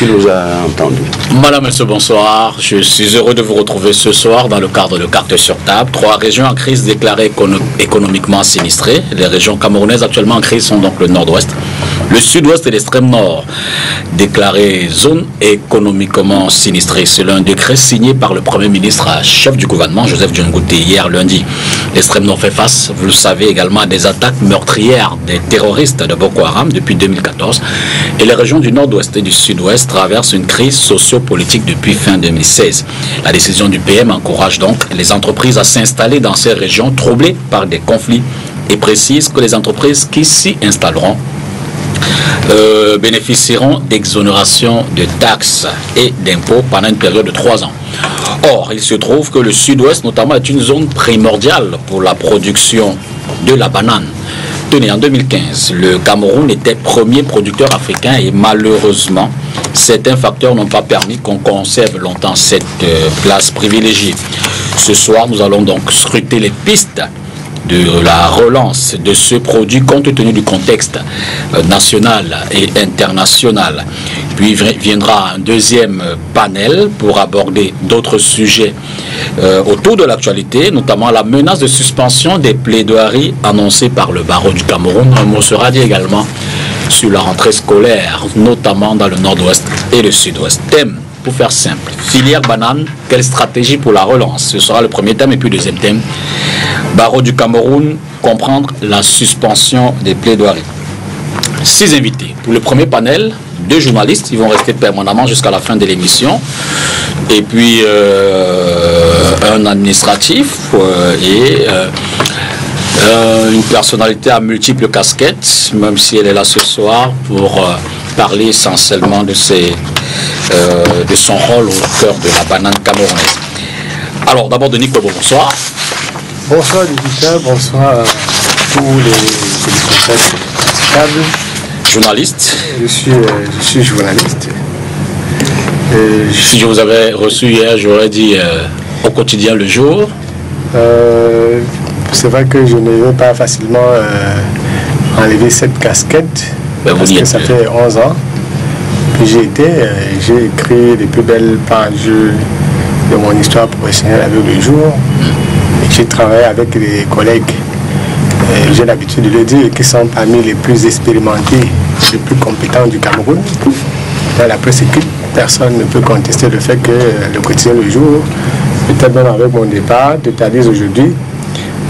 qu'il vous a entendu. Madame, monsieur, bonsoir. Je suis heureux de vous retrouver ce soir dans le cadre de Cartes sur table. 3 régions en crise déclarées économiquement sinistrées. Les régions camerounaises actuellement en crise sont donc le nord-ouest, le sud-ouest et l'extrême nord, déclarées zone économiquement sinistrée. C'est un décret signé par le Premier ministre, chef du gouvernement, Joseph Dion-Ngouté, hier lundi. L'extrême nord fait face, vous le savez également, à des attaques meurtrières des terroristes de Boko Haram depuis 2014. Et les régions du nord-ouest et du sud-ouest traversent une crise socio-politique depuis fin 2016. La décision du PM encourage donc les entreprises à s'installer dans ces régions troublées par des conflits et précise que les entreprises qui s'y installeront bénéficieront d'exonérations de taxes et d'impôts pendant une période de 3 ans. Or, il se trouve que le sud-ouest notamment est une zone primordiale pour la production de la banane. Tenez, en 2015, le Cameroun était premier producteur africain et malheureusement, certains facteurs n'ont pas permis qu'on conserve longtemps cette place privilégiée. Ce soir, nous allons donc scruter les pistes de la relance de ce produit compte tenu du contexte national et international. Puis viendra un deuxième panel pour aborder d'autres sujets autour de l'actualité, notamment la menace de suspension des plaidoiries annoncées par le barreau du Cameroun. Un mot sera dit également sur la rentrée scolaire, notamment dans le nord-ouest et le sud-ouest. Thème, pour faire simple, filière banane, quelle stratégie pour la relance? Ce sera le premier thème. Et puis deuxième thème, barreau du Cameroun, comprendre la suspension des plaidoiries. 6 invités. Pour le premier panel, 2 journalistes, ils vont rester permanemment jusqu'à la fin de l'émission. Et puis un administratif et une personnalité à multiples casquettes, même si elle est là ce soir pour parler essentiellement de son rôle au cœur de la banane camerounaise. Alors d'abord Denis Kobo, bonsoir. Bonsoir Lucien, bonsoir à tous les téléspectateurs. Journaliste. Je suis journaliste. Si je vous avais reçu hier, j'aurais dit au quotidien Le Jour. C'est vrai que je ne veux pas facilement enlever cette casquette, parce que ça fait 11 ans que j'ai écrit les plus belles pages de mon histoire professionnelle avec Le Jour. J'ai travaillé avec des collègues, j'ai l'habitude de le dire, qui sont parmi les plus expérimentés, les plus compétents du Cameroun. Dans la presse écrite, personne ne peut contester le fait que le quotidien Le Jour, peut-être même avec mon départ, totalise aujourd'hui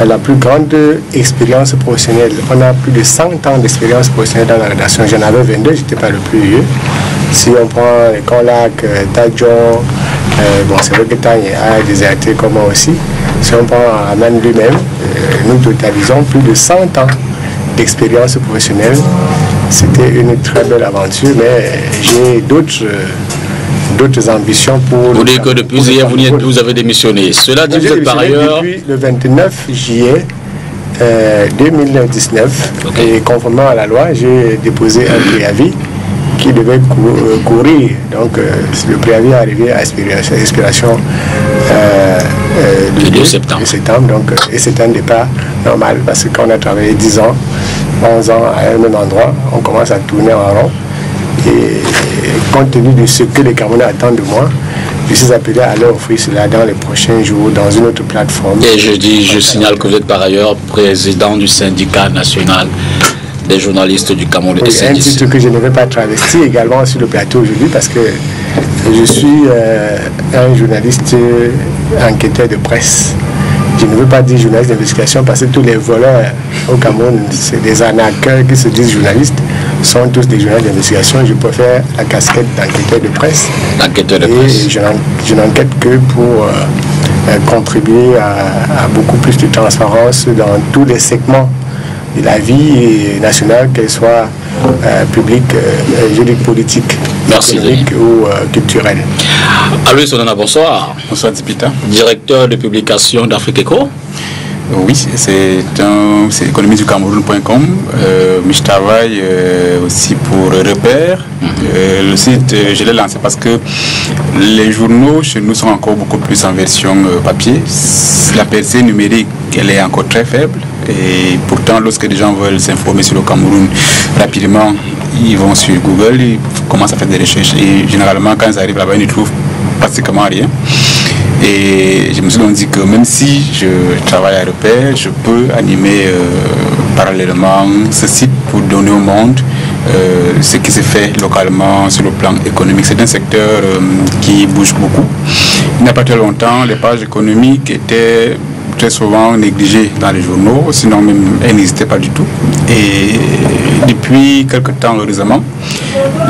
la plus grande expérience professionnelle. On a plus de 100 ans d'expérience professionnelle dans la rédaction. J'en avais 22, je n'étais pas le plus vieux. Si on prend les Conlac, Tadjon, bon, c'est vrai que Tanya a déserté comme moi aussi. Si on prend Aman lui-même, nous totalisons plus de 100 ans d'expérience professionnelle. C'était une très belle aventure, mais j'ai d'autres ambitions pour... Vous dites que depuis hier, vous avez démissionné. Cela dit, vous êtes par ailleurs... Depuis le 29 juillet 2019, okay. Et conformément à la loi, j'ai déposé un préavis qui devait courir. Donc, le préavis est arrivé à expiration le 2 septembre. Donc, et c'est un départ normal parce qu'on a travaillé 10 ans, 11 ans à un même endroit. On commence à tourner en rond. Et compte tenu de ce que les Camerounais attendent de moi, je suis appelé à leur offrir cela dans les prochains jours dans une autre plateforme. Et je signale que vous êtes par ailleurs président du syndicat national des journalistes du Cameroun. Oui, c'est un titre que je ne vais pas travestir également sur le plateau aujourd'hui parce que je suis un journaliste enquêteur de presse. Je ne veux pas dire journaliste d'investigation parce que tous les voleurs au Cameroun, c'est des arnaqueurs qui se disent journalistes, sont tous des journalistes d'investigation. Je préfère la casquette d'enquêteur de presse. L'enquêteur de presse. Et je n'enquête que pour contribuer à beaucoup plus de transparence dans tous les segments de la vie nationale, qu'elle soit publique, juridique, politique, économique ou culturelle. Aloïs Sonana, bonsoir. Bonsoir Dipita. Directeur de publication d'Afrique Eco. Oui, c'est économie du Cameroun.com, mais je travaille aussi pour Repère. Le site, je l'ai lancé parce que les journaux chez nous sont encore beaucoup plus en version papier. La percée numérique, elle est encore très faible. Et pourtant, lorsque les gens veulent s'informer sur le Cameroun rapidement, ils vont sur Google, ils commencent à faire des recherches. Et généralement, quand ils arrivent là-bas, ils ne trouvent pratiquement rien. Et je me suis donc dit que même si je travaille à Repère, je peux animer parallèlement ce site pour donner au monde ce qui se fait localement sur le plan économique. C'est un secteur qui bouge beaucoup. Il n'y a pas très longtemps, les pages économiques étaient très souvent négligées dans les journaux, sinon même elles n'existaient pas du tout. Et depuis quelques temps, heureusement,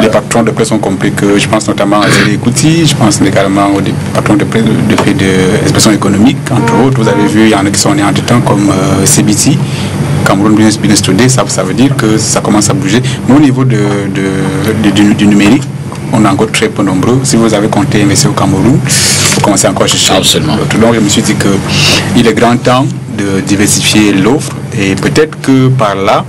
les patrons de presse ont compris que, je pense notamment à Zélie Kouti, je pense également aux patrons de presse d'expression économique, entre autres. Vous avez vu, il y en a qui sont nés entre-temps comme CBT, Cameroun Business Today, ça veut dire que ça commence à bouger. Mais au niveau du numérique, on est encore très peu nombreux. Si vous avez compté investir au Cameroun, vous commencez encore à chercher. Absolument. Donc je me suis dit qu'il est grand temps de diversifier l'offre et peut-être que par là,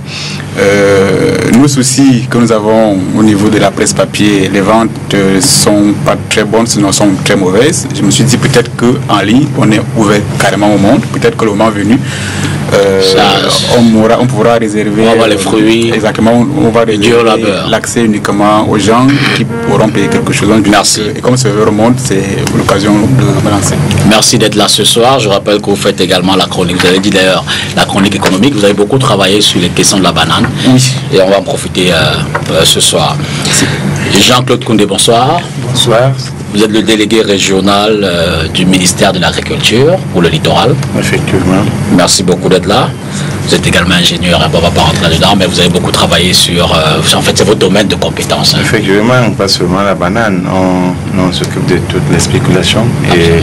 nos soucis que nous avons au niveau de la presse papier, les ventes sont pas très bonnes, sinon sont très mauvaises. Je me suis dit peut-être qu'en ligne, on est ouvert carrément au monde. Peut-être que le moment venu, on pourra réserver. On va avoir les fruits. Exactement, on va réduire l'accès uniquement aux gens qui pourront payer quelque chose. Merci. Et comme c'est ouvert au monde, c'est l'occasion de me lancer. Merci d'être là ce soir. Je rappelle que vous faites également la chronique. Vous avez dit d'ailleurs la chronique économique. Vous avez beaucoup travaillé sur les questions de la banane. Oui. Et on va en profiter ce soir. Jean-Claude Koundé, bonsoir. Bonsoir. Vous êtes le délégué régional du ministère de l'Agriculture pour le littoral. Effectivement. Merci beaucoup d'être là. Vous êtes également ingénieur, on ne va pas rentrer là-dedans, mais vous avez beaucoup travaillé sur... en fait, c'est votre domaine de compétences. Hein. Effectivement, pas seulement la banane, on s'occupe de toutes les spéculations. Et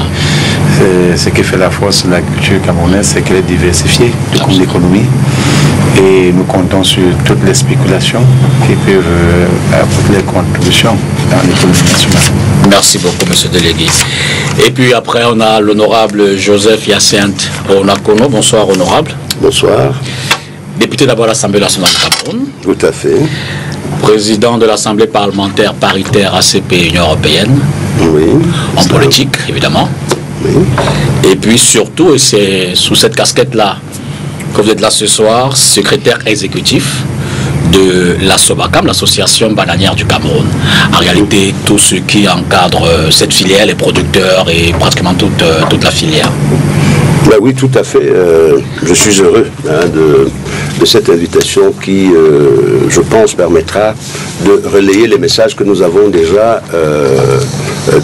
ce qui fait la force de l'agriculture camerounaise, c'est qu'elle est diversifiée de comme l'économie. Et nous comptons sur toutes les spéculations qui peuvent apporter les contributions dans l'économie nationale. Merci beaucoup, monsieur le délégué. Et puis après, on a l'honorable Joseph Hyacinthe Onakono. Bonsoir, honorable. Bonsoir. Député d'abord de l'Assemblée nationale du Cameroun. Tout à fait. Président de l'Assemblée parlementaire paritaire ACP Union européenne. Oui. En politique, évidemment. Oui. Et puis surtout, et c'est sous cette casquette-là que vous êtes là ce soir, secrétaire exécutif de la SOBACAM, l'association bananière du Cameroun. En réalité, tout ce qui encadre cette filière, les producteurs et pratiquement toute la filière. Ben oui, tout à fait. Je suis heureux de cette invitation qui, je pense, permettra de relayer les messages que nous avons déjà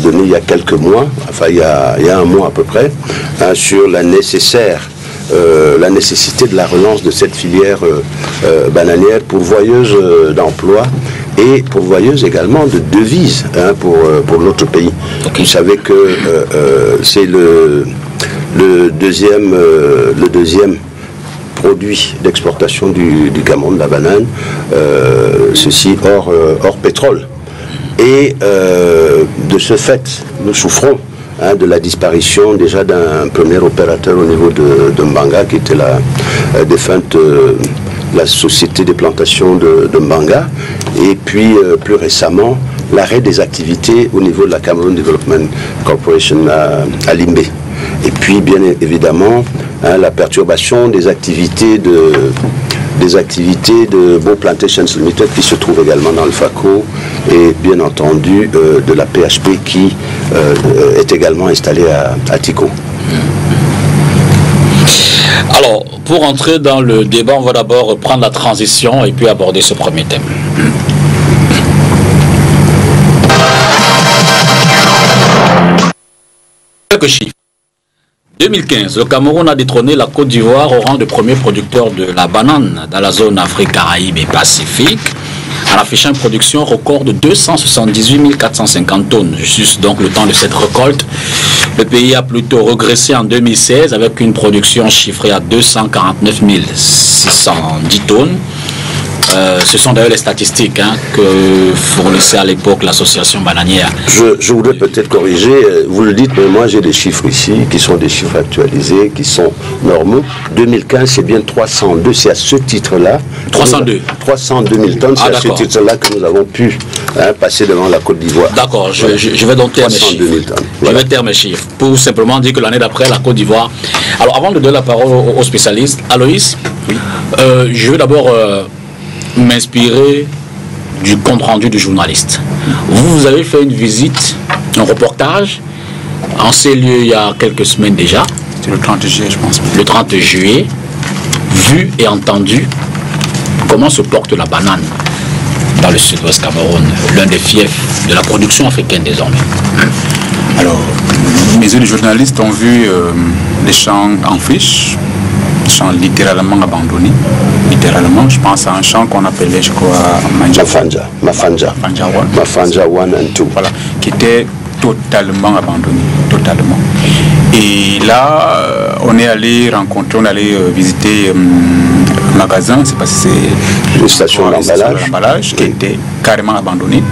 donnés il y a quelques mois, enfin il y a un mois à peu près, hein, sur la nécessité de la relance de cette filière bananière pourvoyeuse d'emplois et pourvoyeuse également de devises, hein, pour notre pays. Okay. Vous savez que c'est le deuxième produit d'exportation du Cameroun, la banane, ceci hors pétrole. Et de ce fait, nous souffrons, hein, de la disparition déjà d'un premier opérateur au niveau de Mbanga, qui était la défunte la société des plantations de Mbanga, et puis plus récemment l'arrêt des activités au niveau de la Cameroon Development Corporation à Limbé. Et puis bien évidemment, hein, la perturbation des activités de Bow Plantations Limited qui se trouve également dans le FACO, et bien entendu de la PHP qui est également installée à Tico. Alors, pour entrer dans le débat, on va d'abord prendre la transition et puis aborder ce premier thème. Quelques chiffres. 2015, le Cameroun a détrôné la Côte d'Ivoire au rang de premier producteur de la banane dans la zone Afrique, Caraïbes et Pacifique, en affichant une production record de 278 450 tonnes. Juste donc le temps de cette récolte, le pays a plutôt régressé en 2016 avec une production chiffrée à 249 610 tonnes. Ce sont d'ailleurs les statistiques, hein, que fournissait à l'époque l'association bananière. Je voudrais peut-être corriger, vous le dites, mais moi j'ai des chiffres ici, qui sont des chiffres actualisés, qui sont normaux. 2015, c'est bien 302, c'est à ce titre-là. 302 000 tonnes, c'est à ce titre-là que nous avons pu, hein, passer devant la Côte d'Ivoire. D'accord, je vais donc taire mes chiffres. 000 tonnes. Voilà. Je vais taire mes chiffres, pour simplement dire que l'année d'après, la Côte d'Ivoire... Alors avant de donner la parole aux spécialistes, Aloïs, oui. Je veux d'abord... m'inspirer du compte-rendu du journaliste. Vous avez fait une visite, un reportage en ces lieux il y a quelques semaines déjà. C'était le 30 juillet, je pense. Le 30 juillet, vu et entendu comment se porte la banane dans le sud-ouest Cameroun, l'un des fiefs de la production africaine désormais. Alors, mes yeux de journalistes ont vu les champs en friche, champs littéralement abandonnés. Littéralement, je pense à un champ qu'on appelait, je crois, Mafanja 1 and 2. Voilà, qui était totalement abandonné, totalement. Et là, on est allé rencontrer, on est allé visiter un magasin, c'est parce que c'est une station d'emballage qui était carrément abandonnée.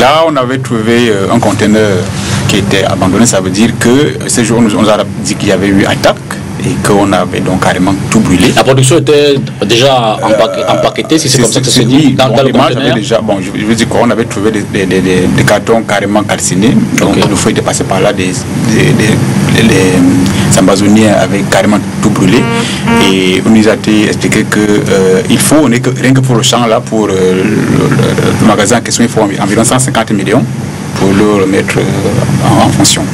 Là, on avait trouvé un conteneur qui était abandonné, ça veut dire que ce jour, on nous a dit qu'il y avait eu attaque et qu'on avait donc carrément tout brûlé. La production était déjà empaquetée, si c'est comme ça que se dit, dans le conteneur. Déjà, bon, je veux dire quoi, on avait trouvé des cartons carrément calcinés, donc il faut passer par là des ambazoniens avaient carrément tout brûlé, et on nous a expliqué que il faut, rien que pour le champ là, pour le magasin en question, il faut environ 150 millions pour le remettre en fonction.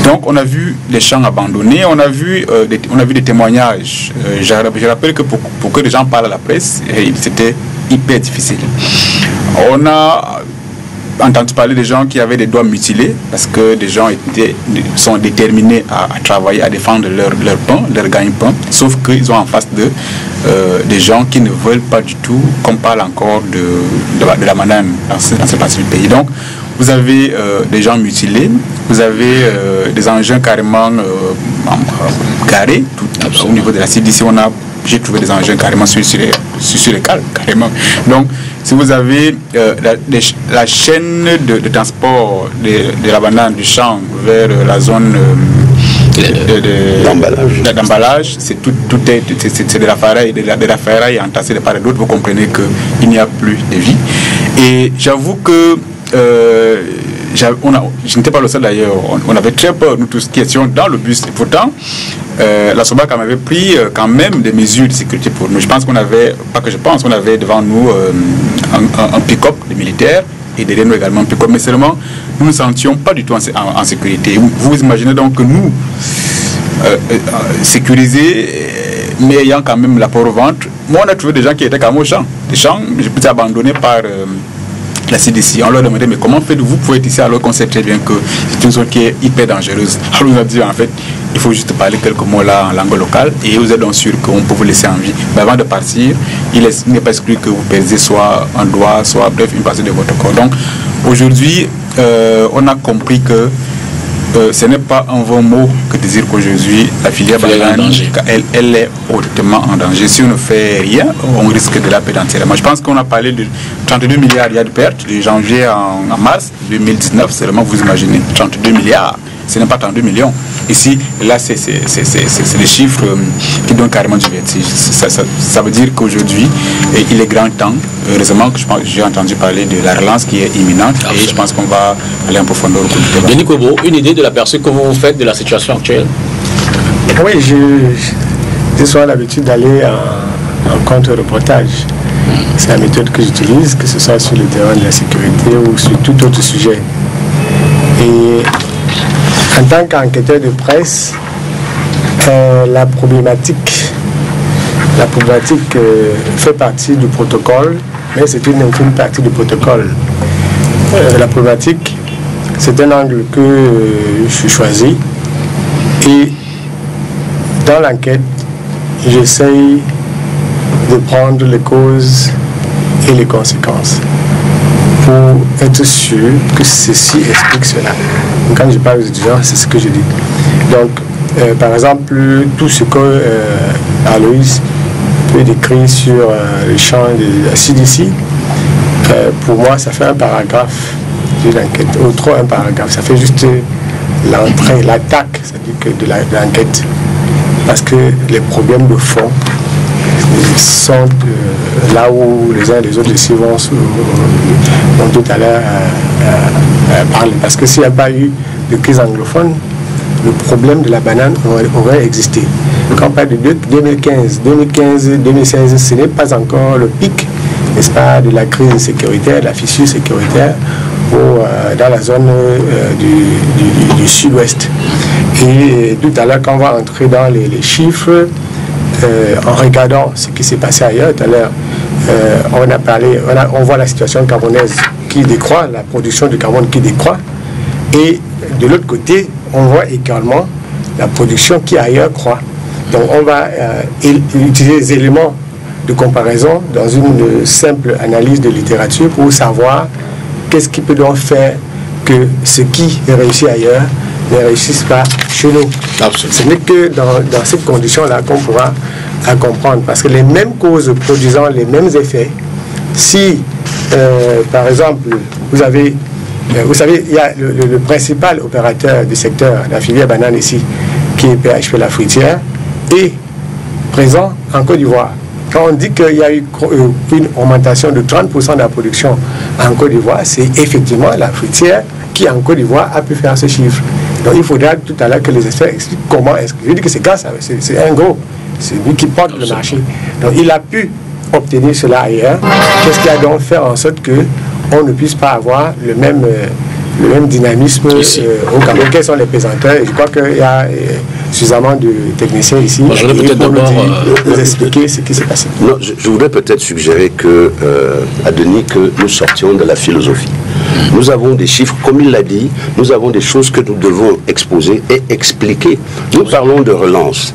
Donc on a vu les champs abandonnés, on a vu des témoignages. Je rappelle que pour que les gens parlent à la presse, c'était hyper difficile. On a entendu parler des gens qui avaient des doigts mutilés parce que des gens sont déterminés à travailler, à défendre leur pain, leur gagne-pain, sauf qu'ils ont en face d'eux des gens qui ne veulent pas du tout qu'on parle encore de la banane dans cette partie du pays. Donc vous avez des gens mutilés, vous avez des engins carrément garés au niveau de la CDC. J'ai trouvé des engins carrément sur les cales, carrément. Donc, si vous avez la chaîne de transport de la banane du champ vers la zone d'emballage, c'est de la ferraille entassée de part et d'autre. Vous comprenez qu'il n'y a plus de vie. Et j'avoue que je n'étais pas le seul d'ailleurs, on avait très peur, nous tous qui étions dans le bus. Et pourtant, la SOBAC avait pris quand même des mesures de sécurité pour nous. Je pense qu'on avait, on avait devant nous un pick-up de militaires et derrière nous également un pick-up, mais seulement nous ne nous sentions pas du tout en sécurité. Vous imaginez donc que nous, sécurisés, mais ayant quand même la peur au ventre, moi on a trouvé des gens qui étaient quand même au champ. Des champs, j'ai pu abandonnés par la CDC. On leur demandait mais comment faites-vous pour être ici alors qu'on sait très bien que c'est une zone qui est hyper dangereuse. Alors on nous a dit en fait il faut juste parler quelques mots là en langue locale et vous êtes donc sûr qu'on peut vous laisser en vie. Mais avant de partir, il n'est pas exclu que vous perdiez soit un doigt, soit bref une partie de votre corps. Donc aujourd'hui on a compris que ce n'est pas un vain mot que de dire qu'aujourd'hui la filière banane, elle est hautement en danger. Si on ne fait rien, on risque de la perdre entièrement. Je pense qu'on a parlé de 32 milliards de pertes de janvier en mars 2019 seulement, vous imaginez, 32 milliards. Ce n'est pas 32 millions. Ici, là, c'est des chiffres qui donnent carrément du vertige. Ça veut dire qu'aujourd'hui, il est grand temps. Heureusement que j'ai entendu parler de la relance qui est imminente. Et je pense qu'on va aller en profondeur au cours du débat. Denis Kobo, une idée de l'aperçu que vous faites de la situation actuelle? Oui, j'ai souvent l'habitude d'aller en contre-reportage. C'est la méthode que j'utilise, que ce soit sur le terrain de la sécurité ou sur tout autre sujet. Et en tant qu'enquêteur de presse, la problématique fait partie du protocole, mais c'est une infime partie du protocole. La problématique, c'est un angle que je suis choisi et dans l'enquête, j'essaye de prendre les causes et les conséquences pour être sûr que ceci explique cela. Quand je parle aux étudiants, c'est ce que je dis. Donc, par exemple, tout ce que Aloïs peut décrire sur le champ de la CDC, pour moi, ça fait un paragraphe d'une enquête, ou trop un paragraphe. Ça fait juste l'entrée, l'attaque, c'est-à-dire que de l'enquête. Parce que les problèmes de fond sont là où les uns et les autres ici vont tout à l'heure parler. Parce que s'il n'y a pas eu de crise anglophone, le problème de la banane aurait existé. Quand on parle de 2015, 2016, ce n'est pas encore le pic n'est-ce pas, de la crise sécuritaire, de la fissure sécuritaire dans la zone du sud-ouest. Et tout à l'heure, quand on va entrer dans les chiffres, en regardant ce qui s'est passé ailleurs, tout à l'heure, on voit la situation camerounaise qui décroît, la production de carbone qui décroît, et de l'autre côté, on voit également la production qui ailleurs croît. Donc on va utiliser les éléments de comparaison dans une simple analyse de littérature pour savoir qu'est-ce qui peut donc faire que ce qui est réussi ailleurs ne réussisse pas chez nous. Absolument. Ce n'est que dans cette condition-là qu'on pourra comprendre, parce que les mêmes causes produisant les mêmes effets, si par exemple vous savez, il y a le principal opérateur du secteur de la filière banane ici, qui est PHP La Fruitière, est présent en Côte d'Ivoire. Quand on dit qu'il y a eu une augmentation de 30% de la production en Côte d'Ivoire, c'est effectivement La Fruitière qui, en Côte d'Ivoire, a pu faire ce chiffre. Donc il faudra tout à l'heure que les experts expliquent comment est-ce que... Je dis que c'est grâce à... C'est un gros. C'est lui qui porte le marché. Donc il a pu obtenir cela ailleurs. Qu'est-ce qui a donc fait en sorte qu'on ne puisse pas avoir le même dynamisme au Cameroun? Quels sont les pesanteurs? Je crois qu'il y a suffisamment de techniciens ici je voudrais peut-être nous expliquer ce qui s'est passé. Non, je voudrais peut-être suggérer à Denis que nous sortions de la philosophie. Nous avons des chiffres, comme il l'a dit, nous avons des choses que nous devons exposer et expliquer. Nous parlons de relance.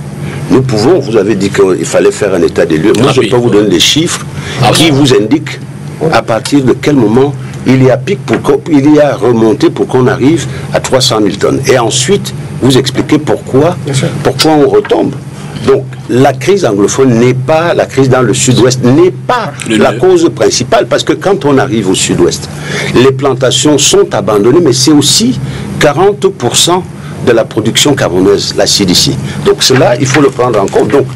Nous pouvons, vous avez dit qu'il fallait faire un état des lieux. Moi, je peux vous donner des chiffres qui vous indiquent à partir de quel moment il y a pic, il y a remonté pour qu'on arrive à 300 000 tonnes. Et ensuite, vous expliquez pourquoi on retombe. Donc, la crise anglophone n'est pas, la crise dans le sud-ouest n'est pas la cause principale, parce que quand on arrive au sud-ouest, les plantations sont abandonnées, mais c'est aussi 40% de la production camerounaise, la CDC. Donc cela, il faut le prendre en compte. Donc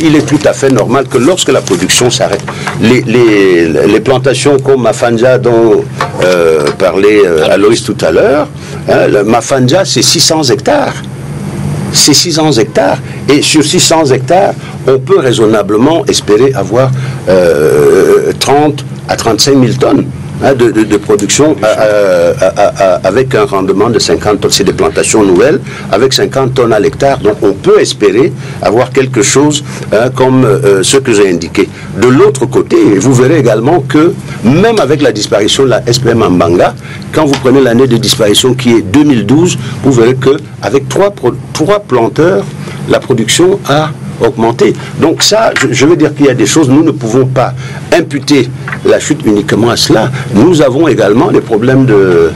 il est tout à fait normal que lorsque la production s'arrête, les plantations comme Mafanja dont parlait Aloïs tout à l'heure, Mafanja c'est 600 hectares. C'est 600 hectares. Et sur 600 hectares, on peut raisonnablement espérer avoir 30 à 35 000 tonnes de production avec un rendement de 50 tonnes. C'est des plantations nouvelles avec 50 tonnes à l'hectare. Donc on peut espérer avoir quelque chose comme ce que j'ai indiqué. De l'autre côté, vous verrez également que même avec la disparition de la SPM Mbanga, quand vous prenez l'année de disparition qui est 2012, vous verrez qu'avec trois planteurs, la production a augmenté. Donc ça, je veux dire qu'il y a des choses, nous ne pouvons pas imputer la chute uniquement à cela. Nous avons également des problèmes de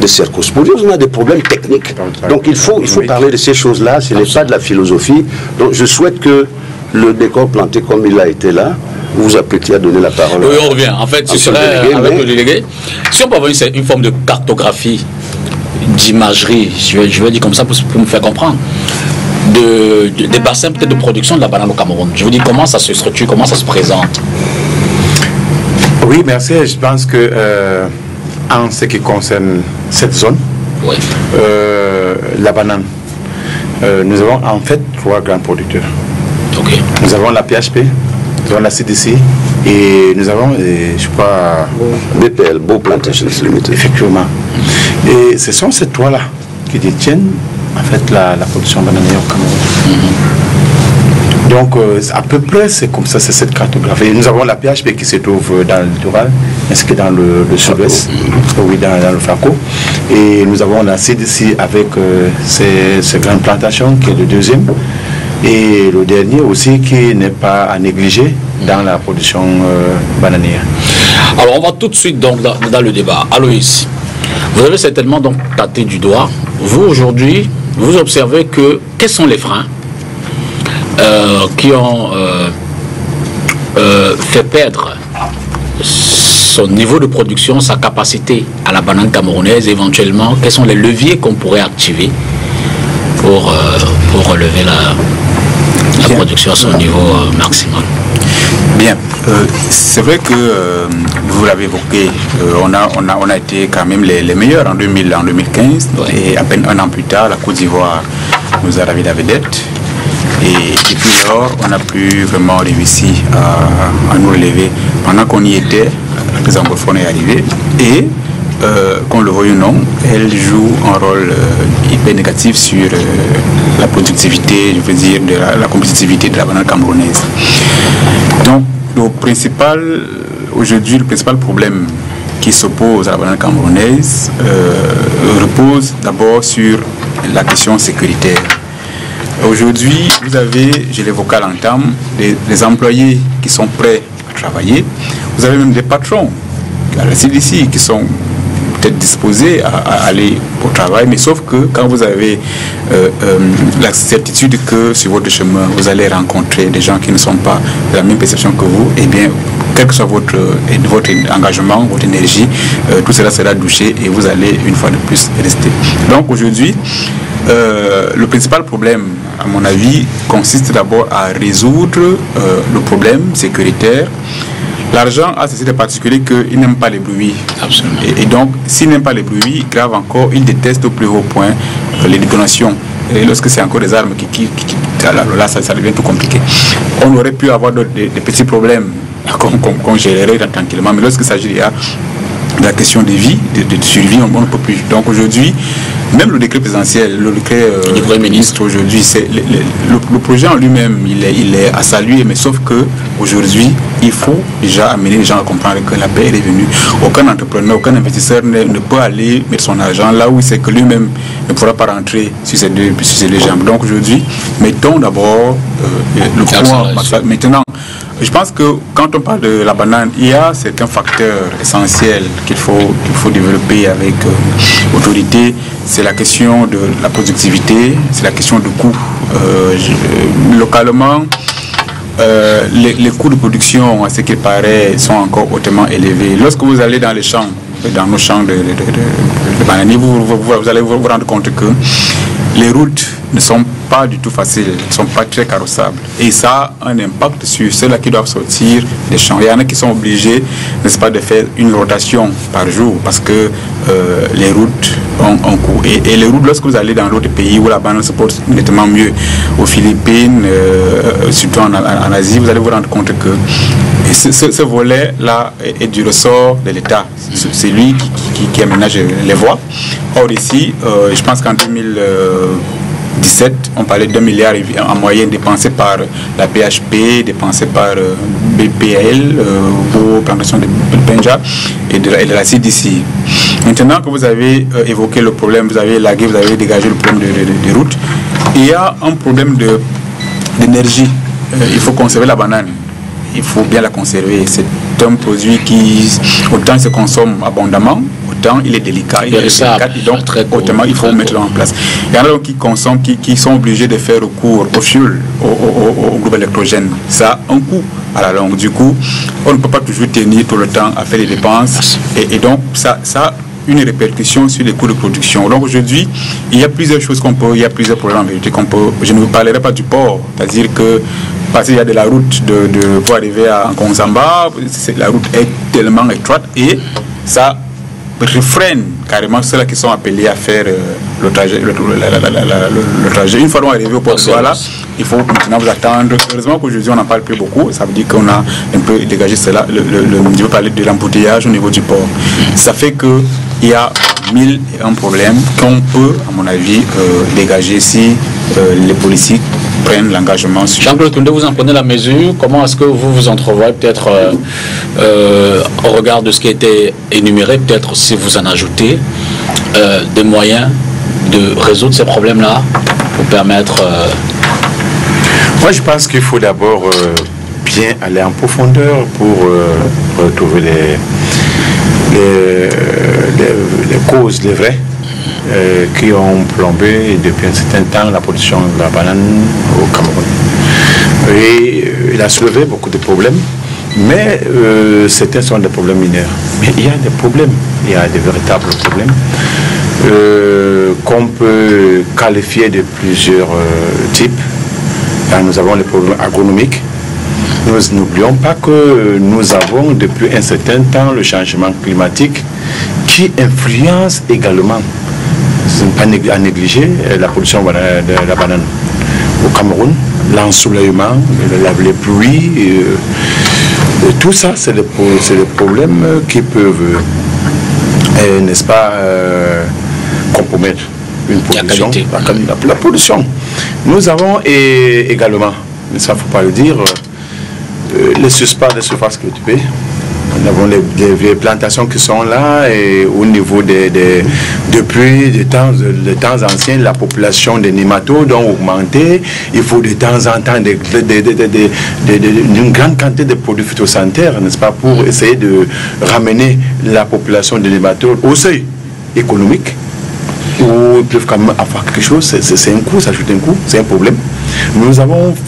cercosporiose, on a des problèmes techniques. Donc il faut parler de ces choses-là, ce n'est pas de la philosophie. Donc je souhaite que le décor planté comme il a été là, vous apprêtiez à donner la parole. Oui, on revient. En fait, ce serait délégué, avec le délégué. Si on peut avoir une forme de cartographie, d'imagerie, je vais dire comme ça pour me faire comprendre, des bassins peut-être de production de la banane au Cameroun. Je vous dis comment ça se structure, comment ça se présente. Oui, merci. Je pense que en ce qui concerne cette zone, la banane, nous avons en fait 3 grands producteurs. Okay. Nous avons la PHP, nous avons la CDC et nous avons, je crois, BPL, Beau Plantations Limited. Effectivement. Et ce sont ces 3-là qui détiennent en fait la production bananière au Cameroun. Donc à peu près c'est comme ça, c'est cette cartographie. Nous avons la PHP qui se trouve dans le littoral, ainsi que dans le sud-ouest, oui, dans le Faco. Et nous avons la CDC avec ces grandes plantations qui est le deuxième. Et le dernier aussi qui n'est pas à négliger dans la production bananière. Alors on va tout de suite donc dans le débat. Aloïs, vous avez certainement donc tâté du doigt. Vous aujourd'hui, vous observez quels sont les freins qui ont fait perdre son niveau de production, sa capacité à la banane camerounaise, éventuellement, quels sont les leviers qu'on pourrait activer pour relever la production à son niveau maximal. Bien, c'est vrai que vous l'avez évoqué, on a été quand même les meilleurs en 2015, et à peine un an plus tard, la Côte d'Ivoire nous a ravi la vedette. Et depuis lors, on n'a plus vraiment réussi à nous relever. Pendant qu'on y était, la crise anglophone est arrivée et qu'on le veuille ou non, elle joue un rôle hyper négatif sur la productivité, je veux dire, de la compétitivité de la banane camerounaise. Donc, aujourd'hui, le principal problème qui s'oppose à la banane camerounaise repose d'abord sur la question sécuritaire. Aujourd'hui, vous avez, je l'évoquais à l'entame, des employés qui sont prêts à travailler. Vous avez même des patrons à la CDC qui sont peut-être disposés à aller au travail, mais sauf que quand vous avez la certitude que sur votre chemin, vous allez rencontrer des gens qui ne sont pas de la même perception que vous, eh bien, quel que soit votre engagement, votre énergie, tout cela sera douché et vous allez une fois de plus rester. Donc aujourd'hui, le principal problème, à mon avis, consiste d'abord à résoudre le problème sécuritaire. L'argent a ceci de particulier qu'il n'aime pas les bruits. Absolument. Et donc, s'il n'aime pas les bruits, grave encore, il déteste au plus haut point les détonations. Et lorsque c'est encore des armes là, ça devient tout compliqué. On aurait pu avoir des petits problèmes qu'on gérerait tranquillement, mais lorsqu'il s'agit de la question de vie, de survie, on ne peut plus. Donc aujourd'hui, même le décret présidentiel, le décret du Premier ministre aujourd'hui, le projet en lui-même, il est à saluer, mais sauf que aujourd'hui, il faut déjà amener les gens à comprendre que la paix est venue. Aucun entrepreneur, aucun investisseur ne peut aller mettre son argent là où c'est que lui-même ne pourra pas rentrer sur ses deux jambes. Donc aujourd'hui, mettons d'abord le point. Maintenant, je pense que quand on parle de la banane, il y a certains facteurs essentiels qu'il faut développer avec autorité. C'est la question de la productivité, c'est la question du coût. Localement, les coûts de production, à ce qu'il paraît, sont encore hautement élevés. Lorsque vous allez dans les champs, dans nos champs de bananiers, vous allez vous rendre compte que les routes ne sont pas du tout faciles, ne sont pas très carrossables. Et ça a un impact sur ceux-là qui doivent sortir des champs. Il y en a qui sont obligés, n'est-ce pas, de faire une rotation par jour parce que les routes ont un coût. Et les routes, lorsque vous allez dans d'autres pays où la banane se porte nettement mieux, aux Philippines, surtout en Asie, vous allez vous rendre compte que ce volet-là est du ressort de l'État. C'est lui qui aménage les voies. Or ici, je pense qu'en 2017, on parlait d'1 milliard en moyenne dépensé par la PHP, dépensé par BPL, pour plantation de Benja et de la CDC. Maintenant que vous avez évoqué le problème, vous avez élagué, vous avez dégagé le problème des routes, il y a un problème d'énergie. Il faut conserver la banane. Il faut bien la conserver. C'est un produit qui, autant se consomme abondamment, autant il est délicat. Il est délicat et donc, autrement, il faut mettre en place. Il y en a donc qui consomment, qui sont obligés de faire recours au fuel, au groupe électrogène. Ça a un coût à la longue. Du coup, on ne peut pas toujours tenir tout le temps à faire les dépenses. Et donc, ça a une répercussion sur les coûts de production. Donc aujourd'hui, il y a plusieurs choses il y a plusieurs problèmes en vérité qu'on peut. Je ne vous parlerai pas du port, c'est-à-dire que parce qu'il y a de la route pour arriver à Nkonzamba, la route est tellement étroite et ça refraine carrément ceux-là qui sont appelés à faire le trajet. Une fois qu'on est arrivé au port de Douala, il faut maintenant vous attendre. Heureusement qu'aujourd'hui on n'en parle plus beaucoup, ça veut dire qu'on a un peu dégagé cela. Je veux parler de l'embouteillage au niveau du port. Ça fait qu'il y a 1001 problèmes qu'on peut, à mon avis, dégager si les politiques prennent l'engagement. Jean-Claude Koundé, vous en prenez la mesure. Comment est-ce que vous entrevoyez peut-être au regard de ce qui a été énuméré, peut-être si vous en ajoutez des moyens de résoudre ces problèmes-là pour permettre... Moi, je pense qu'il faut d'abord bien aller en profondeur pour retrouver les causes, les vraies, qui ont plombé depuis un certain temps la production de la banane au Cameroun. Et il a soulevé beaucoup de problèmes, mais certains sont des problèmes mineurs. Mais il y a des problèmes, il y a des véritables problèmes qu'on peut qualifier de plusieurs types. Là, nous avons les problèmes agronomiques. Nous n'oublions pas que nous avons depuis un certain temps le changement climatique qui influence également, ce n'est pas à négliger, la production de la banane au Cameroun. l'ensoleillement, les pluies, tout ça, c'est des problèmes qui peuvent, n'est-ce pas, compromettre une pollution, la pollution. Nous avons également, mais ça ne faut pas le dire, les suspens de surface cultivée. Nous avons les vieilles plantations qui sont là et au niveau depuis des temps anciens, la population des nématodes a augmenté. Il faut de temps en temps une grande quantité de produits phytosanitaires, n'est-ce pas, pour essayer de ramener la population des nématodes au seuil économique où ils peuvent quand même avoir quelque chose. C'est un coût, ça ajoute un coût, c'est un problème.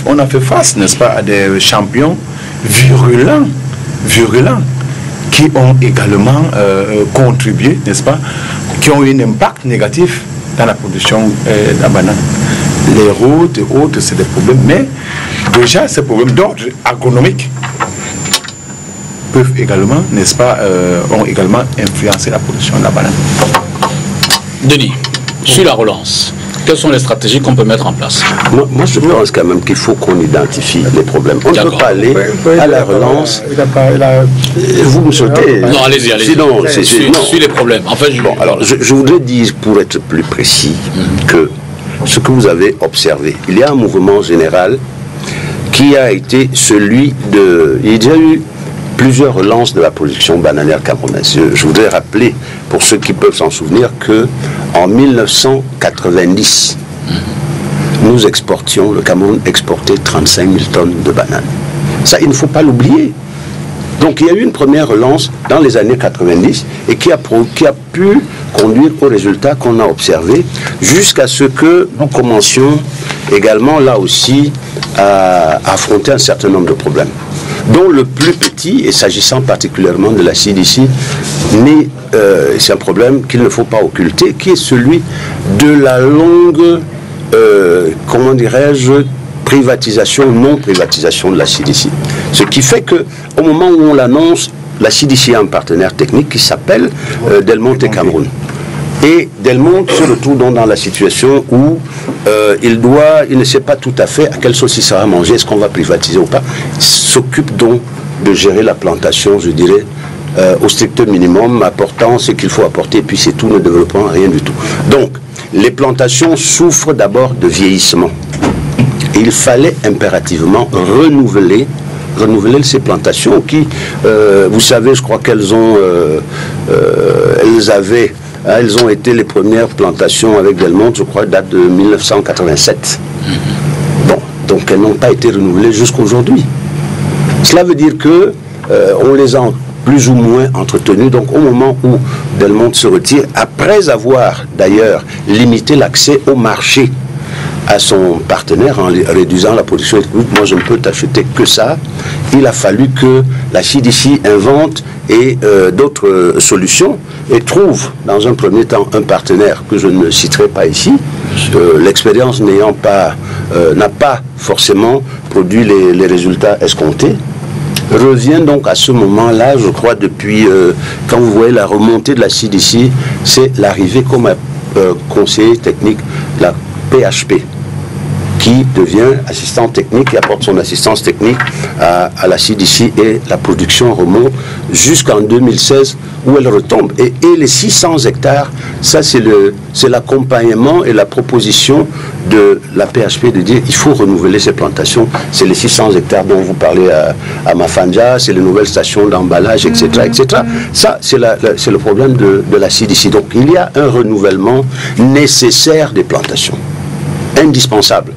On a fait face, n'est-ce pas, à des champions virulents qui ont également contribué, n'est-ce pas, qui ont eu un impact négatif dans la production de la banane. Les routes et autres, c'est des problèmes, mais déjà ces problèmes d'ordre agronomique peuvent également, n'est-ce pas, ont également influencé la production de la banane. Denis, sur la relance, quelles sont les stratégies qu'on peut mettre en place? Moi, je pense quand même qu'il faut qu'on identifie les problèmes. On ne peut pas aller à la relance. Vous me sautez. Non, allez-y. Sinon, sur les problèmes. En fait, bon, alors, je voudrais dire, pour être plus précis, que ce que vous avez observé, il y a un mouvement général qui a été celui de... Il y a eu plusieurs relances de la production bananière camerounaise. Je voudrais rappeler, pour ceux qui peuvent s'en souvenir, que en 1990, nous exportions, le Cameroun exportait 35 000 tonnes de bananes. Ça, il ne faut pas l'oublier. Donc il y a eu une première relance dans les années 90 et qui a pu conduire au résultat qu'on a observé jusqu'à ce que nous commencions également là aussi à affronter un certain nombre de problèmes, dont le plus petit, et s'agissant particulièrement de la CDC, mais c'est un problème qu'il ne faut pas occulter, qui est celui de la longue, comment dirais-je, privatisation, non-privatisation de la CDC. Ce qui fait qu'au moment où on l'annonce, la CDC a un partenaire technique qui s'appelle Delmonte Cameroun. Et Delmonte se retrouve donc dans la situation où il ne sait pas tout à fait à quelle sauce il sera mangé, est-ce qu'on va privatiser ou pas. Il s'occupe donc de gérer la plantation, je dirais, au strict minimum, apportant ce qu'il faut apporter, et puis c'est tout, ne développant rien du tout. Donc, les plantations souffrent d'abord de vieillissement. Et il fallait impérativement renouveler ces plantations qui, vous savez, je crois qu'elles ont, elles ont été les premières plantations avec Delmonte, je crois, date de 1987. Bon, donc elles n'ont pas été renouvelées jusqu'aujourd'hui. Cela veut dire que on les a plus ou moins entretenues. Donc au moment où Delmonte se retire, après avoir d'ailleurs limité l'accès au marché à son partenaire en réduisant la production, moi je ne peux t'acheter que ça, il a fallu que la CDC invente d'autres solutions et trouve dans un premier temps un partenaire que je ne citerai pas ici, l'expérience n'a pas forcément produit les résultats escomptés. Revient donc à ce moment-là, je crois, depuis, quand vous voyez la remontée de la CDC, c'est l'arrivée comme conseiller technique, la PHP, qui devient assistant technique et apporte son assistance technique à la CDC, et la production remonte jusqu'en 2016 où elle retombe. Et les 600 hectares, ça c'est l'accompagnement et la proposition de la PHP de dire il faut renouveler ces plantations. C'est les 600 hectares dont vous parlez à Mafandja, c'est les nouvelles stations d'emballage, etc., etc. Ça, c'est le problème de la CDC. Donc il y a un renouvellement nécessaire des plantations, indispensable.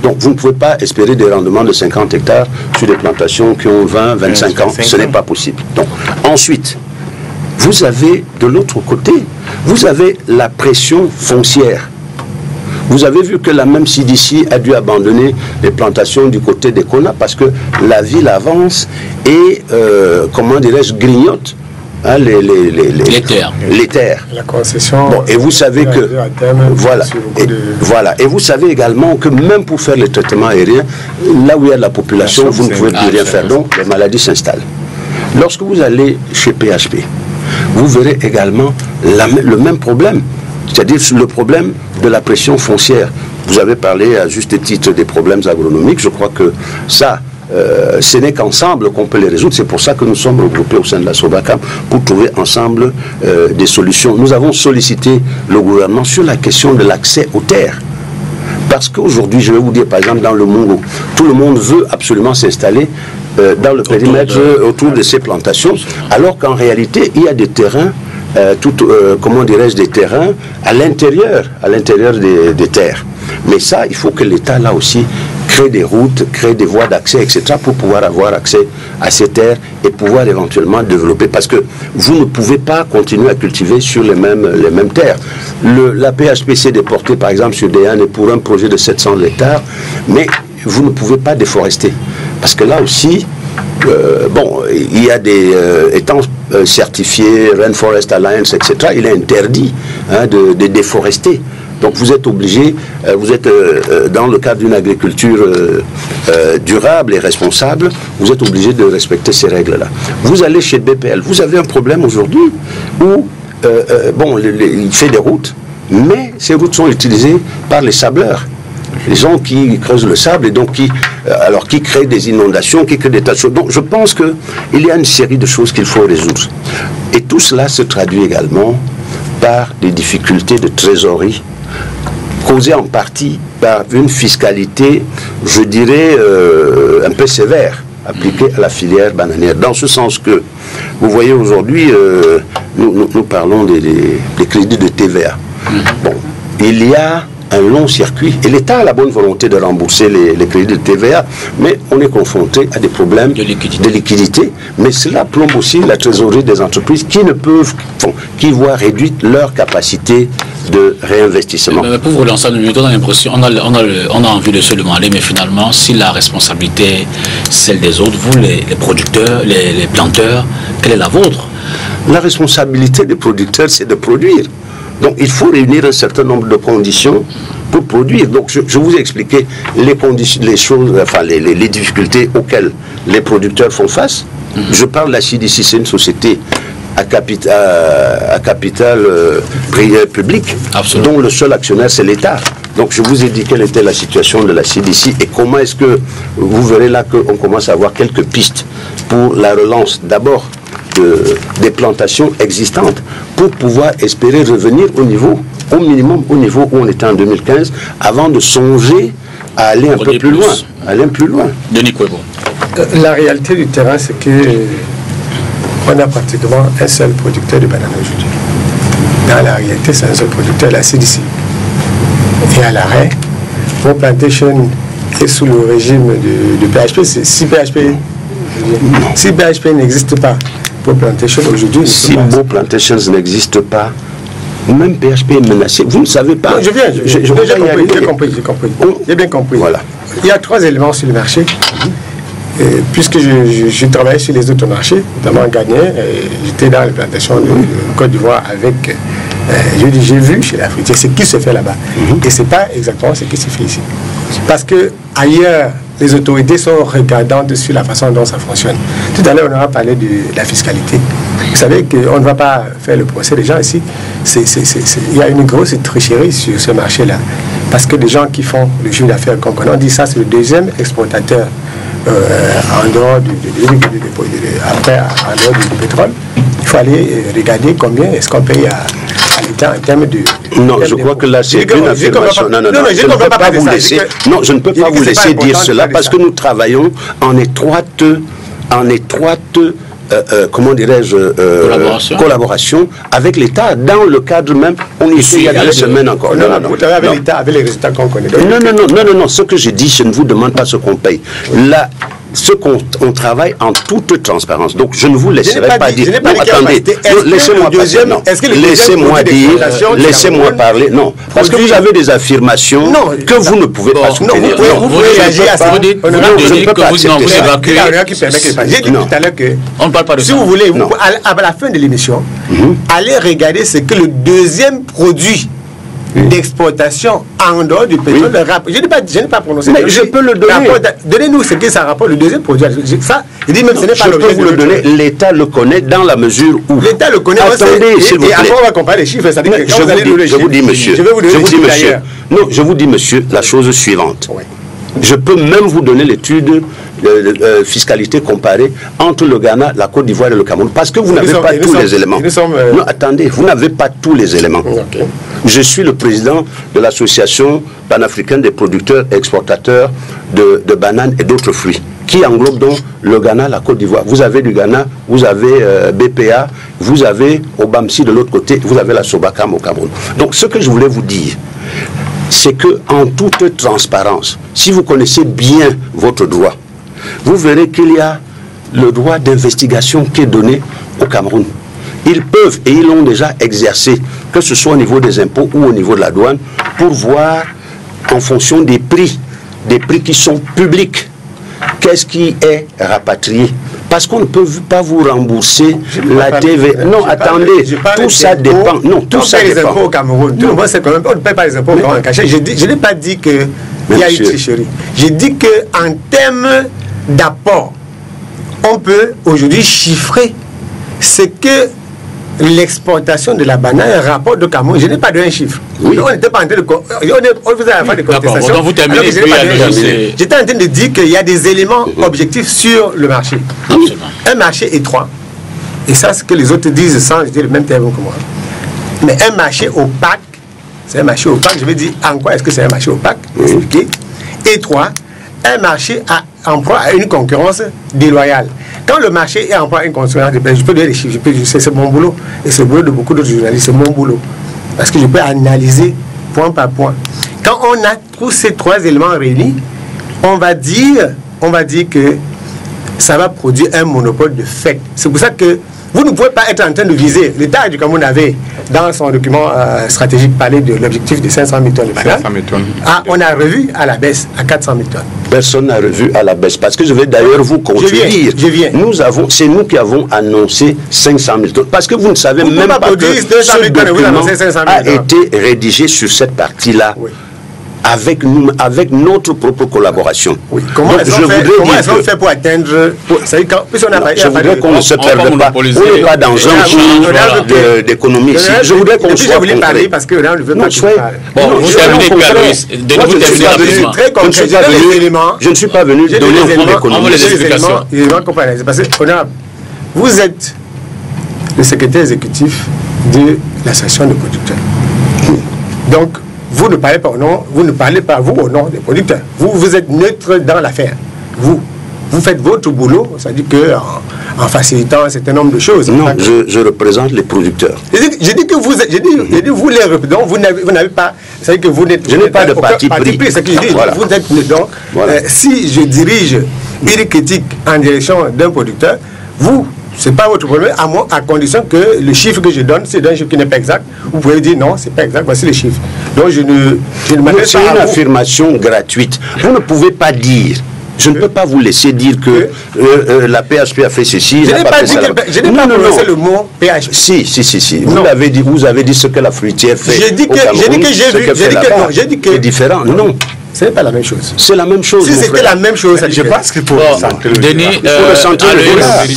Donc vous ne pouvez pas espérer des rendements de 50 hectares sur des plantations qui ont 20, 25 ans. Ce n'est pas possible. Donc, ensuite, vous avez de l'autre côté, vous avez la pression foncière. Vous avez vu que la même CDC a dû abandonner les plantations du côté des Kona parce que la ville avance et, comment dirais-je, grignote les terres. La concession. Bon, et vous savez que voilà. Et vous savez également que même pour faire les traitements aériens, là où il y a de la population, vous ne pouvez plus rien faire. Donc les maladies s'installent. Lorsque vous allez chez PHP, vous verrez également le même problème, c'est-à-dire le problème de la pression foncière. Vous avez parlé à juste titre des problèmes agronomiques. Je crois que ça, ce n'est qu'ensemble qu'on peut les résoudre. C'est pour ça que nous sommes regroupés au sein de la Sobacam pour trouver ensemble des solutions. Nous avons sollicité le gouvernement sur la question de l'accès aux terres. Parce qu'aujourd'hui, je vais vous dire, par exemple, dans le Mongo, tout le monde veut absolument s'installer dans le périmètre autour de ces plantations, alors qu'en réalité, il y a des terrains, comment dirais-je, des terrains à l'intérieur des terres. Mais ça, il faut que l'État, là aussi, crée des routes, crée des voies d'accès, etc., pour pouvoir avoir accès à ces terres et pouvoir éventuellement développer. Parce que vous ne pouvez pas continuer à cultiver sur les mêmes terres. La PHPC déportée, par exemple, sur Déane est pour un projet de 700 hectares, mais vous ne pouvez pas déforester. Parce que là aussi, bon, il y a des étangs certifiés, Rainforest Alliance, etc., il est interdit de déforester. Donc vous êtes obligé, vous êtes dans le cadre d'une agriculture durable et responsable, vous êtes obligé de respecter ces règles-là. Vous allez chez BPL, vous avez un problème aujourd'hui où, bon, il fait des routes, mais ces routes sont utilisées par les sableurs. Les gens qui creusent le sable et donc qui créent des inondations, qui créent des tas de choses. Donc je pense qu'il y a une série de choses qu'il faut résoudre. Et tout cela se traduit également par des difficultés de trésorerie causées en partie par une fiscalité, je dirais, un peu sévère, appliquée à la filière bananière. Dans ce sens que, vous voyez aujourd'hui, nous parlons des crédits de TVA. Bon, il y a un long circuit et l'État a la bonne volonté de rembourser les crédits de TVA, mais on est confronté à des problèmes de liquidité. Mais cela plombe aussi la trésorerie des entreprises qui voient réduite leur capacité de réinvestissement. Mais pour vous relancer, on a l'impression, on a envie de se demander, mais finalement, si la responsabilité est celle des autres, vous les producteurs, les planteurs, quelle est la vôtre? La responsabilité des producteurs, c'est de produire. Donc il faut réunir un certain nombre de conditions pour produire. Donc je vous ai expliqué les choses, enfin les difficultés auxquelles les producteurs font face. Je parle de la CDC, c'est une société à capital public, dont le seul actionnaire c'est l'État. Donc je vous ai dit quelle était la situation de la CDC et comment est-ce que vous verrez là qu'on commence à avoir quelques pistes pour la relance d'abord des plantations existantes pour pouvoir espérer revenir au minimum au niveau où on était en 2015 avant de songer à aller un peu plus loin. Denis Kouébon. La réalité du terrain, c'est que on a pratiquement un seul producteur de bananes aujourd'hui. Dans la réalité, c'est un seul producteur, la CDC. Et à l'arrêt, Mo Plantation est sous le régime de PHP. Si PHP n'existe pas, Mo Plantation aujourd'hui... Si Mo Plantations n'existe pas, même PHP est menacé. Vous ne savez pas. Non, j'ai compris. J'ai bien compris. Voilà. Il y a 3 éléments sur le marché. Puisque je travaillais sur les autres marchés, notamment en Ghanéen, j'étais dans les plantations de Côte d'Ivoire avec... j'ai vu chez la fruitière ce qui se fait là-bas. Et ce n'est pas exactement ce qui se fait ici. Parce que ailleurs, les autorités sont regardantes sur la façon dont ça fonctionne. Tout à l'heure, on aura parlé de la fiscalité. Vous savez qu'on ne va pas faire le procès des gens ici. Il y a une grosse tricherie sur ce marché-là. Parce que les gens qui font le chiffre d'affaires qu'on connaît, on dit ça, c'est le deuxième exportateur en dehors du pétrole. Il faut aller regarder combien est-ce qu'on paye à l'État en termes de... Non, je crois que là, c'est une affirmation. Non, je ne peux pas vous laisser. Non, je ne peux pas vous laisser dire cela parce que nous travaillons en étroite comment dirais-je, collaboration avec l'État dans le cadre même. On y était il y a 2 semaines encore. Non, vous travaillez avec l'État, avec les résultats qu'on connaît. Non, ce que je dis, je ne vous demande pas ce qu'on paye. Là, ce qu'on travaille en toute transparence. Donc je ne vous laisserai pas dire. Non, attendez, laissez-moi parler. Non, parce que vous avez des affirmations que vous ne pouvez pas soutenir. Vous pouvez réagir à ça. Je ne peux pas accepter ça. J'ai dit tout à l'heure que si vous voulez, à la fin de l'émission, allez regarder ce que le deuxième produit d'exportation en dehors du pétrole. Je n'ai pas prononcé. Mais je peux le donner. Donnez-nous ce que ça rapporte, le deuxième produit. Ça, je dis même ce n'est pas l'objet. Je peux vous le donner. L'État le connaît dans la mesure où. L'État le connaît. Attendez, s'il vous plaît. Et après, on va comparer les chiffres. Je vous dis, monsieur. Je vais vous donner les chiffres d'ailleurs. Non, je vous dis, monsieur, la chose suivante. Oui. Je peux même vous donner l'étude de fiscalité comparée entre le Ghana, la Côte d'Ivoire et le Cameroun, parce que vous n'avez pas tous les éléments. Non, attendez, vous n'avez pas tous les éléments. Okay. Je suis le président de l'association panafricaine des producteurs et exportateurs de bananes et d'autres fruits, qui englobe donc le Ghana, la Côte d'Ivoire. Vous avez du Ghana, vous avez BPA, vous avez Obamsi de l'autre côté, vous avez la Sobakam au Cameroun. Donc ce que je voulais vous dire, c'est que en toute transparence, si vous connaissez bien votre droit, vous verrez qu'il y a le droit d'investigation qui est donné au Cameroun. Ils peuvent et ils l'ont déjà exercé, que ce soit au niveau des impôts ou au niveau de la douane, pour voir en fonction des prix qui sont publics, qu'est-ce qui est rapatrié. Parce qu'on ne peut pas vous rembourser la TV. Non, attendez, tout ça dépend. Non, tout ça dépend. Les impôts au Cameroun. Tout le monde sait quand même, on ne paie pas les impôts au Cameroun caché. Je n'ai pas dit qu'il y a une tricherie. J'ai dit qu'en termes d'apport, on peut aujourd'hui chiffrer ce que l'exportation de la banane rapporte au Cameroun. Je n'ai pas donné un chiffre. Oui. On n'était pas en train de... On faisait la fin de contestation. Donc vous terminez. J'étais en train de dire qu'il y a des éléments objectifs sur le marché. Absolument. Un marché étroit. Et ça, c'est ce que les autres disent sans dire le même terme que moi. Mais un marché opaque, c'est un marché opaque. Je vais dire en quoi est-ce que c'est un marché opaque. Expliquer. Étroit. Un marché en proie à une concurrence déloyale. Quand le marché est en proie à une concurrence déloyale, je peux donner les chiffres, c'est mon boulot, et c'est le boulot de beaucoup d'autres journalistes, c'est mon boulot. Parce que je peux analyser point par point. Quand on a tous ces trois éléments réunis, on va dire que ça va produire un monopole de fait. C'est pour ça que vous ne pouvez pas être en train de viser. L'État du Cameroun avait, dans son document stratégique, parlé de l'objectif de 500 000 tonnes de bananes. On a revu à la baisse à 400 000 tonnes. Personne n'a revu à la baisse. Parce que je vais d'ailleurs vous contredire. C'est nous qui avons annoncé 500 000 tonnes. Parce que vous ne savez même pas que ce document a été rédigé sur cette partie-là. Oui. Avec notre propre collaboration. Oui. Comment est-ce qu'on fait pour atteindre... Je voudrais qu'on ne se perde pas. On n'est pas dans un cours d'économie ici. Je voudrais qu'on soit parler parce que là, on ne veut pas parler. Bon, vous terminez, je ne suis pas venu donner un cours d'économie. Les éléments comparatifs. Parce que, vous êtes le secrétaire exécutif de l'association de producteurs. Donc, vous ne parlez pas au nom, vous ne parlez pas vous au nom des producteurs. Vous êtes neutre dans l'affaire. Vous faites votre boulot, ça dit que en facilitant un certain nombre de choses. Non, je représente les producteurs. J'ai dit que vous les représentez, vous n'avez pas, ça dit que vous n'êtes. Je n'ai pas de parti pris. C'est ce que je dis. Voilà. Vous êtes donc. Voilà. Si je dirige une critique en direction d'un producteur, c'est pas votre problème, à condition que le chiffre que je donne, c'est un chiffre qui n'est pas exact. Vous pouvez dire non, c'est pas exact, voici les chiffres. Donc je ne m'adresse pas à vous. C'est une affirmation gratuite. Vous ne pouvez pas dire. Je ne peux pas vous laisser dire que la PHP a fait ceci. Je n'ai pas prononcé le mot PHP. Si. Vous avez dit ce que la fruitière fait. J'ai dit que j'ai vu. J'ai dit que c'est différent. Non. Ce n'est pas la même chose. C'est la même chose. Si c'était la même chose, je pense qu'il faut Denis, il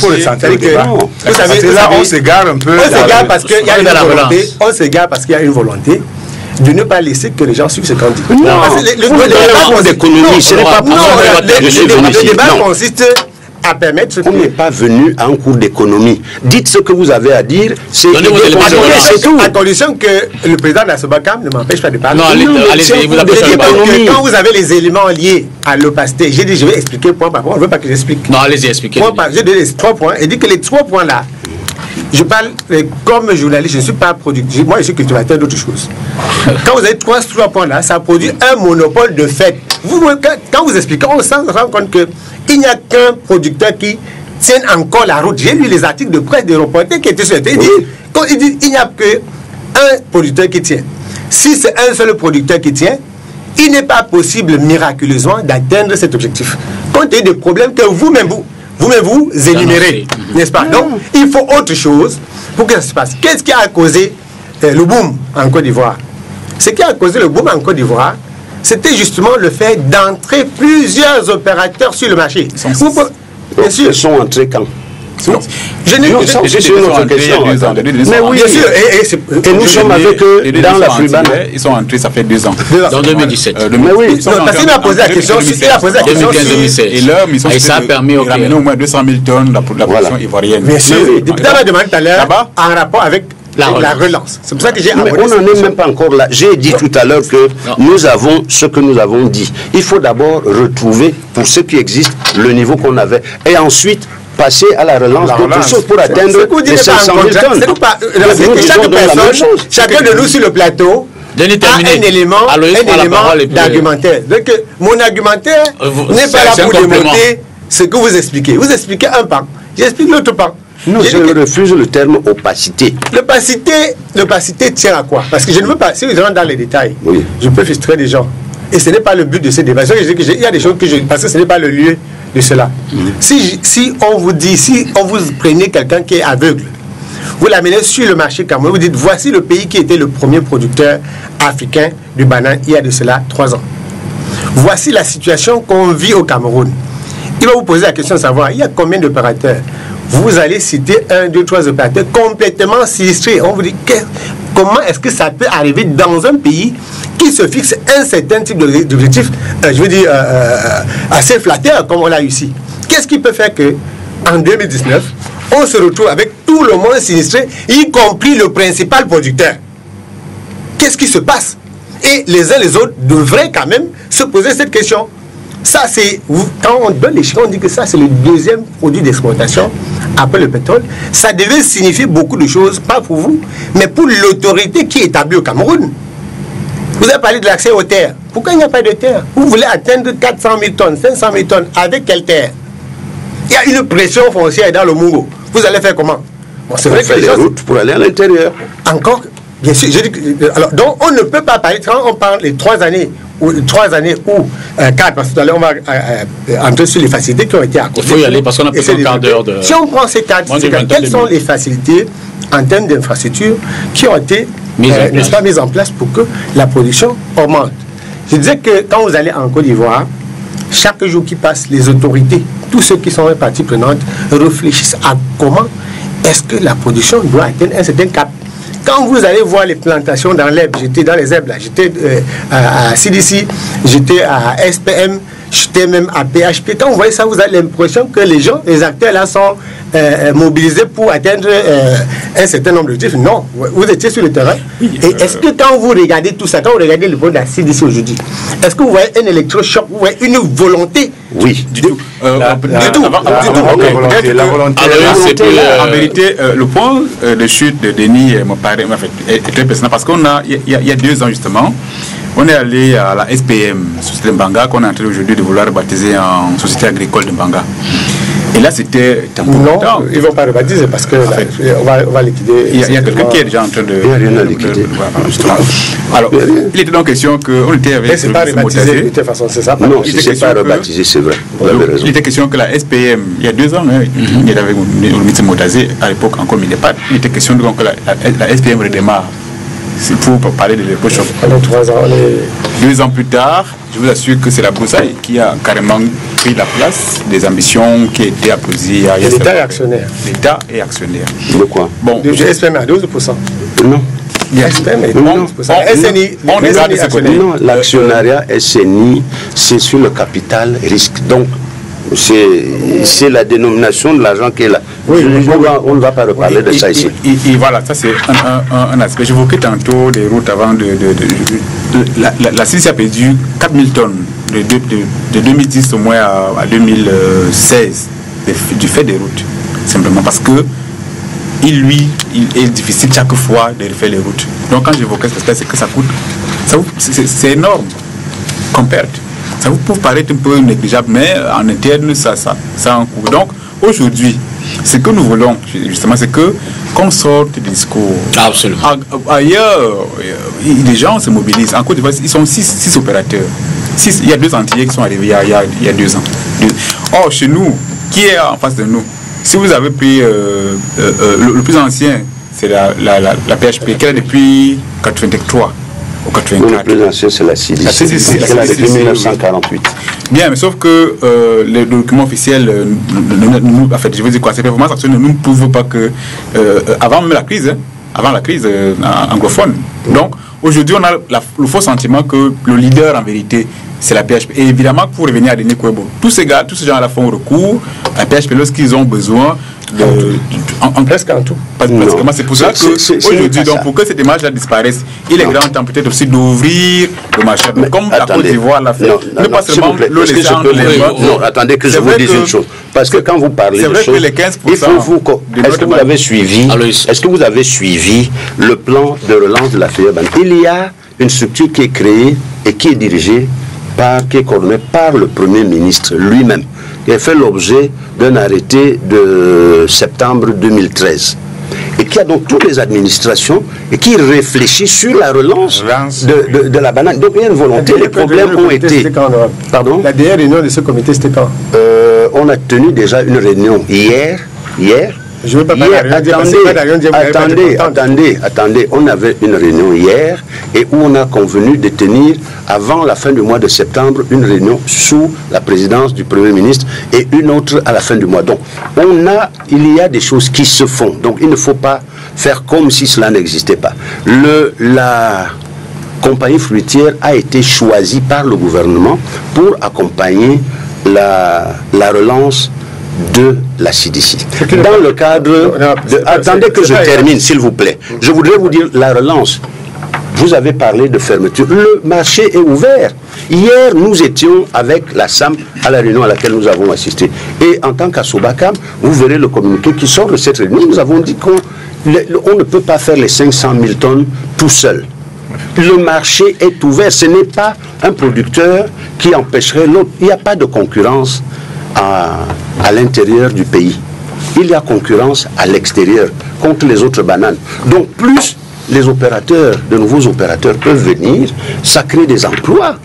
faut le sentir. Vous savez, là, on s'égare un peu. On s'égare parce qu'il y a une volonté. On s'égare parce qu'il y a une volonté de ne pas laisser que les gens suivent ce qu'on dit. Non, le débat d'économie, ce n'est pas pour ça. Le débat consiste à permettre... On n'est pas venu à un cours d'économie. Dites ce que vous avez à dire. C'est tout. À condition que le président de la Sobakam ne m'empêche pas de parler. Non, allez-y, vous avez quand vous avez les éléments liés à l'opacité, j'ai dit, je vais expliquer point par point. On ne veut pas que j'explique. Non, allez-y, expliquez. J'ai donné les 3 points et dit que les 3 points-là, je parle comme journaliste, je ne suis pas producteur. Moi, je suis cultivateur d'autres choses. Quand vous avez 3 points-là, ça produit un monopole de fait. Quand vous expliquez, on se rend compte qu'il n'y a qu'un producteur qui tienne encore la route. J'ai lu les articles de presse des reporters qui étaient sur le terrain. Il dit il n'y a qu'un producteur qui tient. Si c'est un seul producteur qui tient, il n'est pas possible miraculeusement d'atteindre cet objectif. Compte tenu des problèmes que vous-même vous énumérez, n'est-ce pas? Donc, il faut autre chose pour que ça se passe. Qu'est-ce qui a causé le boom en Côte d'Ivoire? Ce qui a causé le boom en Côte d'Ivoire, c'était justement le fait d'entrer plusieurs opérateurs sur le marché. Bien sûr. Ils sont entrés quand? Non. Je n'ai que c'est une autre question. Mais oui, bien sûr. Et nous sommes avec eux dans la Fribana. Ils sont entrés, ça fait 2 ans. Dans 2017. Mais oui. Parce qu'il m'a posé la question. Il a posé la question. 2015-2016. Et leur mission, et ça a permis de ramener au moins 200 000 tonnes de la production ivoirienne. Bien sûr. Le député m'a demandé tout à l'heure en rapport avec la relance. C'est pour ça que j'ai abordé. Mais on n'en est même pas encore là. J'ai dit tout à l'heure que nous avons ce que nous avons dit. Il faut d'abord retrouver, pour ce qui existe, le niveau qu'on avait. Et ensuite, passer à la relance d'autres choses pour atteindre les 500 000 tonnes. Chacun de nous sur le plateau a un élément d'argumentaire. Donc, mon argumentaire n'est pas là pour démonter ce que vous expliquez. Vous expliquez un pan, j'explique l'autre pan. Non, je refuse le terme opacité. L'opacité tient à quoi? Parce que je ne veux pas, si vous rentrez dans les détails, je peux frustrer des gens. Et ce n'est pas le but de ces débats. Il y a des choses que parce que ce n'est pas le lieu de cela. Si on vous dit, si on vous prenez quelqu'un qui est aveugle, vous l'amenez sur le marché camerounais, vous dites, voici le pays qui était le premier producteur africain du banane il y a de cela 3 ans. Voici la situation qu'on vit au Cameroun. Il va vous poser la question de savoir, il y a combien d'opérateurs? Vous allez citer 1, 2, 3 opérateurs complètement sinistrés. On vous dit, comment est-ce que ça peut arriver dans un pays qui se fixe un certain type d'objectif, je veux dire, assez flatteur comme on l'a ici? Qu'est-ce qui peut faire que en 2019, on se retrouve avec tout le monde sinistré, y compris le principal producteur? Qu'est-ce qui se passe? Et les uns les autres devraient quand même se poser cette question. Ça, c'est, quand on donne les chiffres, on dit que ça, c'est le 2e produit d'exploitation après le pétrole. Ça devait signifier beaucoup de choses, pas pour vous, mais pour l'autorité qui est établie au Cameroun. Vous avez parlé de l'accès aux terres. Pourquoi il n'y a pas de terre? Vous voulez atteindre 400 000 tonnes, 500 000 tonnes, avec quelle terre? Il y a une pression foncière dans le Mungo. Vous allez faire comment? Bon, c'est vrai que les routes pour aller à l'intérieur. Encore, bien sûr, je dis que, alors, donc on ne peut pas parler, quand on parle des 3 années, ou 3 années ou 4, parce que tout à l'heure on va entrer sur les facilités qui ont été accordées. Il faut y aller parce qu'on a plus d'un quart d'heure de... Si on prend ces 4, quelles sont les facilités en termes d'infrastructures qui ont été n'est-ce pas, mises en place pour que la production augmente? Je disais que quand vous allez en Côte d'Ivoire, chaque jour qui passe, les autorités, tous ceux qui sont parties prenantes, réfléchissent à comment est-ce que la production doit atteindre un certain cap. Quand vous allez voir les plantations dans l'herbe, j'étais dans les herbes là, j'étais à CDC, j'étais à SPM, j'étais même à PHP. Quand vous voyez ça, vous avez l'impression que les gens, les acteurs là sont mobilisés pour atteindre un certain nombre d'objectifs. Non, vous étiez sur le terrain. Et est-ce que quand vous regardez tout ça, quand vous regardez le produit de la CDC aujourd'hui, est-ce que vous voyez un électrochoc, vous voyez une volonté? Oui, du tout. La volonté. En vérité, le point de chute de Denis est très personnel parce qu'il y a 2 ans justement, on est allé à la SPM, Société de Mbanga, qu'on est en train aujourd'hui de vouloir rebaptiser en Société agricole de Mbanga. Et là, c'était non, ils ne vont pas rebaptiser parce que on va liquider. Il y a quelqu'un qui est déjà en train de... Il n'y a rien à liquider. Alors, il était donc question qu'on était avec... C'est pas rebaptisé de toute façon, c'est ça? Non, si c'est pas rebaptisé, c'est vrai. Il était question que la SPM, il y a 2 ans, il y avait le Motazé, à l'époque encore, mais il était question que la SPM redémarre. C'est pour parler de l'époque. 2 ans plus tard, je vous assure que c'est la broussaille qui a carrément pris la place des ambitions qui étaient applaudie. L'État est actionnaire. L'État est actionnaire. De quoi? Bon, le SPM à 12%. Non. SPM est 12%. SNI, non, l'actionnariat SNI, c'est sur le capital risque. Donc, c'est la dénomination de l'argent qui est là. Oui, on ne va pas reparler de ça ici. Et voilà, ça c'est un aspect. J'évoquais tantôt des routes avant la CIC a perdu 4000 tonnes de 2010 au moins à 2016 du fait des routes. Simplement parce que il est difficile chaque fois de refaire les routes. Donc quand j'évoquais cet aspect, c'est que ça coûte, c'est énorme qu'on perde. Ça vous peut paraître un peu négligeable, mais en interne, ça a un coût. Donc, aujourd'hui, ce que nous voulons, justement, c'est qu'on sorte des discours. Absolument. Ailleurs, les gens se mobilisent. En Côte d'Ivoire, ils sont 6 opérateurs. Il y a 2 Antillais qui sont arrivés il y a 2 ans. Or, chez nous, qui est en face de nous? Si vous avez pris le plus ancien, c'est la PHP, qui est depuis 1983. au 84. Le plus ancien, c'est la CDC. La CDC, c'est la depuis 1948. Bien, mais sauf que les documents officiels, en fait, je veux dire quoi, ces performances actuelles ne nous prouvent pas que, avant même la crise, anglophone. Donc, aujourd'hui, on a le faux sentiment que le leader, en vérité, c'est la PHP. Et évidemment, pour revenir à Denis Kouébo, tous ces gens-là font recours à la PHP lorsqu'ils ont besoin de... presque en tout. C'est pour ça qu'aujourd'hui, pour que cette image-là disparaisse, il est grand temps peut-être aussi d'ouvrir le marché. Comme la Côte d'Ivoire l'a fait. Ne pas seulement le laisser entre les mains. Non, attendez que je vous dise une chose. Parce que quand vous parlez de choses, il faut vous... Est-ce que vous avez suivi le plan de relance de la filière banane? Il y a une structure qui est créée et qui est dirigée qui est coordonné par le Premier ministre lui-même, qui a fait l'objet d'un arrêté de septembre 2013 et qui a donc toutes les administrations et qui réfléchit sur la relance de la banane. Donc il y a une volonté, les problèmes ont été... Pardon? La dernière réunion de ce comité, c'était quand? On a tenu déjà une réunion hier. Je ne veux pas parler attendez. On avait une réunion hier et où on a convenu de tenir, avant la fin du mois de septembre, une réunion sous la présidence du Premier ministre et une autre à la fin du mois. Donc, il y a des choses qui se font. Donc, il ne faut pas faire comme si cela n'existait pas. La compagnie fruitière a été choisie par le gouvernement pour accompagner la relance de la CDC. Dans le cadre attendez que je termine, s'il vous plaît. Je voudrais vous dire la relance. Vous avez parlé de fermeture. Le marché est ouvert. Hier, nous étions avec la SAM à la réunion à laquelle nous avons assisté. Et en tant qu'Assobakam, vous verrez le communiqué qui sort de cette réunion. Nous avons dit qu'on ne peut pas faire les 500 000 tonnes tout seul. Le marché est ouvert. Ce n'est pas un producteur qui empêcherait l'autre. Il n'y a pas de concurrence à l'intérieur du pays. Il y a concurrence à l'extérieur contre les autres bananes. Donc plus les opérateurs, de nouveaux opérateurs peuvent venir, ça crée des emplois.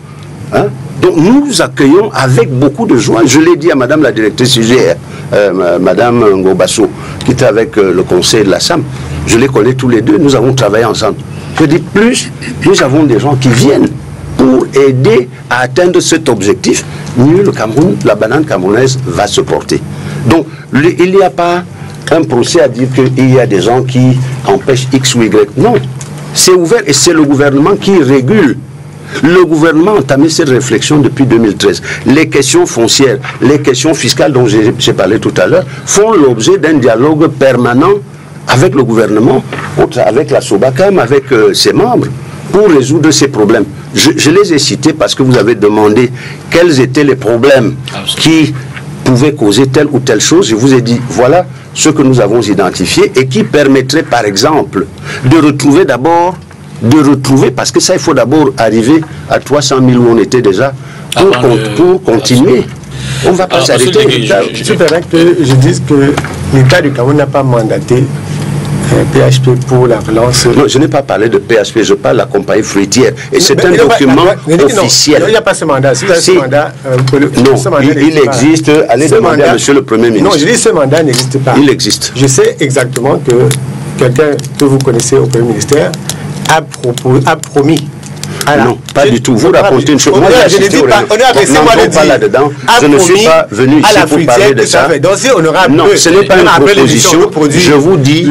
Hein? Donc nous accueillons avec beaucoup de joie. Je l'ai dit à Madame la directrice UGR, Madame Ngobasso, qui était avec le conseil de la SAM. Je les connais tous les deux, nous avons travaillé ensemble. Je dis plus, nous avons des gens qui viennent pour aider à atteindre cet objectif, mieux le Cameroun, la banane camerounaise va se porter. Donc, il n'y a pas un procès à dire qu'il y a des gens qui empêchent X ou Y. Non, c'est ouvert et c'est le gouvernement qui régule. Le gouvernement a entamé cette réflexion depuis 2013. Les questions foncières, les questions fiscales dont j'ai parlé tout à l'heure, font l'objet d'un dialogue permanent avec le gouvernement, avec la Sobakam, avec ses membres, pour résoudre ces problèmes. Je les ai cités parce que vous avez demandé quels étaient les problèmes qui pouvaient causer telle ou telle chose. Je vous ai dit, voilà ce que nous avons identifié et qui permettrait, par exemple, de retrouver d'abord, parce que ça, il faut d'abord arriver à 300 000 où on était déjà, pour continuer. On ne va pas s'arrêter. Je permets que je dise que l'État du Cameroun n'a pas mandaté PHP pour la relance. Non, je n'ai pas parlé de PHP, je parle de la compagnie fruitière. Et c'est un document officiel. Non, il n'y a pas ce mandat. Si vous avez ce mandat, il existe. Allez demander à Monsieur le Premier ministre. Non, je dis ce mandat n'existe pas. Il existe. Je sais exactement que quelqu'un que vous connaissez au Premier ministère a promis. Non, pas du tout. Vous racontez une chose. Moi, je ne dis pas. On est laissez-moi le dire. là-dedans. Je ne suis pas venu ici pour parler de ça. Non, ce n'est pas une proposition. Je vous dis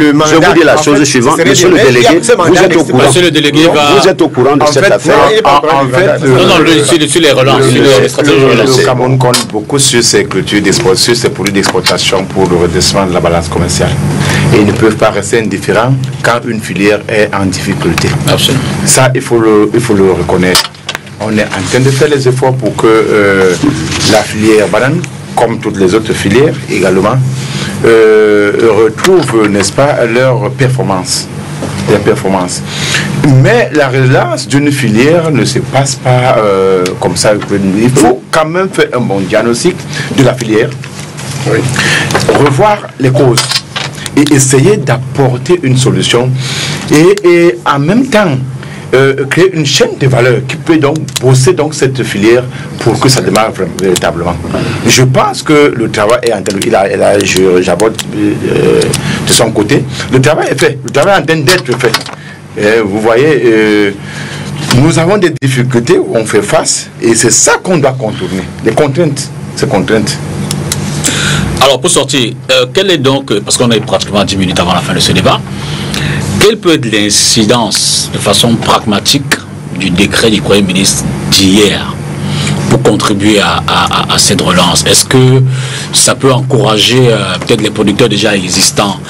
la chose suivante. Monsieur le délégué, vous êtes au courant. Monsieur le délégué vous êtes au courant de cette affaire. En fait, non, sur les relances, sur les stratégies de relance. Le Cameroun compte beaucoup sur ses cultures d'exportation, sur ses produits d'exportation pour le redressement de la balance commerciale. Et ils ne peuvent pas rester indifférents quand une filière est en difficulté. Absolument. Ça, il faut le reconnaître. On est en train de faire les efforts pour que la filière banane, comme toutes les autres filières également, retrouvent, n'est-ce pas, leur performance. Mais la relance d'une filière ne se passe pas comme ça. Il faut quand même faire un bon diagnostic de la filière, revoir les causes et essayer d'apporter une solution et en même temps créer une chaîne de valeur qui peut donc bosser donc cette filière pour que ça démarre véritablement. Je pense que le travail est en train, j'aborde de son côté, le travail est fait, le travail est en train d'être fait. Vous voyez, Nous avons des difficultés où on fait face et c'est ça qu'on doit contourner. Les contraintes, ces contraintes. Alors pour sortir, quelle est donc, parce qu'on est pratiquement 10 minutes avant la fin de ce débat, quelle peut être l'incidence de façon pragmatique du décret du Premier ministre d'hier pour contribuer à cette relance? Est-ce que ça peut encourager peut-être les producteurs déjà existants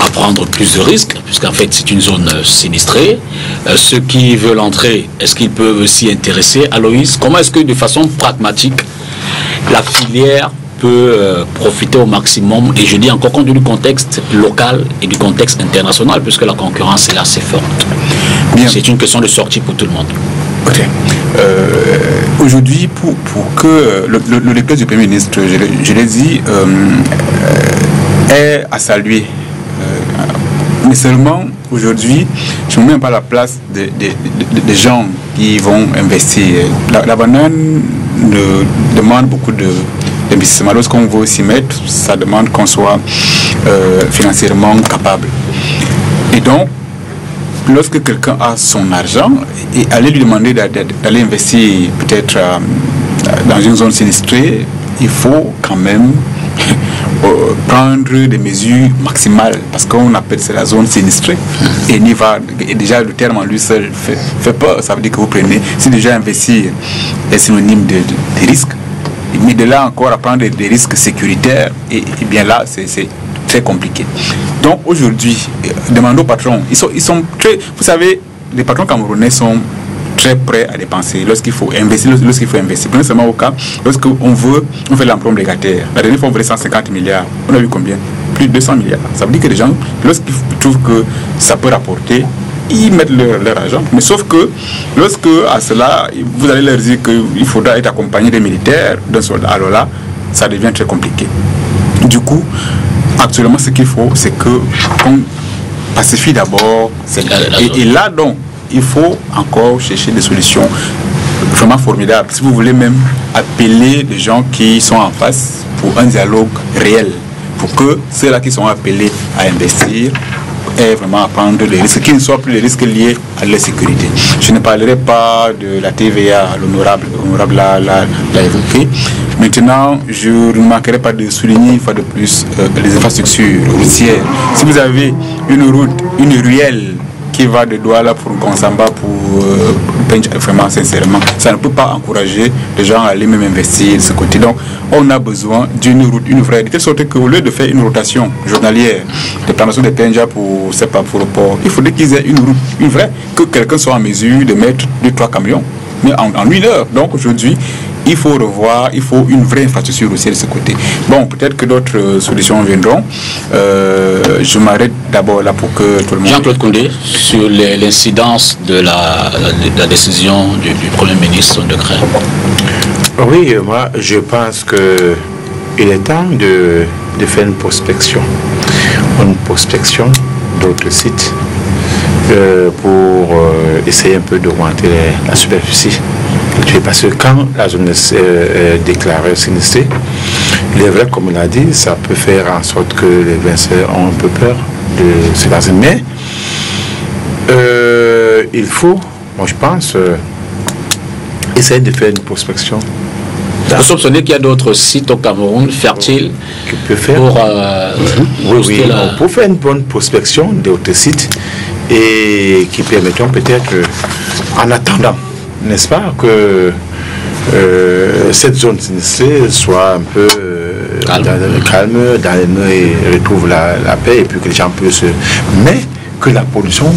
à prendre plus de risques, puisqu'en fait c'est une zone sinistrée? Ceux qui veulent entrer, est-ce qu'ils peuvent s'y intéresser? Aloïs, comment est-ce que de façon pragmatique la filière peut profiter au maximum, et je dis encore compte du contexte local et du contexte international, puisque la concurrence est assez forte? C'est une question de sortie pour tout le monde. Okay. Aujourd'hui, pour que le décret du Premier ministre, je l'ai dit, est à saluer. Mais seulement, aujourd'hui, je ne me mets pas à la place des gens qui vont investir. La banane demande beaucoup d'investissement. Lorsqu'on veut s'y mettre, ça demande qu'on soit financièrement capable. Et donc, lorsque quelqu'un a son argent, et aller lui demander d'aller investir peut-être dans une zone sinistrée, il faut quand même prendre des mesures maximales, parce qu'on appelle ça la zone sinistrée, et déjà le terme en lui seul fait peur. Ça veut dire que vous prenez, si déjà investir est synonyme de risque, mais de là encore à prendre des risques sécuritaires, et bien là c'est très compliqué. Donc aujourd'hui, demandons aux patrons, ils sont très, vous savez, les patrons camerounais sont très prêts à dépenser lorsqu'il faut investir. Prenez seulement au cas, lorsqu'on fait l'emploi obligataire. La dernière fois, on voulait 150 milliards. On a vu combien? Plus de 200 milliards. Ça veut dire que les gens, lorsqu'ils trouvent que ça peut rapporter, ils mettent leur argent. Mais sauf que, lorsque à cela, vous allez leur dire qu'il faudra être accompagné des militaires, d'un soldat, alors là, ça devient très compliqué. Du coup, actuellement, ce qu'il faut, c'est qu'on pacifie d'abord. Et là, donc, il faut encore chercher des solutions vraiment formidables. Si vous voulez même appeler les gens qui sont en face pour un dialogue réel, pour que ceux-là qui sont appelés à investir aient vraiment à prendre des risques, qui ne soient plus les risques liés à leur sécurité. Je ne parlerai pas de la TVA, l'honorable l'a évoqué. Maintenant, je ne manquerai pas de souligner une fois de plus les infrastructures routières. Si vous avez une route, une ruelle qui va de Douala pour Gonsamba, pour vraiment sincèrement, ça ne peut pas encourager les gens à aller même investir de ce côté. Donc, on a besoin d'une route, une vraie, de telle sorte qu'au lieu de faire une rotation journalière, de plantation des Penja pour le port, il faudrait qu'ils aient une route, une vraie, que quelqu'un soit en mesure de mettre 2-3 camions, mais en 1 heure. Donc aujourd'hui, il faut revoir, il faut une vraie infrastructure aussi de ce côté. Bon, peut-être que d'autres solutions viendront. Je m'arrête d'abord là pour que tout le monde... Jean-Claude Koundé, sur l'incidence de la décision du Premier ministre de décret. Oui, moi je pense qu'il est temps de faire une prospection d'autres sites pour essayer un peu d'augmenter la superficie. Parce que quand la zone est déclarée sinistrée, il est vrai, comme on l'a dit, ça peut faire en sorte que les vinceurs ont un peu peur de se passer. Mais il faut, moi je pense, essayer de faire une prospection. Vous soupçonnez qu'il y a d'autres sites au Cameroun fertiles qui peut faire pour faire une bonne prospection d'autres sites et qui permettront peut-être, en attendant, n'est-ce pas, que cette zone sinistrée soit un peu calme et retrouve la paix, et puis que les gens puissent... Mais que la production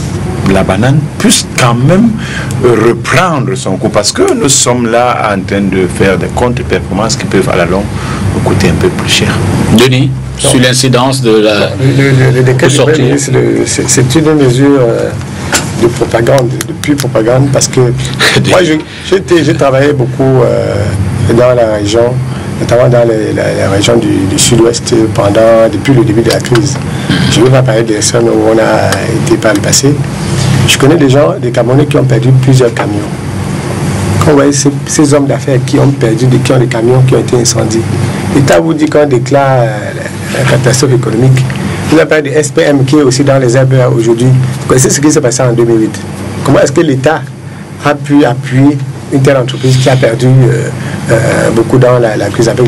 de la banane puisse quand même reprendre son cours, parce que nous sommes là en train de faire des contre-performances qui peuvent à la longue nous coûter un peu plus cher. Denis, sur l'incidence de la... Le décret du Premier ministre, c'est une mesure... de propagande, de pure propagande, parce que moi j'ai travaillé beaucoup dans la région, notamment dans la région du sud-ouest depuis le début de la crise. Je ne vais pas parler des zones où on a été par le passé. Je connais des gens, des Camerounais qui ont perdu plusieurs camions. Quand vous voyez ces hommes d'affaires qui ont perdu des camions qui ont été incendiés, l'État vous dit qu'on déclare la catastrophe économique. Vous avez parlé de SPM qui est aussi dans les herbes aujourd'hui. Vous connaissez ce qui s'est passé en 2008. Comment est-ce que l'État a pu appuyer une telle entreprise qui a perdu beaucoup dans la crise avec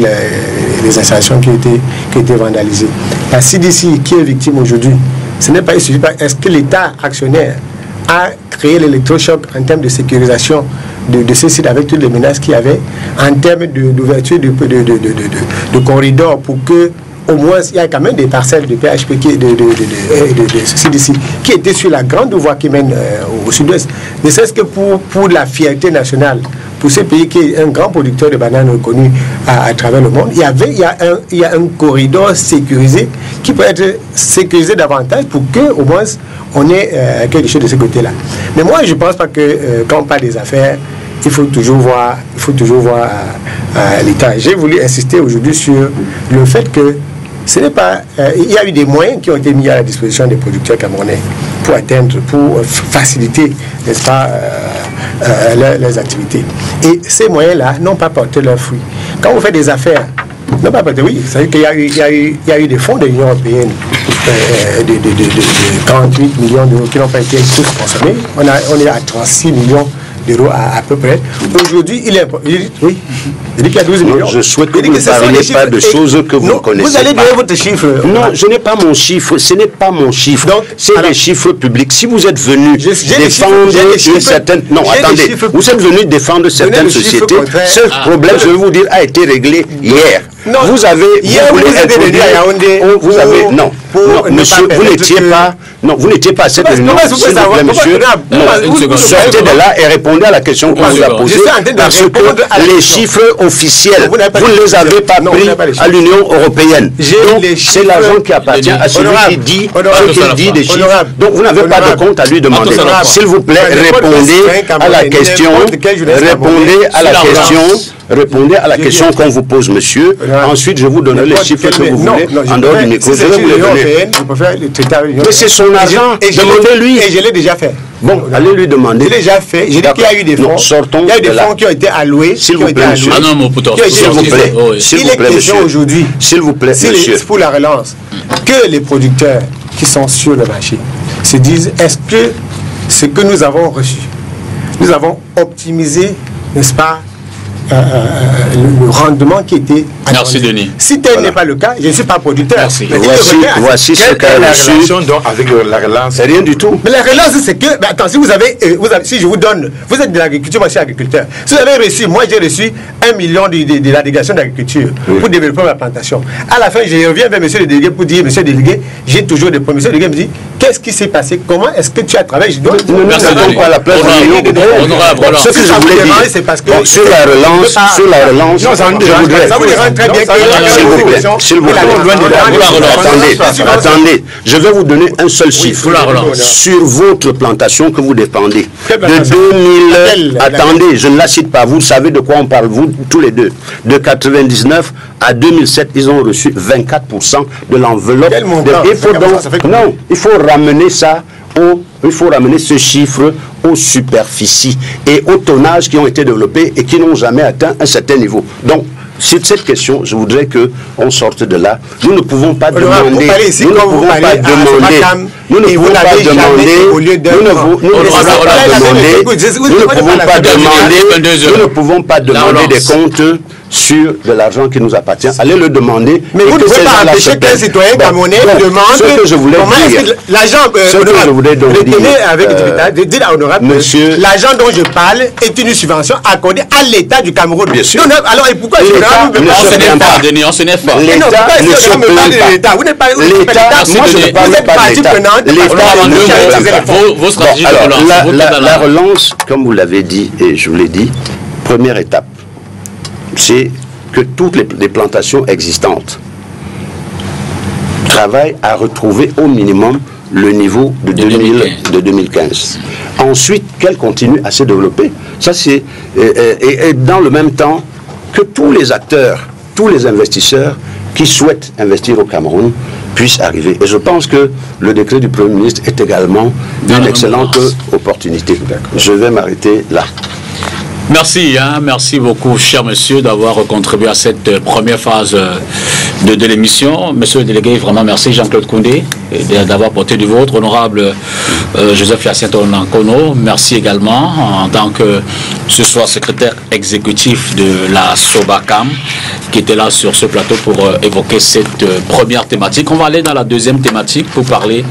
les installations qui ont été vandalisées. La CDC qui est victime aujourd'hui, ce n'est pas, il suffit pas, est-ce que l'État actionnaire a créé l'électrochoc en termes de sécurisation de ce site avec toutes les menaces qu'il y avait, en termes d'ouverture de corridors pour que au moins il y a quand même des parcelles de PHP de CDC qui étaient sur la grande voie qui mène au sud-ouest. Ne serait-ce que pour la fierté nationale, pour ce pays qui est un grand producteur de bananes reconnu à travers le monde, il y a un corridor sécurisé qui peut être sécurisé davantage pour que au moins on ait quelque chose de ce côté-là. Mais moi je ne pense pas que quand on parle des affaires, il faut toujours voir l'État. J'ai voulu insister aujourd'hui sur le fait que ce n'est pas. Il y a eu des moyens qui ont été mis à la disposition des producteurs camerounais pour faciliter, n'est-ce pas, leurs activités. Et ces moyens-là n'ont pas porté leurs fruits. Quand vous faites des affaires, n'ont pas porté, oui, c'est-à-dire qu'il y a eu des fonds de l'Union européenne de 48 millions d'euros qui n'ont pas été tous consommés. On est à 36 millions d'euros à peu près. Aujourd'hui, il est... Oui, il dit qu'il y a 12 millions. Je souhaite que vous ne parliez pas de choses que vous ne connaissez pas. Vous allez donner votre chiffre. Non, je n'ai pas mon chiffre. Ce n'est pas mon chiffre. C'est des chiffres publics. Si vous êtes venu défendre une certaine... Non, attendez. Vous êtes venu défendre certaines sociétés. Ce problème, je vais vous dire, a été réglé hier. Non, vous avez... Vous avez... Non, monsieur, vous n'étiez pas... Non, vous n'étiez pas à cette réunion. S'il vous plaît, monsieur. Non, sortez de là et répondez à la question qu'on vous a posée. Parce que les chiffres officiels, vous ne les avez pas pris à l'Union européenne. Donc, c'est l'argent qui appartient à celui qui dit ce qu'il dit des chiffres. Donc, vous n'avez pas de compte à lui demander. S'il vous plaît, répondez à la question. Répondez à la question qu'on vous pose, monsieur. Ensuite, je vous donnerai les chiffres que vous voulez en dehors du micro. Je vais vous les donner. Mais c'est son argent. Demandez-lui. Et je l'ai déjà fait. Bon, allez lui demander. Je l'ai déjà fait. J'ai dit qu'il y a eu des fonds. Sortons. Il y a eu des fonds qui ont été alloués. S'il vous plaît, monsieur. Ah non, mon putain. S'il vous plaît. Il est question aujourd'hui. S'il vous plaît, monsieur. Pour la relance, que les producteurs qui sont sur le marché se disent, est-ce que ce que nous avons reçu, nous avons optimisé, n'est-ce pas, le rendement qui était attendu. Merci Denis. Si tel n'est pas le cas, je ne suis pas producteur. Merci. Voici ce qu'a reçu avec la relance. C'est rien du tout. Mais la relance, c'est que, attends, si vous avez, si je vous donne, vous êtes de l'agriculture, moi je suis agriculteur. Si vous avez reçu, moi j'ai reçu 1 million de la délégation d'agriculture pour développer ma plantation. À la fin, je reviens vers monsieur le délégué pour dire, monsieur le délégué, j'ai toujours des problèmes. Monsieur le délégué me dit, qu'est-ce qui s'est passé? Comment est-ce que tu as travaillé? Je dois pas la place Ce que je voulais dire, c'est parce que sur la relance, je voudrais. Ça vous dérange très bien. S'il vous plaît. Attendez. Je vais vous donner un seul chiffre sur votre plantation que vous défendez. De 2000, attendez, je ne la cite pas. Vous savez de quoi on parle, vous tous les deux. De 99 à 2007, ils ont reçu 24% de l'enveloppe. Non, il faut ramener ça il faut ramener ce chiffre aux superficies et aux tonnages qui ont été développés et qui n'ont jamais atteint un certain niveau. Donc, sur cette question, je voudrais qu'on sorte de là. Nous ne pouvons pas demander. Nous ne pouvons pas demander. Nous ne pouvons pas demander. Nous ne pouvons pas demander des comptes sur de l'argent qui nous appartient. Allez le demander. Mais vous ne pouvez pas empêcher qu'un citoyen camerounais demande comment est-ce que l'argent monsieur, l'argent dont je parle est une subvention accordée à l'État du Cameroun. Bien sûr. Alors, et pourquoi Denis, on se n'est pas. L'État ne se plaint pas. Vous n'êtes pas l'État. Moi, je ne parle pas de l'État. Vos stratégies de relance. La relance, comme vous l'avez dit, et je vous l'ai dit, première étape, c'est que toutes les plantations existantes travaillent à retrouver au minimum le niveau de 2015. Ensuite, qu'elles continuent à se développer. Ça, c'est et dans le même temps que tous les acteurs, tous les investisseurs qui souhaitent investir au Cameroun puissent arriver. Et je pense que le décret du Premier ministre est également une excellente opportunité. Je vais m'arrêter là. Merci, merci beaucoup, cher monsieur, d'avoir contribué à cette première phase de l'émission. Monsieur le délégué, vraiment merci Jean-Claude Koundé d'avoir porté du vôtre. Honorable Joseph Hyacinthe Onankono, merci également en tant que ce soir secrétaire exécutif de la Sobacam qui était là sur ce plateau pour évoquer cette première thématique. On va aller dans la deuxième thématique pour parler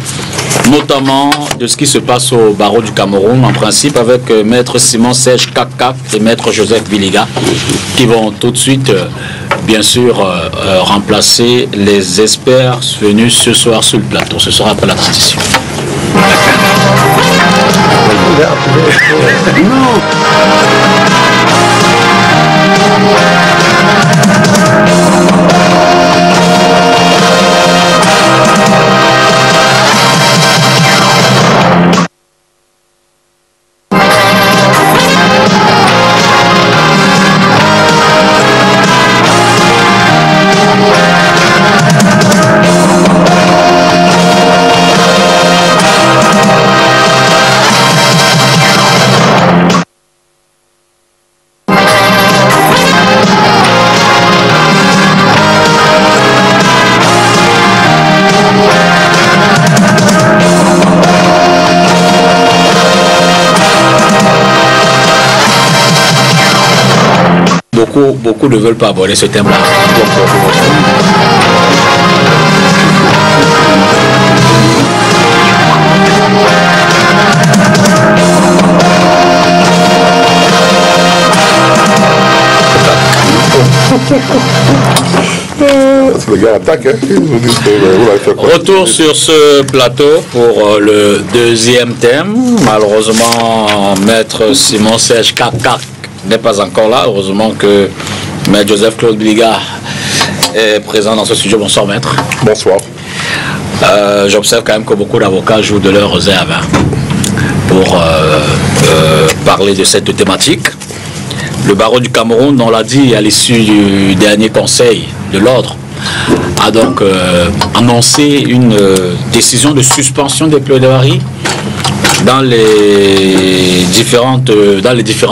notamment de ce qui se passe au barreau du Cameroun, en principe avec maître Simon Serge Kakak et maître Joseph Biliga qui vont tout de suite bien sûr remplacer les experts venus ce soir sur le plateau. Ce sera après la transition. Beaucoup ne veulent pas aborder ce thème-là. Le gars attaque, hein. Retour sur ce plateau pour le deuxième thème. Malheureusement, maître Simon Serge Kakak n'est pas encore là. Heureusement que maître Joseph Claude Biliga est présent dans ce studio. Bonsoir maître. Bonsoir. J'observe quand même que beaucoup d'avocats jouent de leur réserve pour parler de cette thématique. Le barreau du Cameroun, on l'a dit à l'issue du dernier conseil de l'ordre, a donc annoncé une décision de suspension des plaidoiries dans les différents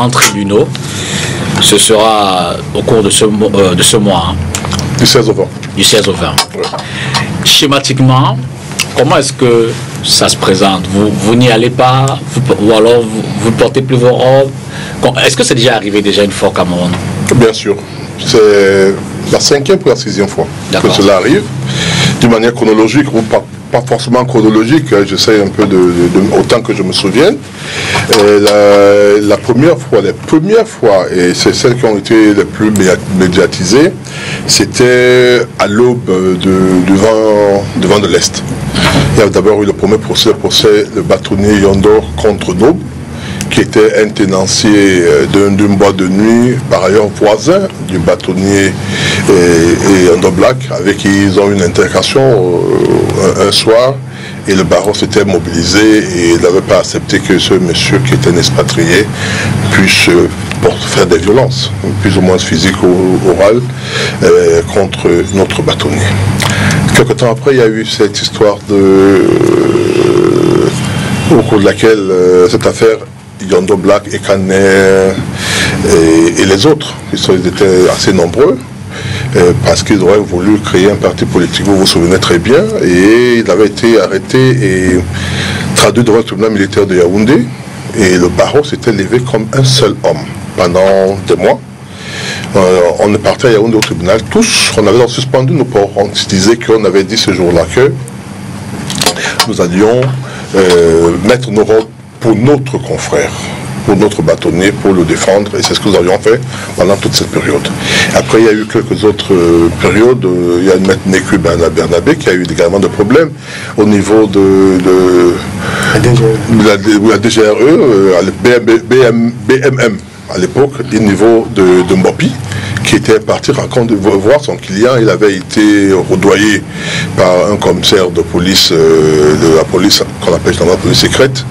tribunaux. Ce sera au cours de ce mois. Du 16 au 20. Du 16 au 20. Ouais. Schématiquement, comment est-ce que ça se présente? Vous n'y allez pas, ou alors vous ne portez plus vos robes? Est-ce que c'est déjà arrivé une fois au Cameroun? Bien sûr. C'est la 5e ou la 6e fois que cela arrive. D'une manière chronologique, ou pas forcément chronologique, j'essaie un peu autant que je me souvienne. Les premières fois, et c'est celles qui ont été les plus médiatisées, c'était à l'aube du vent de l'Est. Il y a d'abord eu le premier procès, le bâtonnier Yondor contre Nob, qui était un tenancier d'une boîte de nuit, par ailleurs voisin du bâtonnier et Yondor Black, avec qui ils ont eu une intercation un soir, et le barreau s'était mobilisé et il n'avait pas accepté que ce monsieur qui était un expatrié puisse faire des violences, plus ou moins physiques ou orales, contre notre bâtonnier. Quelque temps après, il y a eu cette histoire au cours de laquelle cette affaire Yondo Black et Canet et les autres, ils étaient assez nombreux, parce qu'ils auraient voulu créer un parti politique, vous vous souvenez très bien, et il avait été arrêté et traduit devant le tribunal militaire de Yaoundé, et le barreau s'était levé comme un seul homme pendant des mois. On est parti à Yaoundé au tribunal, tous, on avait suspendu nos ports, on se disait qu'on avait dit ce jour-là que nous allions mettre nos robes pour notre confrère, pour notre bâtonnier, pour le défendre, et c'est ce que nous avions fait pendant toute cette période. Après, il y a eu quelques autres périodes. Il y a une maître Néku Bernabé qui a eu également des problèmes au niveau de la DGRE, BMM à l'époque, au niveau de Mbopi, qui était parti voir son client. Il avait été roudoyé par un commissaire de police, de la police qu'on appelle la police secrète,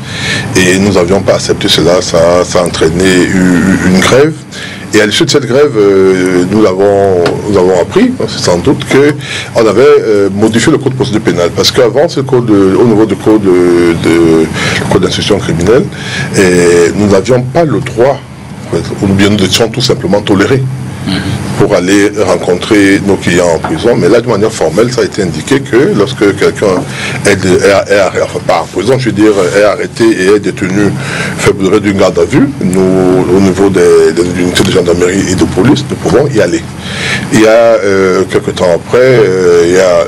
et nous n'avions pas accepté cela. Ça a entraîné une grève. Et à l'issue de cette grève, nous avons appris, sans doute, qu'on avait modifié le code de procédure pénale. Parce qu'avant, au niveau du code d'instruction criminelle, nous n'avions pas le droit, ou bien nous étions tout simplement tolérés. pour aller rencontrer nos clients en prison. Mais là, de manière formelle, ça a été indiqué que lorsque quelqu'un enfin pas en prison, je veux dire, est arrêté et est détenu faible d'une garde à vue, nous, au niveau des unités de gendarmerie et de police, nous pouvons y aller. Il y a quelques temps après, il y a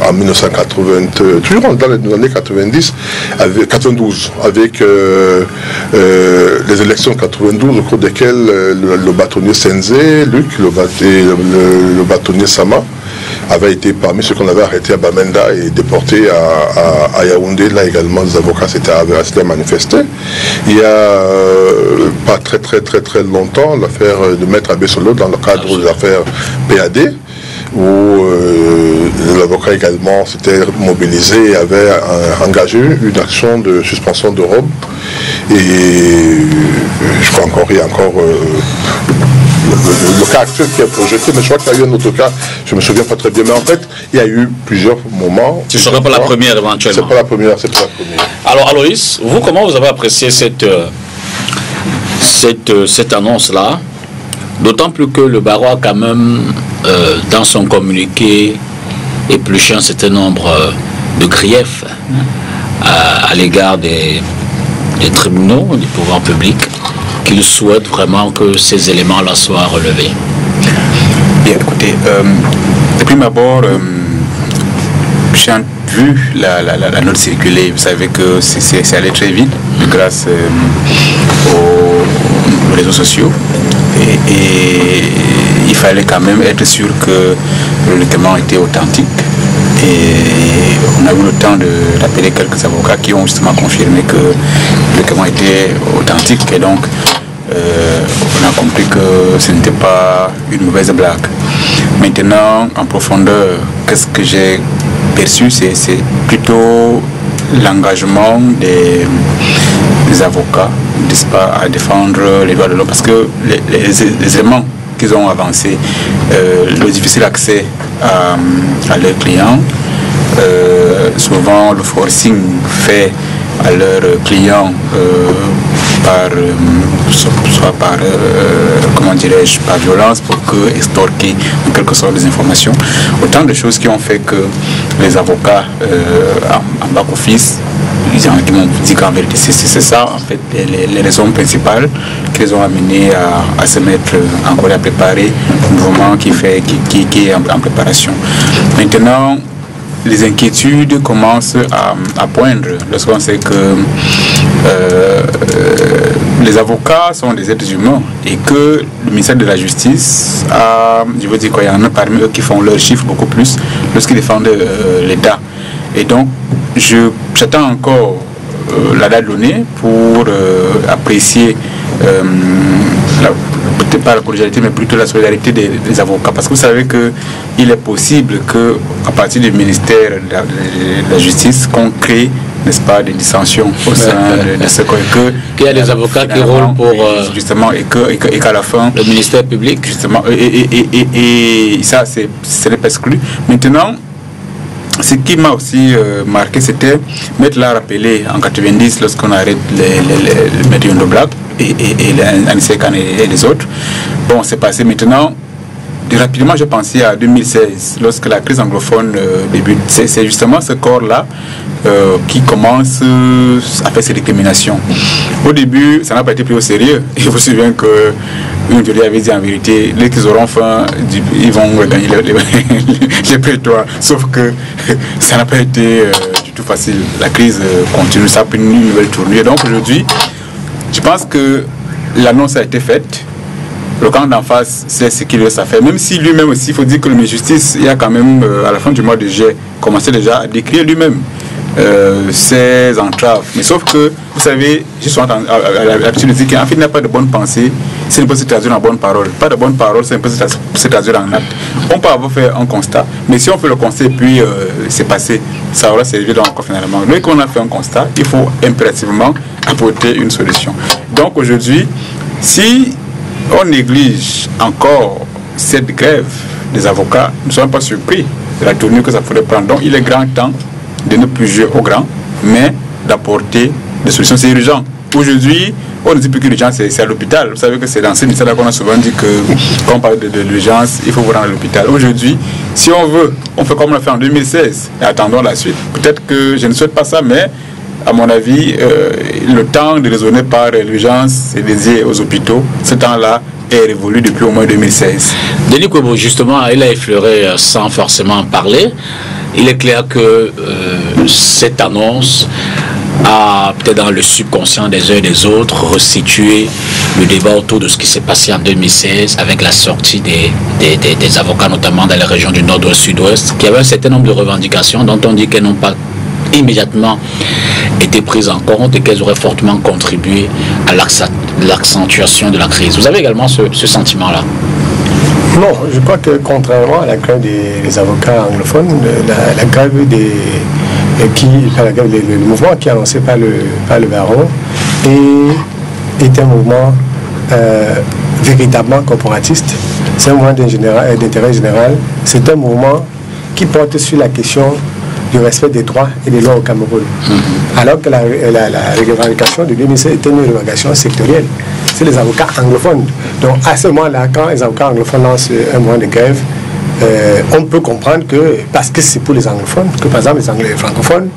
en 1980, toujours dans les années 90, 92, avec les élections de 92, au cours desquelles le bâtonnier Senzé, Luc, le bâtonnier Sama, avait été parmi ceux qu'on avait arrêtés à Bamenda et déportés à Yaoundé. Là également, les avocats s'étaient manifestés. Il y a pas très longtemps, l'affaire de Maître Abbé Solo dans le cadre de l'affaire PAD, où l'avocat également s'était mobilisé et avait engagé une action de suspension de robe. Et je crois encore, il y a encore le cas actuel qui est projeté, mais je crois qu'il y a eu un autre cas, je ne me souviens pas très bien, mais en fait, il y a eu plusieurs moments. Ce ne sera pas la première éventuellement. C'est pas la première, c'est pas la première. Alors Aloïs, vous, comment vous avez apprécié cette annonce-là? D'autant plus que le barreau a quand même, dans son communiqué, épluché un certain nombre de griefs à l'égard des tribunaux, des pouvoirs publics, qu'il souhaite vraiment que ces éléments-là soient relevés. Bien, écoutez, de prime abord, j'ai vu la note circuler. Vous savez que c'est allé très vite grâce aux réseaux sociaux. Et il fallait quand même être sûr que le document était authentique. Et on a eu le temps d'appeler quelques avocats qui ont justement confirmé que le document était authentique. Et donc, on a compris que ce n'était pas une mauvaise blague. Maintenant, en profondeur, qu'est-ce que j'ai perçu? C'est plutôt l'engagement des avocats, n'est-ce pas, à défendre les droits de l'homme. Parce que les éléments qu'ils ont avancés, le difficile accès à leurs clients, souvent le forcing fait à leurs clients soit par comment dirais-je, par violence, pour extorquer en quelque sorte des informations. Autant de choses qui ont fait que les avocats en back-office, ils m'ont dit qu'en vérité c'est ça en fait les raisons principales qui les ont amenés à se mettre encore à préparer un mouvement qui est en préparation. Maintenant, les inquiétudes commencent à poindre lorsqu'on sait que les avocats sont des êtres humains et que le ministère de la Justice a, je veux dire quoi, il y en a parmi eux qui font leurs chiffres beaucoup plus lorsqu'ils défendent l'État. Et donc, j'attends encore la date donnée pour apprécier peut-être pas la collégialité, mais plutôt la solidarité des avocats. Parce que vous savez qu'il est possible qu'à partir du ministère de la Justice, qu'on crée, n'est-ce pas, des dissensions au sein de ce qu'il y a des avocats qui roulent pour justement et qu'à la fin le ministère public justement et ça ce n'est pas exclu. Maintenant, ce qui m'a aussi marqué, c'était Maître l'a rappelé en 90 lorsqu'on arrête le Maître Yondo Black et Anissé Kane et les autres. Bon, c'est passé maintenant. Rapidement, je pensais à 2016, lorsque la crise anglophone débute. C'est justement ce corps-là qui commence à faire ses récriminations. Au début, ça n'a pas été pris au sérieux. Je vous souviens que une jolie avait dit en vérité, dès qu'ils auront faim, ils vont gagner les prétoires. Sauf que ça n'a pas été du tout facile. La crise continue, ça a pris une nouvelle tournure. Donc aujourd'hui, je pense que l'annonce a été faite. Le camp d'en face, c'est ce qu'il reste à faire. Même si lui-même aussi, il faut dire que le ministre de la Justice, il y a quand même, à la fin du mois de juillet, commencé déjà à décrire lui-même ses entraves. Mais sauf que, vous savez, je suis l'habitude de dire qu'en fait, il n'y a pas de bonne pensée, c'est une peut se traduire en bonne parole. Pas de bonne parole, c'est une peut se traduire en acte. On peut avoir fait un constat, mais si on fait le constat et puis c'est passé, ça aura servi donc finalement. Dès qu'on a fait un constat, il faut impérativement apporter une solution. Donc aujourd'hui, si on néglige encore cette grève des avocats, nous ne sommes pas surpris de la tournure que ça pourrait prendre. Donc il est grand temps de ne plus jouer au grand, mais d'apporter des solutions. C'est urgent. Aujourd'hui, on ne dit plus que l'urgence c'est à l'hôpital. Vous savez que c'est dans ces ministères-là qu'on a souvent dit que quand on parle de l'urgence, il faut vous rendre à l'hôpital. Aujourd'hui, si on veut, on fait comme on l'a fait en 2016 et attendons la suite. Peut-être que je ne souhaite pas ça, mais à mon avis, le temps de raisonner par l'urgence et dédié aux hôpitaux, ce temps-là est révolu depuis au moins 2016. Denis Kouébou, justement, il a effleuré sans forcément en parler. Il est clair que cette annonce a peut-être dans le subconscient des uns et des autres resitué le débat autour de ce qui s'est passé en 2016 avec la sortie des avocats, notamment dans les régions du nord-ouest, sud-ouest, qui avaient un certain nombre de revendications dont on dit qu'elles n'ont pas immédiatement été prises en compte et qu'elles auraient fortement contribué à l'accentuation de la crise. Vous avez également ce sentiment-là? Non, je crois que contrairement à la grève des avocats anglophones, la grève le mouvement qui est annoncé par le barreau est un mouvement véritablement corporatiste. C'est un mouvement d'intérêt général. C'est un mouvement qui porte sur la question du respect des droits et des lois au Cameroun. Alors que la revendication de 2016 était une revendication sectorielle. C'est les avocats anglophones. Donc à ce moment-là, quand les avocats anglophones lancent un mouvement de grève, on peut comprendre que, parce que c'est pour les anglophones, que par exemple les francophones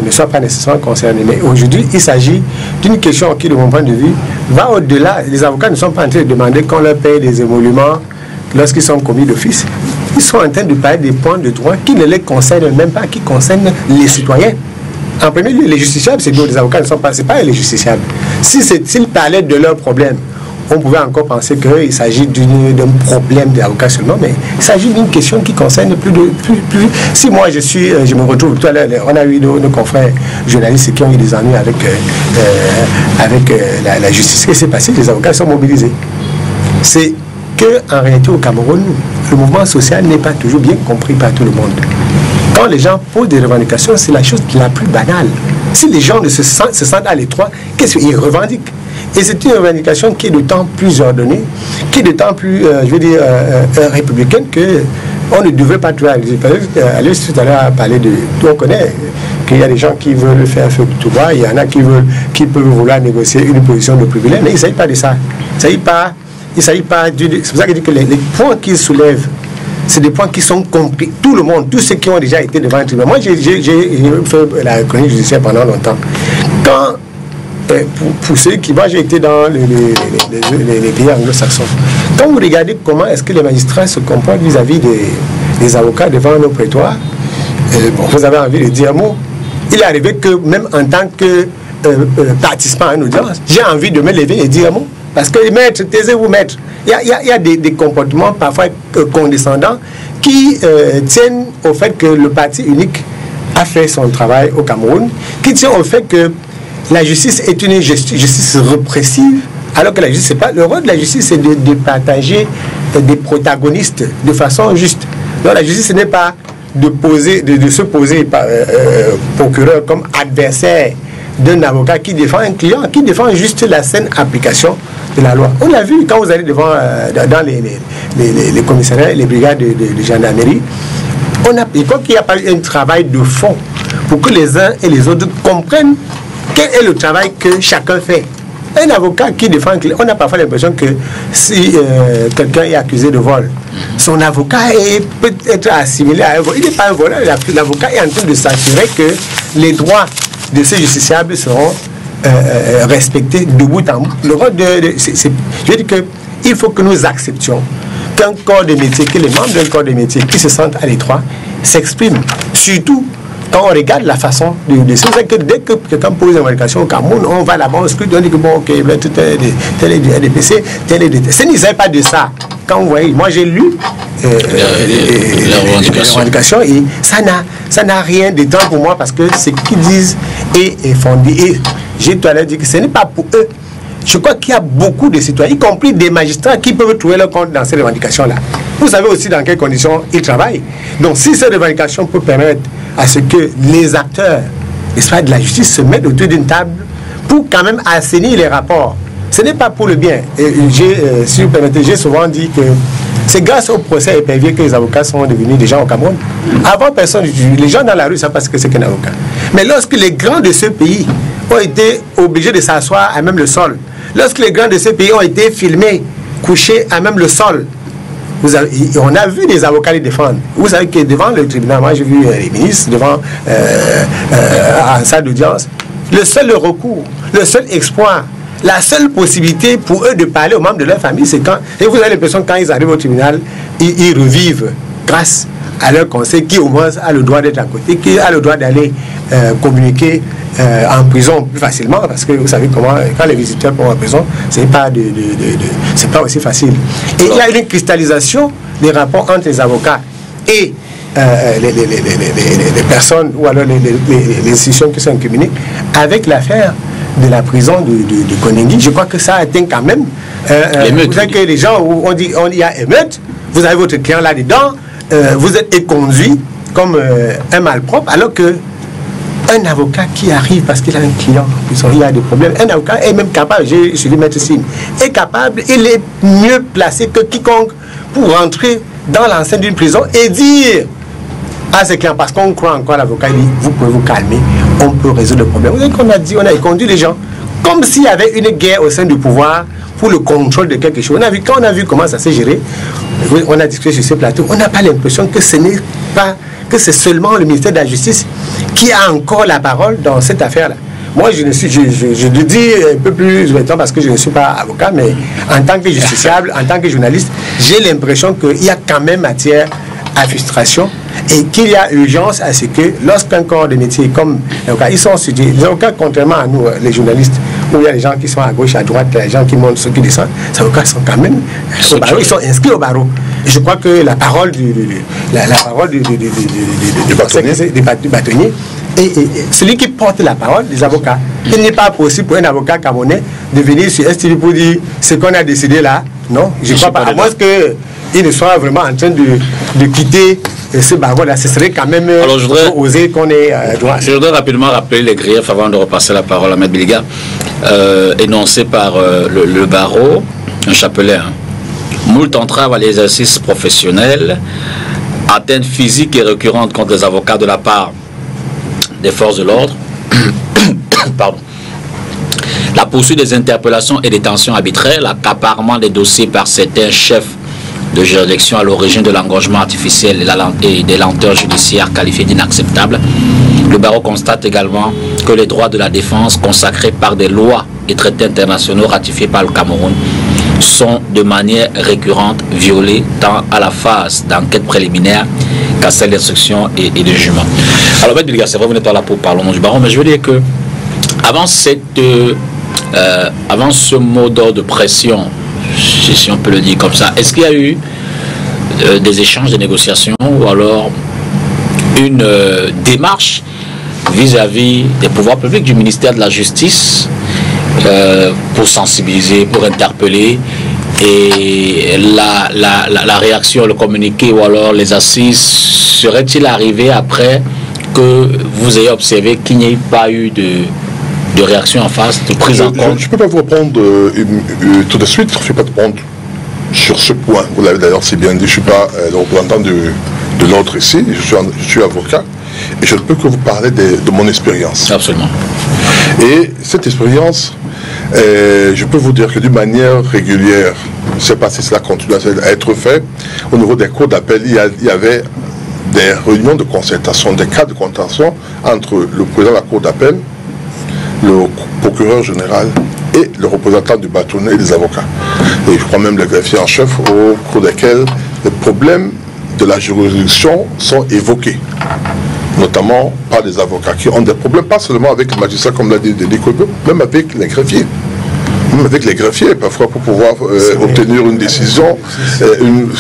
ne soient pas nécessairement concernés. Mais aujourd'hui, il s'agit d'une question qui, de mon point de vue, va au-delà. Les avocats ne sont pas en train de demander qu'on leur paye des émoluments lorsqu'ils sont commis d'office. Ils sont en train de parler des points de droit qui ne les concernent même pas, qui concernent les citoyens. En premier lieu, les justiciables, c'est que les avocats ne sont pas, c'est pas les justiciables. S'ils parlaient de leurs problèmes, on pouvait encore penser qu'il s'agit d'un problème des avocats seulement, mais il s'agit d'une question qui concerne plus. Si moi je me retrouve tout à l'heure, on a eu nos confrères journalistes qui ont eu des ennuis avec la justice. Ce qui s'est passé, les avocats sont mobilisés. C'est qu'en réalité au Cameroun, le mouvement social n'est pas toujours bien compris par tout le monde. Quand les gens posent des revendications, c'est la chose la plus banale. Si les gens se sentent à l'étroit, qu'est-ce qu'ils revendiquent? Et c'est une revendication qui est d'autant plus ordonnée, qui est d'autant plus, républicaine qu'on ne devrait pas trouver. Alice tout à l'heure a parlé de... On connaît qu'il y a des gens qui veulent faire feu de tout bois, il y en a qui peuvent vouloir négocier une position de privilège, mais il ne s'agit pas de ça. Il ne s'agit pas c'est pour ça que je dis que les points qu'ils soulèvent, c'est des points qui sont compris. Tout le monde, tous ceux qui ont déjà été devant un tribunal. Moi, j'ai fait la chronique judiciaire pendant longtemps. Pour ceux qui... Moi, j'ai été dans les pays anglo-saxons. Quand vous regardez comment est-ce que les magistrats se comportent vis-à-vis des avocats devant nos prétoires, vous avez envie de dire un mot. Il est arrivé que même en tant que participant à une audience, j'ai envie de me lever et dire un mot. Parce que, maître, taisez-vous, maître. Il y a des comportements parfois condescendants qui tiennent au fait que le parti unique a fait son travail au Cameroun, qui tiennent au fait que la justice est une justice répressive, alors que la justice, c'est pas... Le rôle de la justice, c'est de partager des protagonistes de façon juste. Donc la justice, ce n'est pas de se poser procureur comme adversaire d'un avocat qui défend un client, qui défend juste la saine application de la loi. On l'a vu quand vous allez dans les commissariats, les brigades de gendarmerie. Il faut qu'il y ait un travail de fond pour que les uns et les autres comprennent quel est le travail que chacun fait. Un avocat qui défend un client, on a parfois l'impression que si quelqu'un est accusé de vol, son avocat peut être assimilé à un vol. Il n'est pas un voleur, l'avocat est en train de s'assurer que les droits de ces justiciables seront respectés de bout en bout. Le rôle je veux dire qu'il faut que nous acceptions qu'un corps de métier, que les membres d'un corps de métier qui se sentent à l'étroit s'expriment. Surtout quand on regarde la façon de c'est vrai que dès que quelqu'un pose une revendication au Cameroun, on va là-bas, on scrute, on dit que bon, ok, tel est du RDPC, tel est de... Ce n'est pas de ça. Quand vous voyez, moi j'ai lu les revendications et ça n'a rien de temps pour moi parce que ce qu'ils disent est fondé. Et j'ai tout à l'heure dit que ce n'est pas pour eux. Je crois qu'il y a beaucoup de citoyens, y compris des magistrats, qui peuvent trouver leur compte dans ces revendications-là. Vous savez aussi dans quelles conditions ils travaillent. Donc si ces revendications peuvent permettre à ce que les acteurs de la justice se mettent autour d'une table pour quand même assainir les rapports. Ce n'est pas pour le bien. Si vous permettez, j'ai souvent dit que c'est grâce au procès épervier que les avocats sont devenus des gens au Cameroun. Avant, personne, les gens dans la rue ne savent pas ce que c'est qu'un avocat. Mais lorsque les grands de ce pays ont été obligés de s'asseoir à même le sol Lorsque les grands de ces pays ont été filmés, couchés à même le sol, on a vu des avocats les défendre. Vous savez que devant le tribunal, moi j'ai vu les ministres devant en salle d'audience, le seul recours, le seul espoir, la seule possibilité pour eux de parler aux membres de leur famille, c'est quand, et vous avez l'impression quand ils arrivent au tribunal, ils revivent grâce à leur conseil qui au moins a le droit d'être à côté, qui a le droit d'aller communiquer en prison plus facilement, parce que vous savez comment, quand les visiteurs vont en prison, c'est pas aussi facile. Et il y a une cristallisation des rapports entre les avocats et les personnes, ou alors les institutions qui sont incriminées, avec l'affaire de la prison de Koningui. Je crois que ça atteint quand même. Vous savez que les gens, on dit il y a émeute, vous avez votre client là-dedans, vous êtes éconduit comme un malpropre, alors que un avocat qui arrive parce qu'il a un client, il a des problèmes, un avocat est même capable, je suis maître Sim, est capable, il est mieux placé que quiconque pour rentrer dans l'enceinte d'une prison et dire à ses clients, parce qu'on croit encore l'avocat, il dit, vous pouvez vous calmer, on peut résoudre le problème. Vous savez qu'on a dit, on a conduit les gens comme s'il y avait une guerre au sein du pouvoir pour le contrôle de quelque chose. Quand on a vu comment ça s'est géré, on a discuté sur ce plateau, on n'a pas l'impression que ce n'est pas, que c'est seulement le ministère de la Justice qui a encore la parole dans cette affaire-là. Moi, je le dis un peu plus maintenant parce que je ne suis pas avocat, mais en tant que justiciable, en tant que journaliste, j'ai l'impression qu'il y a quand même matière à frustration et qu'il y a urgence à ce que lorsqu'un corps de métier comme l'avocat, ils sont studiés, les avocats, contrairement à nous, les journalistes, où il y a les gens qui sont à gauche, à droite, les gens qui montent, ceux qui descendent, les avocats sont quand même au barreau, ils sont inscrits au barreau. Et je crois que la parole du bâtonnier et celui qui porte la parole des avocats. Il n'est pas possible pour un avocat camerounais de venir sur STV pour dire ce qu'on a décidé là. Non, je ne crois pas. À moins qu'il ne soit vraiment en train de quitter ce barreau-là. Ce serait quand même oser qu'on ait droit. Je voudrais rapidement rappeler les griefs avant de repasser la parole à M. Biliga, énoncés par le barreau, un chapelet. Moult entraves à l'exercice professionnel, atteintes physiques et récurrentes contre les avocats de la part des forces de l'ordre, pardon. La poursuite des interpellations et détentions arbitraires, l'accaparement des dossiers par certains chefs de juridiction à l'origine de l'engorgement artificiel et des lenteurs judiciaires qualifiées d'inacceptables. Le barreau constate également que les droits de la défense consacrés par des lois et traités internationaux ratifiés par le Cameroun sont de manière récurrente violés tant à la phase d'enquête préliminaire qu'à celle d'instruction et de jugement. Alors, M. Biliga, c'est vrai, vous n'êtes pas là pour parler au nom du barreau, mais je veux dire que avant ce mot d'ordre de pression, si on peut le dire comme ça, est-ce qu'il y a eu des échanges, des négociations ou alors une démarche vis-à-vis des pouvoirs publics du ministère de la Justice pour sensibiliser, pour interpeller, et la réaction, le communiqué ou alors les assises, serait-il arrivé après que vous ayez observé qu'il n'y ait pas eu de réaction en face, de prise en compte? Je ne peux pas vous répondre tout de suite, je ne vais pas répondre sur ce point. Vous l'avez d'ailleurs si bien dit, je ne suis pas le représentant de l'ordre ici, je suis avocat, et je ne peux que vous parler de mon expérience. Absolument. Et cette expérience, je peux vous dire que d'une manière régulière, je ne sais pas si cela continue à être fait, au niveau des cours d'appel, il y avait des réunions de concertation, des cas de concertation entre le président de la cour d'appel, le procureur général et le représentant du bâtonnier et des avocats. Et je crois même le greffier en chef au cours desquels les problèmes de la juridiction sont évoqués, notamment par des avocats qui ont des problèmes, pas seulement avec les magistrats comme l'a dit Denis Kobo, même avec les greffiers. Même avec les greffiers, parfois pour pouvoir obtenir une décision,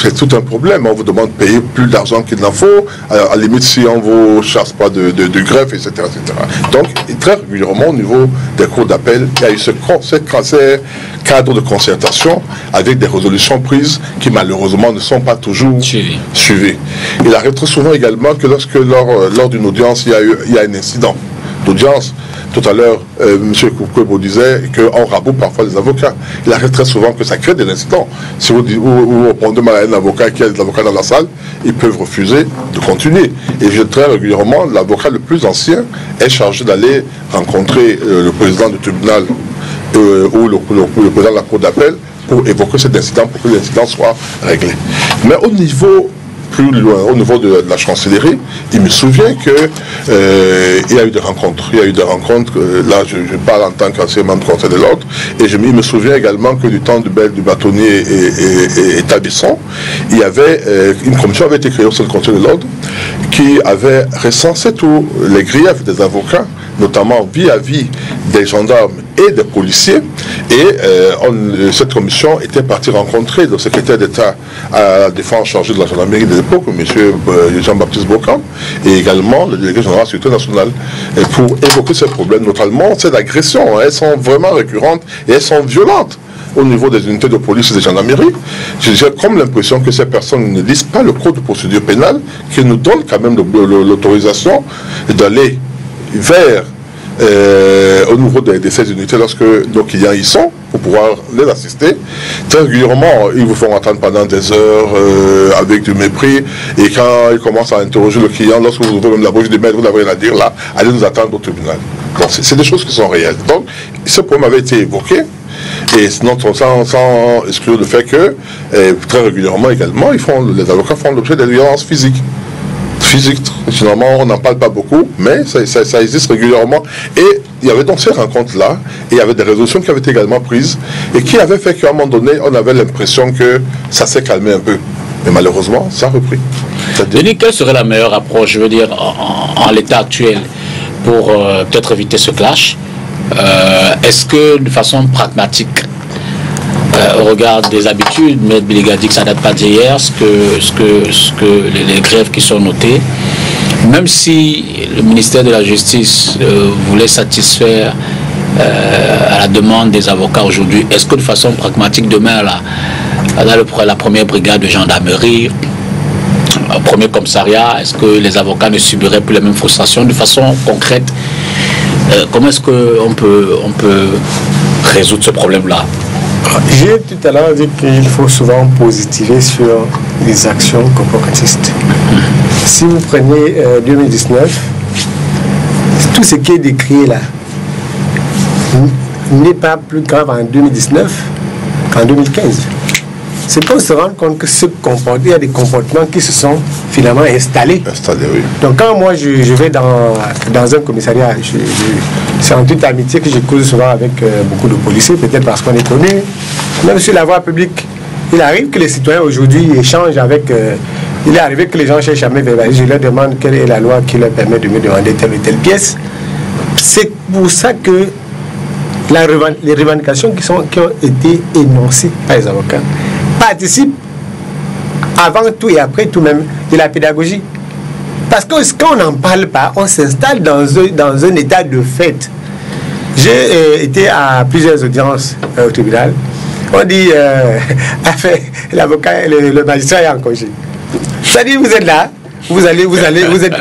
c'est tout un problème. On vous demande de payer plus d'argent qu'il n'en faut, à la limite si on ne vous chasse pas de greffe, etc., etc. Donc, très régulièrement, au niveau des cours d'appel, il y a eu ce cadre de concertation avec des résolutions prises qui malheureusement ne sont pas toujours suivies. Il arrive très souvent également que lorsque lors d'une audience, il y a un incident d'audience. Tout à l'heure, M. Koukouebo disait qu'on raboute parfois les avocats. Il arrive très souvent que ça crée des incidents. Si vous répondez mal à un avocat qui a des avocats dans la salle, ils peuvent refuser de continuer. Et très régulièrement, l'avocat le plus ancien est chargé d'aller rencontrer le président du tribunal ou le président de la cour d'appel pour évoquer cet incident, pour que l'incident soit réglé. Mais au niveau plus loin, au niveau de la chancellerie, il me souvient que il y a eu des rencontres. Il y a eu des rencontres, là je parle en tant qu'ancien membre du Conseil de l'ordre, et il me souviens également que du temps du bâtonnier et Tabisson, il y avait une commission avait été créée au sein du Conseil de l'ordre qui avait recensé tous les griefs des avocats, notamment vis-à-vis des gendarmes et des policiers, et cette commission était partie rencontrer le secrétaire d'État à la défense chargé de la gendarmerie de l'époque, M. Jean-Baptiste Bocam, et également le délégué général de la sécurité nationale, pour évoquer ces problèmes, notamment ces agressions. Elles sont vraiment récurrentes et elles sont violentes au niveau des unités de police et des gendarmeries. J'ai comme l'impression que ces personnes ne lisent pas le code de procédure pénale qui nous donne quand même l'autorisation d'aller vers au niveau de ces unités lorsque nos clients y sont pour pouvoir les assister. Très régulièrement, ils vous font attendre pendant des heures avec du mépris, et quand ils commencent à interroger le client, lorsque vous ouvrez même la bouche, vous n'avez rien à dire là, allez nous attendre au tribunal. Donc c'est des choses qui sont réelles. Donc ce problème avait été évoqué, et sinon sans exclure le fait que très régulièrement également, les avocats font l'objet de violences physique, finalement on n'en parle pas beaucoup, mais ça existe régulièrement. Et il y avait donc ces rencontres-là, et il y avait des résolutions qui avaient été également prises, et qui avaient fait qu'à un moment donné, on avait l'impression que ça s'est calmé un peu. Mais malheureusement, ça a repris. Denis, quelle serait la meilleure approche, je veux dire, en l'état actuel, pour peut-être éviter ce clash? Est-ce que de façon pragmatique, au regard des habitudes, M. Biliga dit que ça ne date pas d'hier, les grèves qui sont notées, même si le ministère de la Justice voulait satisfaire à la demande des avocats aujourd'hui, est-ce que de façon pragmatique, demain, dans la première brigade de gendarmerie, au premier commissariat, est-ce que les avocats ne subiraient plus les mêmes frustrations? De façon concrète, comment est-ce qu'on peut résoudre ce problème-là? J'ai tout à l'heure dit qu'il faut souvent positiver sur les actions corporatistes. Si vous prenez 2019, tout ce qui est décrit là n'est pas plus grave en 2019 qu'en 2015. C'est pour se rendre compte que il y a des comportements qui se sont finalement installés. Oui. Donc quand moi je vais dans un commissariat, c'est en toute amitié que je cause souvent avec beaucoup de policiers, peut-être parce qu'on est connus. Même sur la voie publique, il arrive que les citoyens aujourd'hui échangent avec... il est arrivé que les gens cherchent à me verbaliser. Je leur demande quelle est la loi qui leur permet de me demander telle ou telle pièce. C'est pour ça que les revendications qui ont été énoncées par les avocats participent avant tout et après tout même de la pédagogie. Parce que quand on n'en parle pas, on s'installe dans un état de fait. J'ai été à plusieurs audiences au tribunal. On dit, l'avocat, le magistrat est en congé. C'est-à-dire, vous êtes là, vous êtes,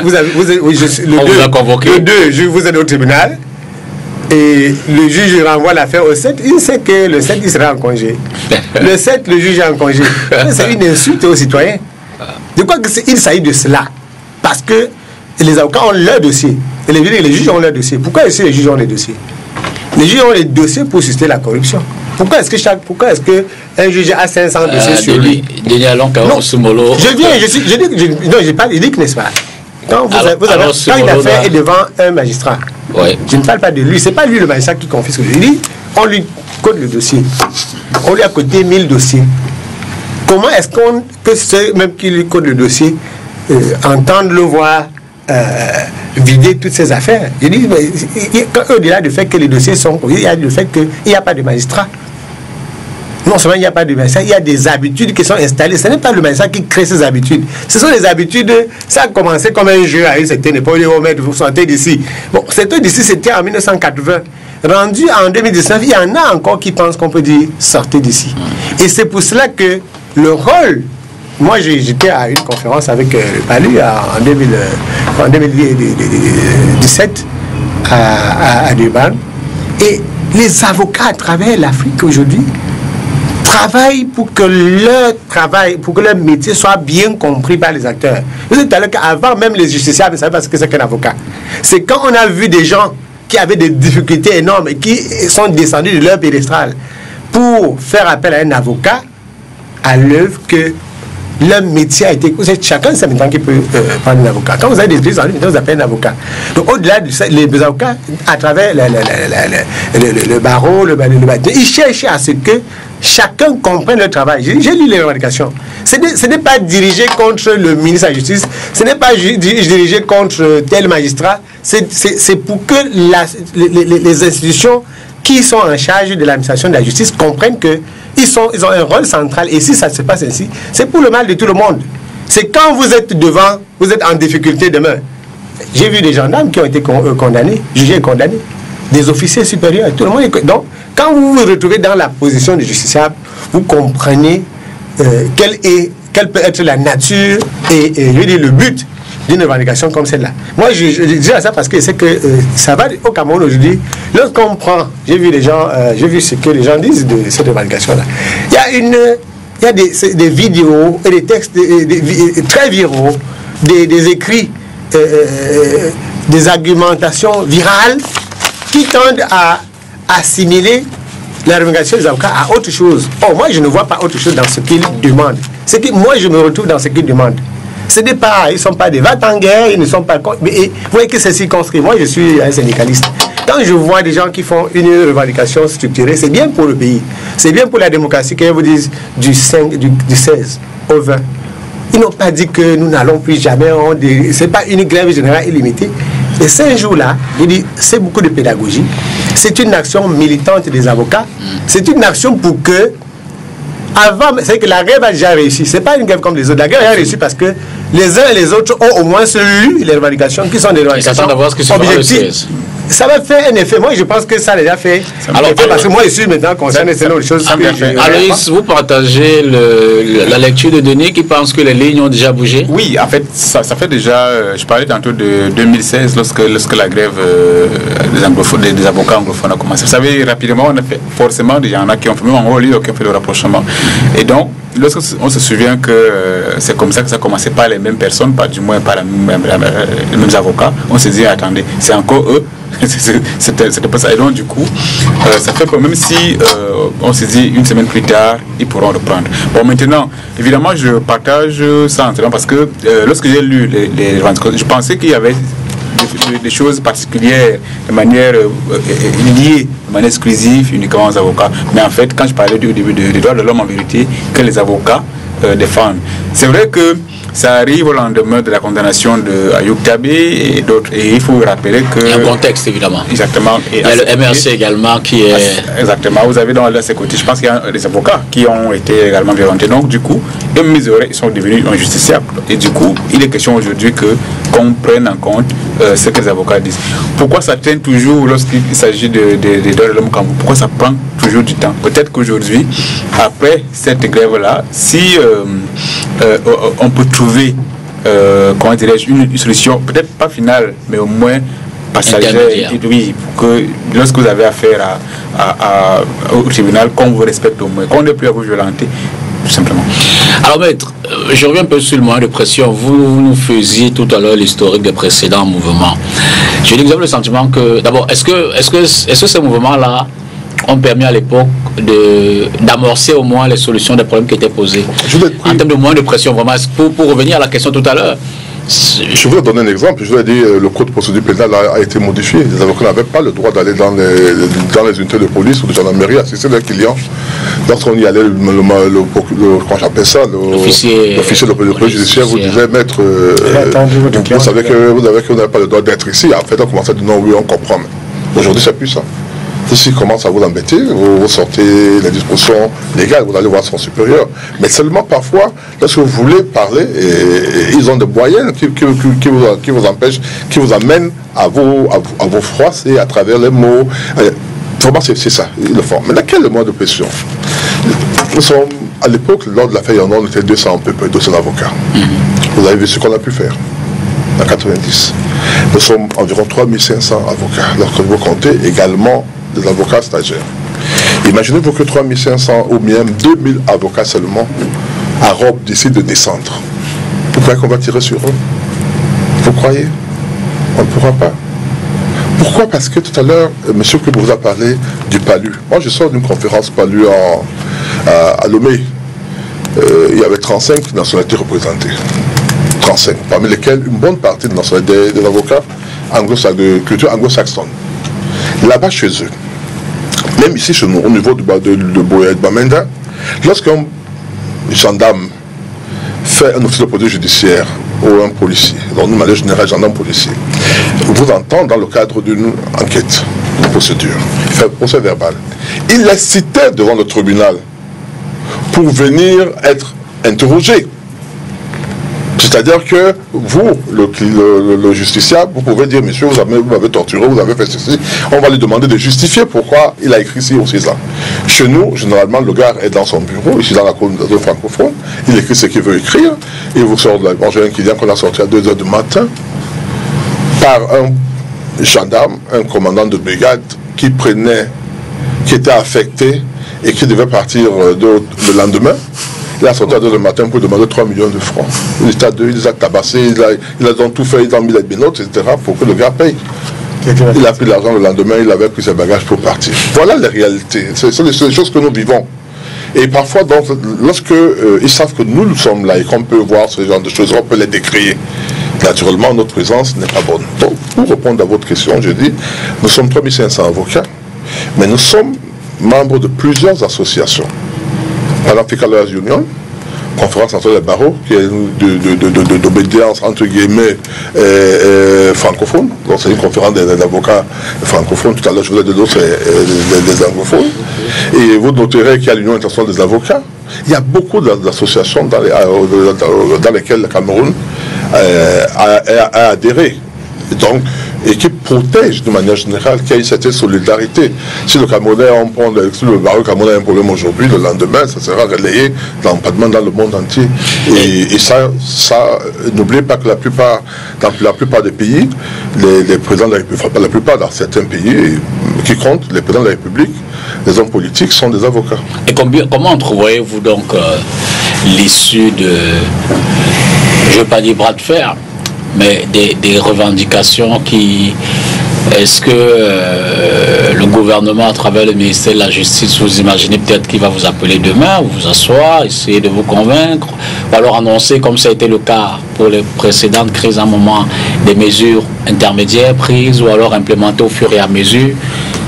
vous a convoqué. Le 2, vous êtes au tribunal, et le juge renvoie l'affaire au 7, il sait que le 7, il sera en congé. Le 7, le juge est en congé. C'est une insulte aux citoyens. De quoi il s'agit de cela? Parce que les avocats ont leur dossier, et les juges ont leur dossier. Pourquoi est-ce que les juges ont les dossiers? Les juges ont les dossiers pour susciter la corruption. Pourquoi est-ce qu'un juge a 500 dossiers sur lui? Denis Alon Kaosumolo. J'ai pas dit, n'est-ce pas? Quand une affaire est devant un magistrat, je ne parle pas de lui, c'est pas lui le magistrat qui confisque. Je dis, on lui code le dossier. On lui a codé 1000 dossiers. Comment est-ce que ceux même qui lui code le dossier entendent le voir vider toutes ces affaires? Je dis, au-delà du fait que les dossiers sont... Il y a le fait qu'il n'y a pas de magistrat. Non seulement il n'y a pas de magistrat, il y a des habitudes qui sont installées. Ce n'est pas le magistrat qui crée ces habitudes. Ce sont des habitudes... Ça a commencé comme un jeu à une certaine époque. Vous sortez d'ici. Bon, sortez d'ici, c'était en 1980. Rendu en 2019, il y en a encore qui pensent qu'on peut dire sortez d'ici. Et c'est pour cela que le rôle... Moi, j'étais à une conférence avec Palu en 2017 à Durban. Et les avocats à travers l'Afrique aujourd'hui travaillent pour que leur métier soit bien compris par les acteurs. Vous savez tout à l'heure qu'avant même les justiciables ne savaient pas ce que c'est qu'un avocat. C'est quand on a vu des gens qui avaient des difficultés énormes et qui sont descendus de leur pédestal pour faire appel à un avocat, à l'œuvre que leur métier a été... Chacun sait maintenant qu'il peut prendre un avocat. Quand vous avez des crises en ligne, vous appelez un avocat. Donc au-delà de ça, les avocats, à travers le barreau, le ils cherchent à ce que chacun comprenne le travail. J'ai lu les revendications. Ce n'est pas dirigé contre le ministre de la Justice, ce n'est pas dirigé contre tel magistrat, c'est pour que les institutions qui sont en charge de l'administration de la justice comprennent que ils ont un rôle central, et si ça se passe ainsi, c'est pour le mal de tout le monde. C'est quand vous êtes devant, vous êtes en difficulté demain. J'ai vu des gendarmes qui ont été condamnés, jugés et condamnés, des officiers supérieurs, tout le monde est... Donc, quand vous vous retrouvez dans la position de justiciable, vous comprenez quelle peut être la nature et je veux dire, le but d'une revendication comme celle-là. Moi, je dis ça parce que c'est que ça va au Cameroun aujourd'hui. Lorsqu'on prend, j'ai vu ce que les gens disent de cette revendication-là. Il y a des vidéos et des textes très viraux, des écrits, des argumentations virales qui tendent à assimiler la revendication des avocats à autre chose. Oh, moi, je ne vois pas autre chose dans ce qu'ils demandent. C'est que moi, je me retrouve dans ce qu'ils demandent. Ce n'est pas, ils ne sont pas des va-t-en-guerre, ils ne sont pas... Mais vous voyez que c'est circonscrit. Moi, je suis un syndicaliste. Quand je vois des gens qui font une revendication structurée, c'est bien pour le pays. C'est bien pour la démocratie, qu'ils vous disent du 16 au 20. Ils n'ont pas dit que nous n'allons plus jamais... Ce n'est pas une grève générale illimitée. Et ces jours-là, je dis, c'est beaucoup de pédagogie. C'est une action militante des avocats. C'est une action pour que... Avant, c'est que la grève a déjà réussi. Ce n'est pas une grève comme les autres. La grève a réussi parce que les uns et les autres ont au moins lu les revendications qui sont des revendications objectives. Ça va faire un effet. Moi, je pense que ça a déjà fait. Alors, parce que moi, je suis maintenant concerné, c'est l'autre chose. Aloïs, vous partagez la lecture de Denis qui pense que les lignes ont déjà bougé? Oui, en fait, ça fait déjà. Je parlais tantôt de 2016, lorsque la grève des avocats anglophones a commencé. Vous savez, rapidement, on a fait forcément, il y en a qui ont fait même en haut lieu, qui ont fait le rapprochement. Et donc, lorsqu'on se souvient que c'est comme ça que ça commençait par les mêmes personnes, pas du moins par les mêmes avocats, on se dit, attendez, c'est encore eux. C'était pas ça. Et donc du coup ça fait que même si on se dit une semaine plus tard ils pourront reprendre. Bon, maintenant évidemment je partage ça entièrement parce que lorsque j'ai lu les revendications, je pensais qu'il y avait des choses particulières de manière liées, de manière exclusive uniquement aux avocats. Mais en fait, quand je parlais du début des droits de l'homme en vérité que les avocats défendent, c'est vrai que ça arrive au lendemain de la condamnation de Ayoub Tabé et d'autres. Et il faut rappeler que... Il y a un contexte, évidemment. Exactement. Et il y a le MRC également qui est... Exactement. Vous avez dans ces côtés, je pense qu'il y a des avocats qui ont été également violentés. Donc, du coup, ils sont devenus injusticiables. Et du coup, il est question aujourd'hui qu'on prenne en compte ce que les avocats disent. Pourquoi ça traîne toujours lorsqu'il s'agit de droits de l'homme? Pourquoi ça prend toujours du temps? Peut-être qu'aujourd'hui, après cette grève-là, si on peut trouver comment dirais-je, une solution, peut-être pas finale, mais au moins passagère, oui, pour que lorsque vous avez affaire au tribunal, qu'on vous respecte au moins, qu'on ne plus à vous violenter, tout simplement. Alors maître, je reviens un peu sur le moyen de pression. Vous nous faisiez tout à l'heure l'historique des précédents mouvements. Je dis que vous avez le sentiment que, d'abord, est-ce que ces mouvements-là ont permis à l'époque d'amorcer au moins les solutions des problèmes qui étaient posés en termes de moyens de pression, vraiment, pour revenir à la question tout à l'heure? Je voudrais donner un exemple. Je voudrais dire le code de procédure pénale a été modifié. Les avocats n'avaient pas le droit d'aller dans les unités de police ou de gendarmerie assister leurs clients. Lorsqu'on y allait, comment j'appelle ça, l'officier de police judiciaire vous disait, maître, vous savez que vous n'avez pas le droit d'être ici. En fait, on commençait à dire non, oui, on comprend. Aujourd'hui, c'est plus ça. S'il commence à vous embêter, vous sortez les dispositions légales, vous allez voir son supérieur. Mais seulement parfois, lorsque vous voulez parler, ils ont des moyens qui vous empêchent, qui vous amènent à vous froisser à travers les mots. Vraiment, c'est ça, ils le font. Mais quel est le moyen de pression? Nous sommes, à l'époque, lors de l'affaire Yandon, on était 200 avocats. Vous avez vu ce qu'on a pu faire en 90. Nous sommes environ 3500 avocats. Lorsque vous comptez également des avocats stagiaires. Imaginez-vous que 3500 ou même 2000 avocats seulement à Rome décident de descendre. Vous croyez qu'on va tirer sur eux? Vous croyez? On ne pourra pas. Pourquoi? Parce que tout à l'heure, M. Kouibou vous a parlé du PALU. Moi, je sors d'une conférence PALU à Lomé. Il y avait 35 nationalités représentées. 35, parmi lesquelles une bonne partie des avocats de culture anglo-saxonne. Là-bas, chez eux, même ici chez nous, au niveau de Boya et de Bamenda, lorsqu'un gendarme fait un officier de police judiciaire ou un policier, dans une manière générale, gendarme policier, vous entend dans le cadre d'une enquête, de procédure, il fait un procès verbal. Il est cité devant le tribunal pour venir être interrogé. C'est-à-dire que vous, le justiciable, vous pouvez dire, monsieur, vous m'avez torturé, vous avez fait ceci. On va lui demander de justifier pourquoi il a écrit ci ou cela. Chez nous, généralement, le gars est dans son bureau, ici dans la communauté francophone, il écrit ce qu'il veut écrire, il vous sort de la... Bon, j'ai un client qu'on a sorti à 2h du matin par un gendarme, un commandant de brigade qui était affecté et qui devait partir le lendemain. Il a sorti à 2h du matin pour demander 3 millions de francs. Il était à 2, il les a tabassés, il a tout fait, il a mis les binotes, etc. pour que le gars paye. Il a pris l'argent le lendemain, il avait pris ses bagages pour partir. Voilà les réalités. Ce sont les choses que nous vivons. Et parfois, donc, lorsque ils savent que nous sommes là et qu'on peut voir ce genre de choses, on peut les décrire. Naturellement, notre présence n'est pas bonne. Donc, pour répondre à votre question, je dis, nous sommes 3500 avocats, mais nous sommes membres de plusieurs associations. Par l'Africa Lawyers Union, conférence entre les barreaux, qui est d'obédience entre guillemets francophone. Donc c'est une conférence des avocats francophones. Tout à l'heure je vous ai dit d'autres, c'est des anglophones. Et vous noterez qu'il y a l'Union internationale des avocats. Il y a beaucoup d'associations dans lesquelles le Cameroun a adhéré. Et qui protège de manière générale, qu'il y ait cette solidarité. Si le Camerounais, si le barreau camerounais a un problème aujourd'hui, le lendemain, ça sera relayé dans le monde entier. Et ça n'oubliez pas que dans la plupart des pays, les présidents de la République, enfin pas la plupart, dans certains pays qui comptent, les présidents de la République, les hommes politiques sont des avocats. Et comment entrevoyez-vous donc l'issue de, je ne veux pas dire bras de fer, mais des revendications qui... Est-ce que le gouvernement, à travers le ministère de la Justice, vous imaginez peut-être qu'il va vous appeler demain, vous asseoir, essayer de vous convaincre, ou alors annoncer, comme ça a été le cas pour les précédentes crises, à un moment, des mesures intermédiaires prises, ou alors implémentées au fur et à mesure?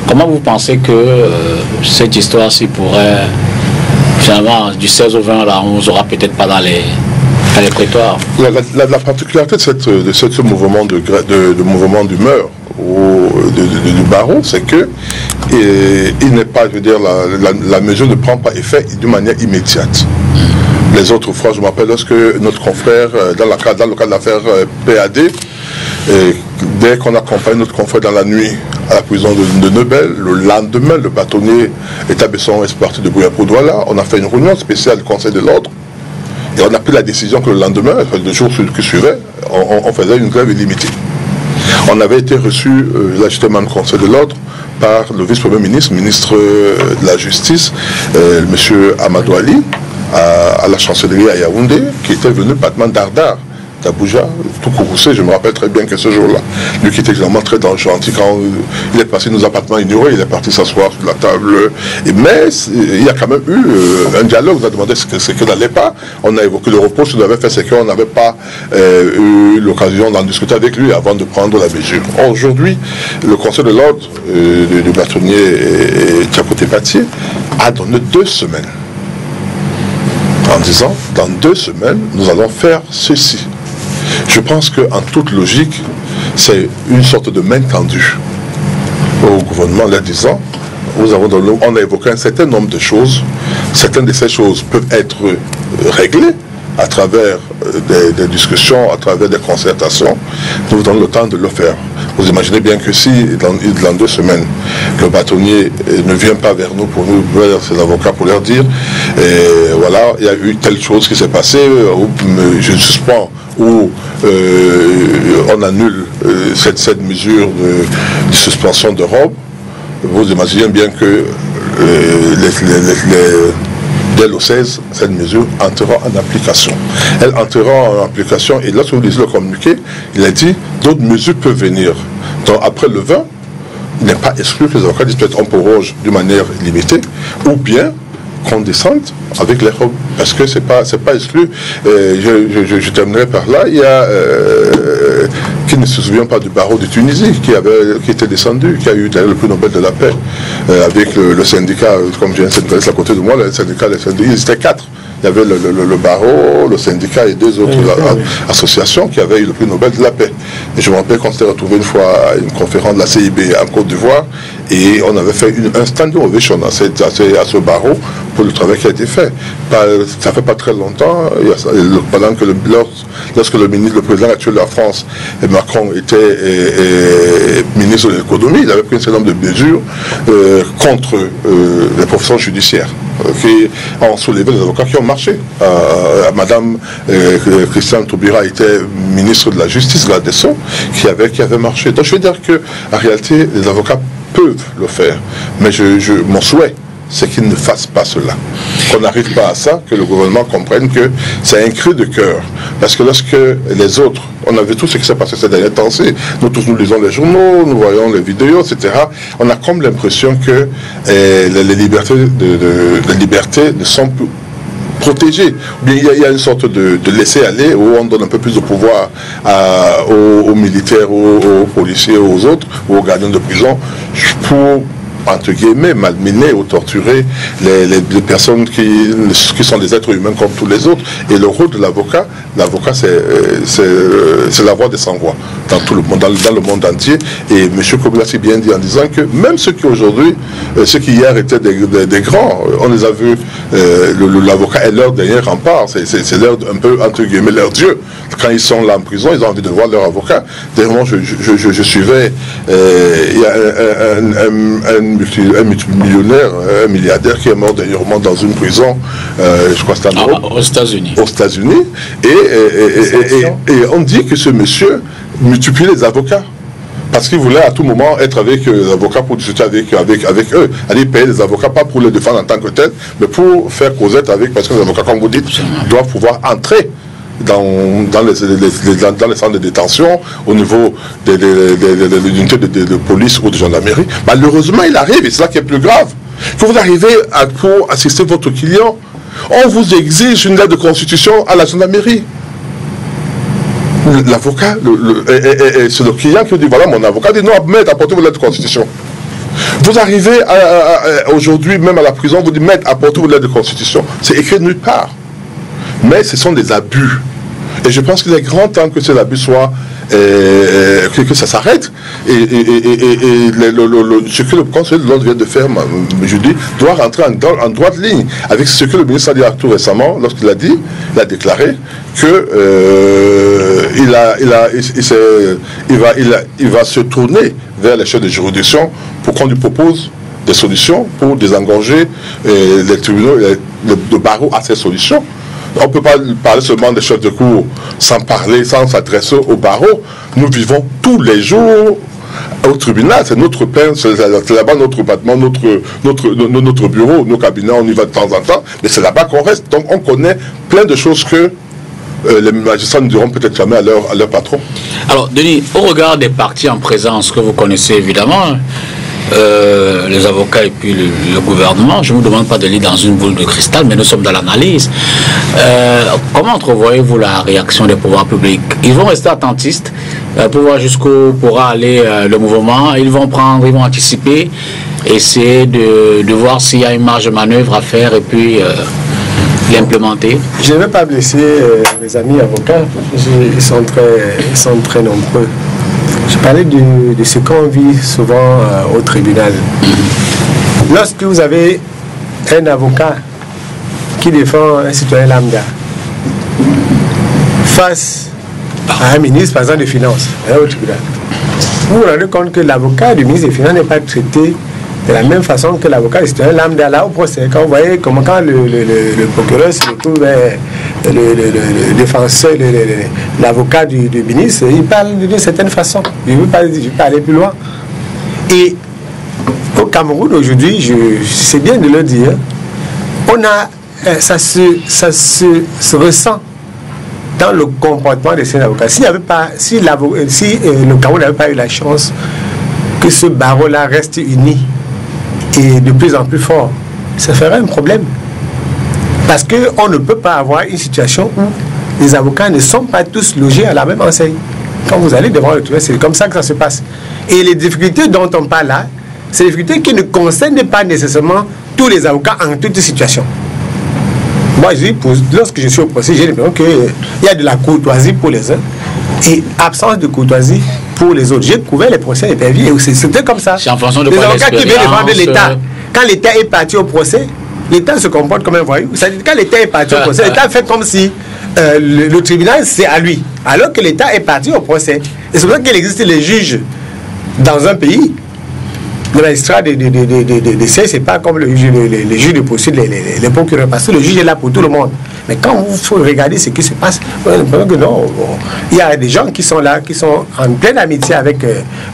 Comment vous pensez que cette histoire-ci pourrait, finalement, du 16 au 20, là, on ne vous aura peut-être pas dans les prétoires? La particularité de ce mouvement mouvement d'humeur du barreau, c'est que il n'est pas, je veux dire, la mesure ne prend pas effet d'une manière immédiate. Les autres fois, je me rappelle lorsque notre confrère, dans le cas de l'affaire PAD, dès qu'on accompagne notre confrère dans la nuit à la prison de Nebel, le lendemain, le bâtonnier Etabesson est parti de Bouya-Poudouala. On a fait une réunion spéciale du Conseil de l'Ordre. Et on a pris la décision que le lendemain, le jour qui suivait, on faisait une grève illimitée. On avait été reçu, là justement, le Conseil de l'Ordre, par le vice-premier ministre, ministre de la Justice, M. Amadou Ali, à la chancellerie à Yaoundé, qui était venu pratiquement d'Ardar, d'Abuja, tout courroucé. Je me rappelle très bien que ce jour-là, lui qui était vraiment très gentil, quand il est passé, nous a pratiquement ignoré, il est parti s'asseoir sur la table. Mais il y a quand même eu un dialogue, on a demandé ce que n'allait pas. On a évoqué le reproche qu'on avait fait, c'est qu'on n'avait pas eu l'occasion d'en discuter avec lui avant de prendre la mesure. Aujourd'hui, le Conseil de l'Ordre du bâtonnier Tchakoté Patier a donné 2 semaines. En disant, dans 2 semaines, nous allons faire ceci. Je pense qu'en toute logique, c'est une sorte de main tendue au gouvernement, en leur disant, on a évoqué un certain nombre de choses. Certaines de ces choses peuvent être réglées à travers des discussions, à travers des concertations. Nous vous donnons le temps de le faire. Vous imaginez bien que si, dans 2 semaines, le bâtonnier ne vient pas vers nous, vers ses avocats, pour leur dire, voilà, il y a eu telle chose qui s'est passée, je suspends, ou on annule cette mesure de suspension de robe, vous imaginez bien que dès le 16, cette mesure entrera en application. Elle entrera en application et lorsque vous lisez le communiqué, il a dit d'autres mesures peuvent venir. Donc après le 20, il n'est pas exclu que les avocats disent peut-être on proroge d'une manière limitée, ou bien qu'on descende avec les robes, parce que c'est pas exclu. Je terminerai par là. Il y a qui ne se souvient pas du barreau de Tunisie qui était descendu, qui a eu d'ailleurs le prix Nobel de la paix avec le syndicat, comme j'ai un syndicaliste à côté de moi, le syndicat, ils étaient 4. Il y avait le barreau, le syndicat et 2 autres associations qui avaient eu le prix Nobel de la paix. Et je me rappelle qu'on s'était retrouvé une fois à une conférence de la CIB en Côte d'Ivoire et on avait fait un standing ovation à ce barreau pour le travail qui a été fait. Ça fait pas très longtemps, pendant que lorsque le président actuel de la France, Macron, était ministre de l'économie, il avait pris un certain nombre de mesures contre les professions judiciaires qui ont soulevé les avocats qui ont marché. Madame Christiane Taubira était ministre de la Justice, garde des Sceaux, qui avait marché. Donc je veux dire qu'en réalité, les avocats peuvent le faire. Mais mon souhait, c'est qu'ils ne fassent pas cela. Qu'on n'arrive pas à ça, que le gouvernement comprenne que c'est un cri de cœur. Parce que lorsque les autres, on a vu tout ce qui s'est passé ces derniers temps, nous tous nous lisons les journaux, nous voyons les vidéos, etc. On a comme l'impression que les libertés ne sont plus protégées. Il y a une sorte de laisser-aller où on donne un peu plus de pouvoir aux militaires, aux policiers, aux autres, aux gardiens de prison, pour entre guillemets, malmener ou torturer les personnes qui sont des êtres humains comme tous les autres. Et le rôle de l'avocat, c'est la voix des sans-voix dans tout le monde, dans le monde entier. Et M. Kobila s'est bien dit en disant que même ceux qui aujourd'hui, ceux qui hier étaient des grands, on les a vus, l'avocat est leur dernier rempart, c'est leur, un peu, entre guillemets, leur dieu. Quand ils sont là en prison, ils ont envie de voir leur avocat. D'ailleurs, moi, je suivais, il y a un multimillionnaire, un milliardaire qui est mort dernièrement dans une prison, je crois que c'était aux États-Unis. Aux États-Unis. Et on dit que ce monsieur multiplie les avocats. Parce qu'il voulait à tout moment être avec les avocats pour discuter avec eux. Aller payer les avocats, pas pour les défendre en tant que tel, mais pour faire causette avec, parce que les avocats, comme vous dites, doivent pouvoir entrer dans les centres de détention, au niveau des unités de police ou de gendarmerie. Malheureusement, il arrive, et c'est là qui est plus grave, que vous arrivez pour assister votre client, on vous exige une lettre de constitution à la gendarmerie. L'avocat, c'est le client qui dit, voilà, mon avocat dit, non, maître, apportez vos lettres de constitution. Vous arrivez aujourd'hui, même à la prison, vous dites, maître, apportez vos lettres de constitution. C'est écrit nulle part. Mais ce sont des abus. Et je pense qu'il est grand temps que ces abus soient, que ça s'arrête. Et ce que le conseiller de l'ordre vient de faire, je dis, doit rentrer en droite ligne avec ce que le ministre a dit tout récemment, lorsqu'il a dit, il a déclaré que il va se tourner vers les chefs de juridiction pour qu'on lui propose des solutions pour désengorger les tribunaux, le barreau à ces solutions. On ne peut pas parler seulement des chefs de cour sans s'adresser au barreau. Nous vivons tous les jours au tribunal, c'est notre pain, c'est là-bas notre bâtiment, notre bureau, nos cabinets, on y va de temps en temps, mais c'est là-bas qu'on reste. Donc on connaît plein de choses que les magistrats ne diront peut-être jamais à leur patron. Alors, Denis, au regard des partis en présence que vous connaissez évidemment, les avocats et puis le gouvernement, je ne vous demande pas de lire dans une boule de cristal, mais nous sommes dans l'analyse. Comment entrevoyez-vous la réaction des pouvoirs publics? Ils vont rester attentistes pour voir jusqu'où pourra aller le mouvement. Ils vont anticiper, essayer de voir s'il y a une marge de manœuvre à faire et puis l'implémenter. Je ne vais pas blesser mes amis avocats, ils sont très nombreux. Je parlais de ce qu'on vit souvent au tribunal. Lorsque vous avez un avocat qui défend un citoyen lambda face à un ministre, par exemple, des Finances, au tribunal, vous vous rendez compte que l'avocat du ministre des Finances n'est pas traité de la même façon que l'avocat du citoyen lambda là au procès. Quand vous voyez comment quand le procureur se retrouve le défenseur, l'avocat du ministre, il parle d'une certaine façon. Je ne veux pas aller plus loin. Et au Cameroun aujourd'hui, c'est bien de le dire, ça se ressent dans le comportement de ces avocats. Si le Cameroun n'avait pas eu la chance que ce barreau-là reste uni et de plus en plus fort, ça ferait un problème. Parce qu'on ne peut pas avoir une situation où les avocats ne sont pas tous logés à la même enseigne. Quand vous allez devant le tribunal, c'est comme ça que ça se passe. Et les difficultés dont on parle là, c'est des difficultés qui ne concernent pas nécessairement tous les avocats en toute situation. Moi, je dis, lorsque je suis au procès, j'ai l'impression qu'il y a de la courtoisie pour les uns et absence de courtoisie pour les autres. J'ai couvert les procès éperviers et c'était comme ça. C'est en fonction de les avocats qui viennent défendre l'expérience. l'État, quand l'État est parti au procès, l'État se comporte comme un voyou. C'est-à-dire, quand l'État est parti au procès, l'État fait comme si le tribunal, c'est à lui. Alors que l'État est parti au procès. Et c'est pour ça qu'il existe les juges dans un pays. Le magistrat des c'est pas comme les juges de poursuite, les procureurs, parce que le juge est là pour tout le monde. Mais quand vous regardez ce qui se passe, vous avez l'impression que non, il y a des gens qui sont là, qui sont en pleine amitié avec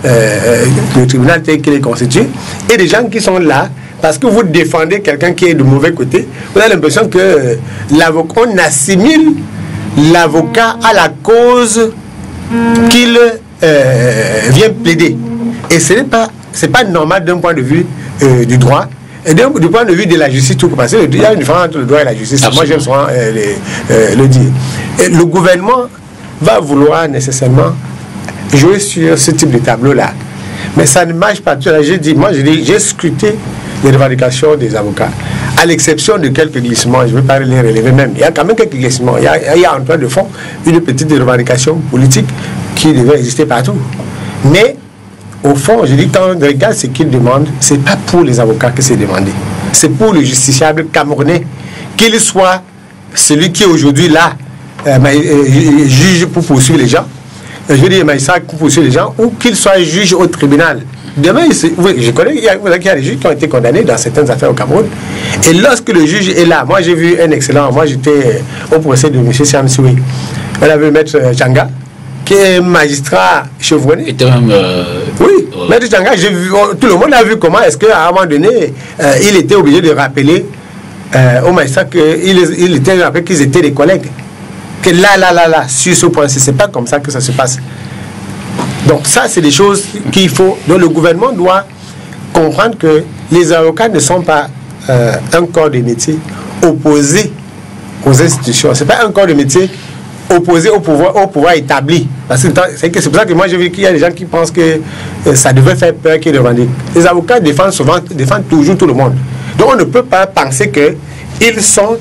le tribunal tel qu'il est constitué, et des gens qui sont là parce que vous défendez quelqu'un qui est de mauvais côté. Vous avez l'impression que on assimile l'avocat à la cause qu'il vient plaider. Et ce n'est pas normal d'un point de vue du droit et du point de vue de la justice tout. Parce qu'il y a une différence entre le droit et la justice. Absolument. Moi j'aime souvent le dire. Et le gouvernement va vouloir nécessairement jouer sur ce type de tableau là, mais ça ne marche pas. J'ai scruté les revendications des avocats, à l'exception de quelques glissements. Je ne vais pas les relever même. Il y a quand même quelques glissements. Il y a en toile de fond une petite revendication politique qui devait exister partout. Mais au fond, je dis, quand on regarde ce qu'ils demandent, ce n'est pas pour les avocats que c'est demandé. C'est pour le justiciable camerounais, qu'il soit celui qui est aujourd'hui là, juge pour poursuivre les gens, je veux dire magistrat pour poursuivre les gens, ou qu'il soit juge au tribunal. Demain, je connais qu'il y a des juges qui ont été condamnés dans certaines affaires au Cameroun. Et lorsque le juge est là, moi j'ai vu un excellent, moi j'étais au procès de M. Siam Soui. On avait maître Changa, qui est magistrat chevronné. Oui, maître Changa, j'ai vu, tout le monde a vu comment est-ce qu'à un moment donné, il était obligé de rappeler aux magistrats qu'ils étaient des collègues. Que là, sur ce point-ci, c'est pas comme ça que ça se passe. Donc ça, c'est des choses qu'il faut... Donc le gouvernement doit comprendre que les avocats ne sont pas un corps de métier opposé aux institutions. Ce n'est pas un corps de métier opposé au pouvoir établi. Parce que c'est pour ça que moi j'ai vu qu'il y a des gens qui pensent que ça devrait faire peur qu'ils revendiquent. Les avocats défendent toujours tout le monde. Donc on ne peut pas penser qu'ils sont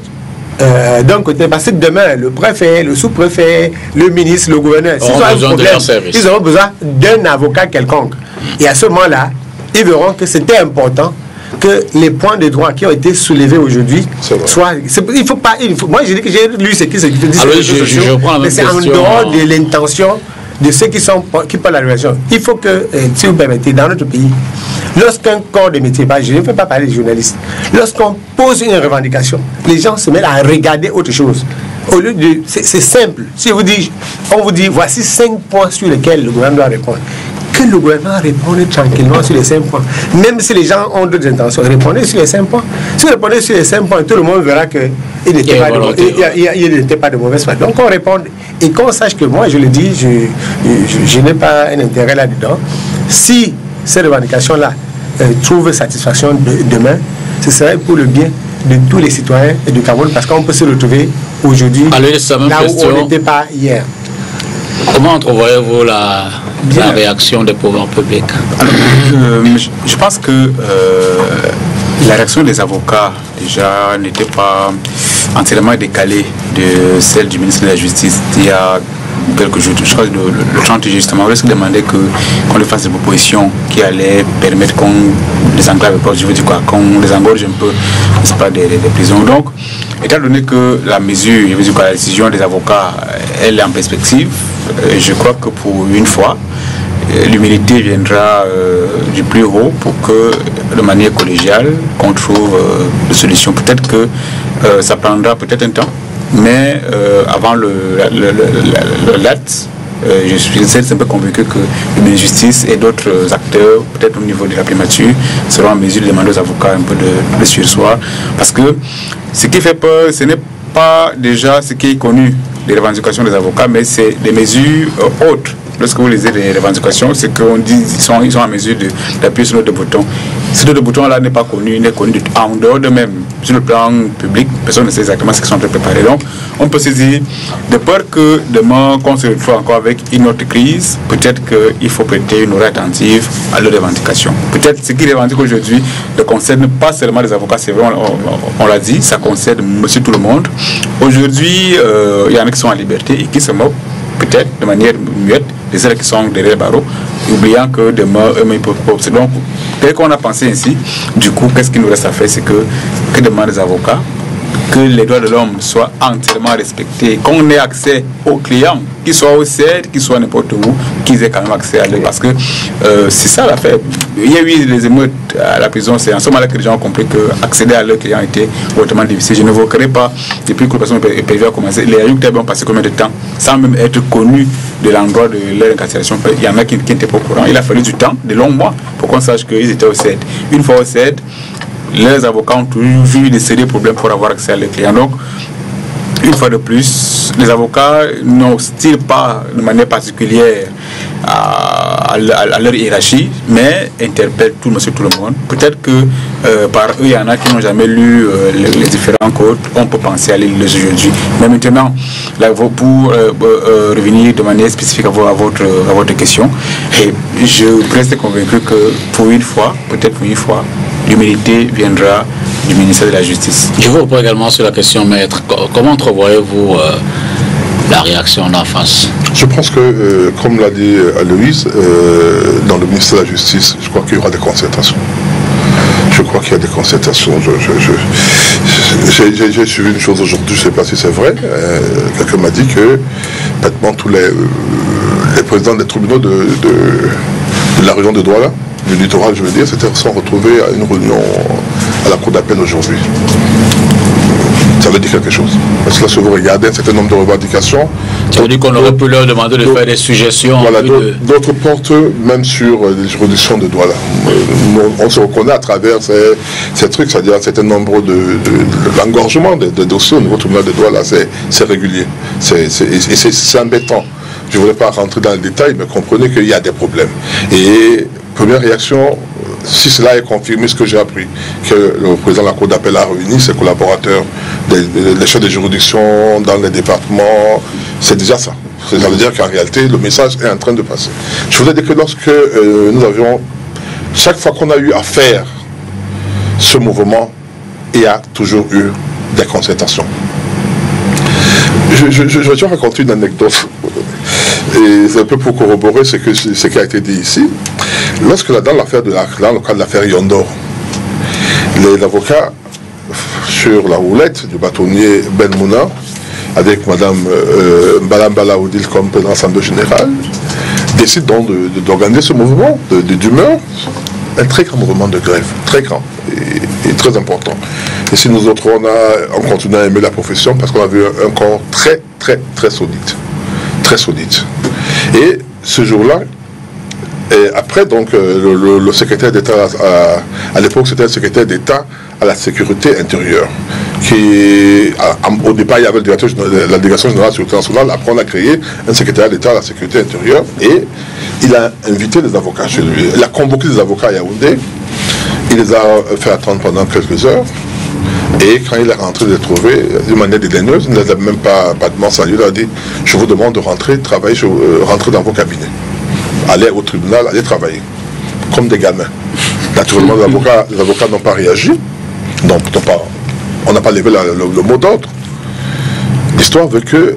d'un côté, parce que demain, le préfet, le sous-préfet, le ministre, le gouverneur, s'ils ont un problème, ils auront besoin d'un avocat quelconque. Et à ce moment-là, ils verront que c'était important que les points de droit qui ont été soulevés aujourd'hui soient... moi, j'ai dit que j'ai lu ce qui se dit sur les réseaux sociaux, mais c'est en dehors de l'intention de ceux qui parlent la relation. Il faut que, si vous permettez, dans notre pays, lorsqu'un corps de métier, je ne peux pas parler des journalistes, lorsqu'on pose une revendication, les gens se mettent à regarder autre chose. Au lieu de... C'est simple. Si on vous dit, voici 5 points sur lesquels le gouvernement doit répondre. Que le gouvernement réponde tranquillement sur les 5 points. Même si les gens ont d'autres intentions, répondez sur les 5 points. Si vous répondez sur les 5 points, tout le monde verra qu'il n'était pas de mauvaise foi. Donc on répond et qu'on sache que moi, je le dis, je n'ai pas un intérêt là-dedans. Si ces revendications-là trouvent satisfaction demain, ce serait pour le bien de tous les citoyens et du Cameroun, parce qu'on peut se retrouver aujourd'hui là où on n'était pas hier. Comment entrevoyez-vous la réaction des pouvoirs publics? Je pense que la réaction des avocats déjà n'était pas entièrement décalée de celle du ministre de la Justice. Il y a quelques jours, je crois le 30 justement, lorsqu'il demandait qu'on lui fasse des propositions qui allaient permettre qu'on les enclave, je veux dire quoi, qu'on les engorge un peu, n'est-ce pas, des prisons. Donc, étant donné que la mesure, je veux dire quoi, la décision des avocats, elle est en perspective, je crois que pour une fois, l'humilité viendra du plus haut pour que, de manière collégiale, qu'on trouve des solutions. Peut-être que ça prendra peut-être un temps, mais avant le date, je suis un peu convaincu que le ministre de la Justice et d'autres acteurs, peut-être au niveau de la primature, seront en mesure de demander aux avocats un peu de surseoir. Parce que ce qui fait peur, ce n'est pas déjà ce qui est connu des revendications des avocats, mais c'est des mesures autres lorsque vous lisez les revendications, c'est qu'on dit qu'ils sont en mesure d'appuyer sur notre bouton. Ce bouton-là n'est pas connu, n'est connu en dehors d'eux-mêmes. Sur le plan public, personne ne sait exactement ce qu'ils sont en train de préparer. Donc, on peut se dire, de peur que demain, qu'on se retrouve encore avec une autre crise, peut-être qu'il faut prêter une oreille attentive à leurs revendications. Peut-être ce qu'ils revendiquent aujourd'hui ne concerne pas seulement les avocats, c'est vrai, on l'a dit, ça concerne monsieur tout le monde. Aujourd'hui, il y en a qui sont en liberté et qui se moquent, peut-être de manière muette, des celles qui sont derrière le barreau, oubliant que demain, eux-mêmes peuvent pas. Donc, dès qu'on a pensé ainsi, du coup, qu'est-ce qu'il nous reste à faire? C'est que demandent les avocats, que les droits de l'homme soient entièrement respectés, qu'on ait accès aux clients, qu'ils soient au CED, qu'ils soient n'importe où, qu'ils aient quand même accès à eux. Parce que c'est ça l'affaire. Il y a eu les émeutes à la prison, c'est en ce moment-là que les gens ont compris qu'accéder à leurs clients était hautement difficile. Je ne n'évoquerai pas, depuis que l'opération PV a commencé, les Ayouk ont passé combien de temps sans même être connus de l'endroit de leur incarcération. Il y en a qui n'étaient pas au courant. Il a fallu du temps, de longs mois, pour qu'on sache qu'ils étaient au CED. Une fois au CED, les avocats ont toujours vu des sérieux problèmes pour avoir accès à leurs clients. Donc, une fois de plus, les avocats n'hostilent pas de manière particulière à leur hiérarchie, mais interpellent tout le monde. Peut-être que par eux, il y en a qui n'ont jamais lu les différents codes. On peut penser à les lire aujourd'hui. Mais maintenant, là, pour revenir de manière spécifique à votre question, et je reste convaincu que pour une fois, peut-être pour une fois, l'humilité viendra du ministère de la Justice. Je vous reprends également sur la question, maître. Comment entrevoyez-vous la réaction en face? Je pense que, comme l'a dit Aloïse, dans le ministère de la Justice, je crois qu'il y aura des concertations. Je crois qu'il y a des concertations. J'ai suivi une chose aujourd'hui, je ne sais pas si c'est vrai. Quelqu'un m'a dit que pratiquement tous les présidents des tribunaux de la région de Douala, du littoral, je veux dire, se sont retrouvés à une réunion à la cour d'appel aujourd'hui. Ça veut dire quelque chose. Parce que là, si vous regardez un certain nombre de revendications... Ça veut dire qu'on aurait pu leur demander de faire des suggestions. Voilà, d'autres portent même sur les juridictions de Douala. On se reconnaît à travers ces trucs, c'est-à-dire un certain nombre de l'engorgement de dossiers au niveau du tribunal de Douala, c'est régulier. C'est embêtant. Je ne voudrais pas rentrer dans le détail, mais comprenez qu'il y a des problèmes. Et première réaction, si cela est confirmé, ce que j'ai appris, que le président de la Cour d'appel a réuni ses collaborateurs, les chefs de juridiction dans les départements, c'est déjà ça. Ça veut dire qu'en réalité, le message est en train de passer. Je voudrais dire que lorsque nous avions, chaque fois qu'on a eu à faire ce mouvement, il y a toujours eu des concertations. Je vais toujours raconter une anecdote. Et c'est un peu pour corroborer ce qui a été dit ici. Lorsque dans le cadre de l'affaire Yondor, les avocats sur la roulette du bâtonnier Ben Mouna, avec Mme Mbalambala Odile comme président de l'Assemblée générale, décident donc d'organiser ce mouvement d'humeur, un très grand mouvement de grève, très grand et très important. Et si nous autres, on continue à aimer la profession parce qu'on a vu un corps très, très, très solide. Très solide. Et ce jour-là, et après, donc, le secrétaire d'État, à l'époque, c'était le secrétaire d'État à la sécurité intérieure. Au départ, il y avait la délégation générale de la sécurité nationale. Après, on a créé un secrétaire d'État à la sécurité intérieure. Et il a invité des avocats chez lui. Il a convoqué des avocats à Yaoundé. Il les a fait attendre pendant quelques heures. Et quand il est rentré de les trouver, d'une manière dédaigneuse, il ne les a même pas demandé salut. Il a dit, je vous demande de rentrer, rentrer dans vos cabinets. Aller au tribunal, aller travailler. Comme des gamins. Naturellement, les avocats n'ont pas réagi. Donc, on n'a pas levé le mot d'ordre. L'histoire veut que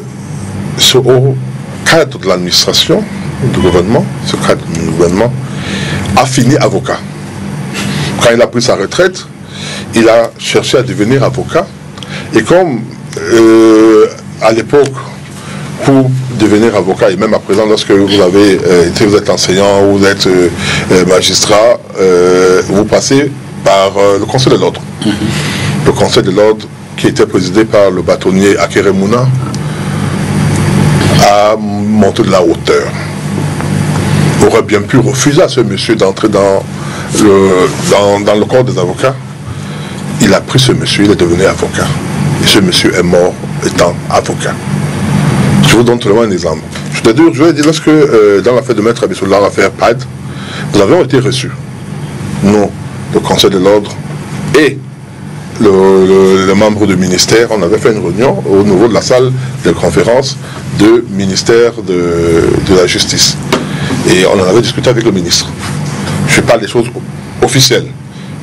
ce haut cadre de l'administration, du gouvernement, ce cadre du gouvernement, a fini avocat. Quand il a pris sa retraite, il a cherché à devenir avocat. Et comme à l'époque, pour devenir avocat, et même à présent, lorsque vous êtes enseignant ou vous êtes magistrat, vous passez par le Conseil de l'Ordre. Le Conseil de l'Ordre, qui était présidé par le bâtonnier Akere Mouna, a monté de la hauteur. Il aurait bien pu refuser à ce monsieur d'entrer dans le corps des avocats. Il a pris ce monsieur, il est devenu avocat. Et ce monsieur est mort étant avocat. Je vous donne seulement un exemple. Je vais dire, lorsque dans l'affaire de Maître Abissoula, l'affaire PAD, nous avons été reçus, nous, le Conseil de l'ordre et le membre du ministère, on avait fait une réunion au niveau de la salle de conférence du ministère de la Justice. Et on en avait discuté avec le ministre. Je parle des choses officielles.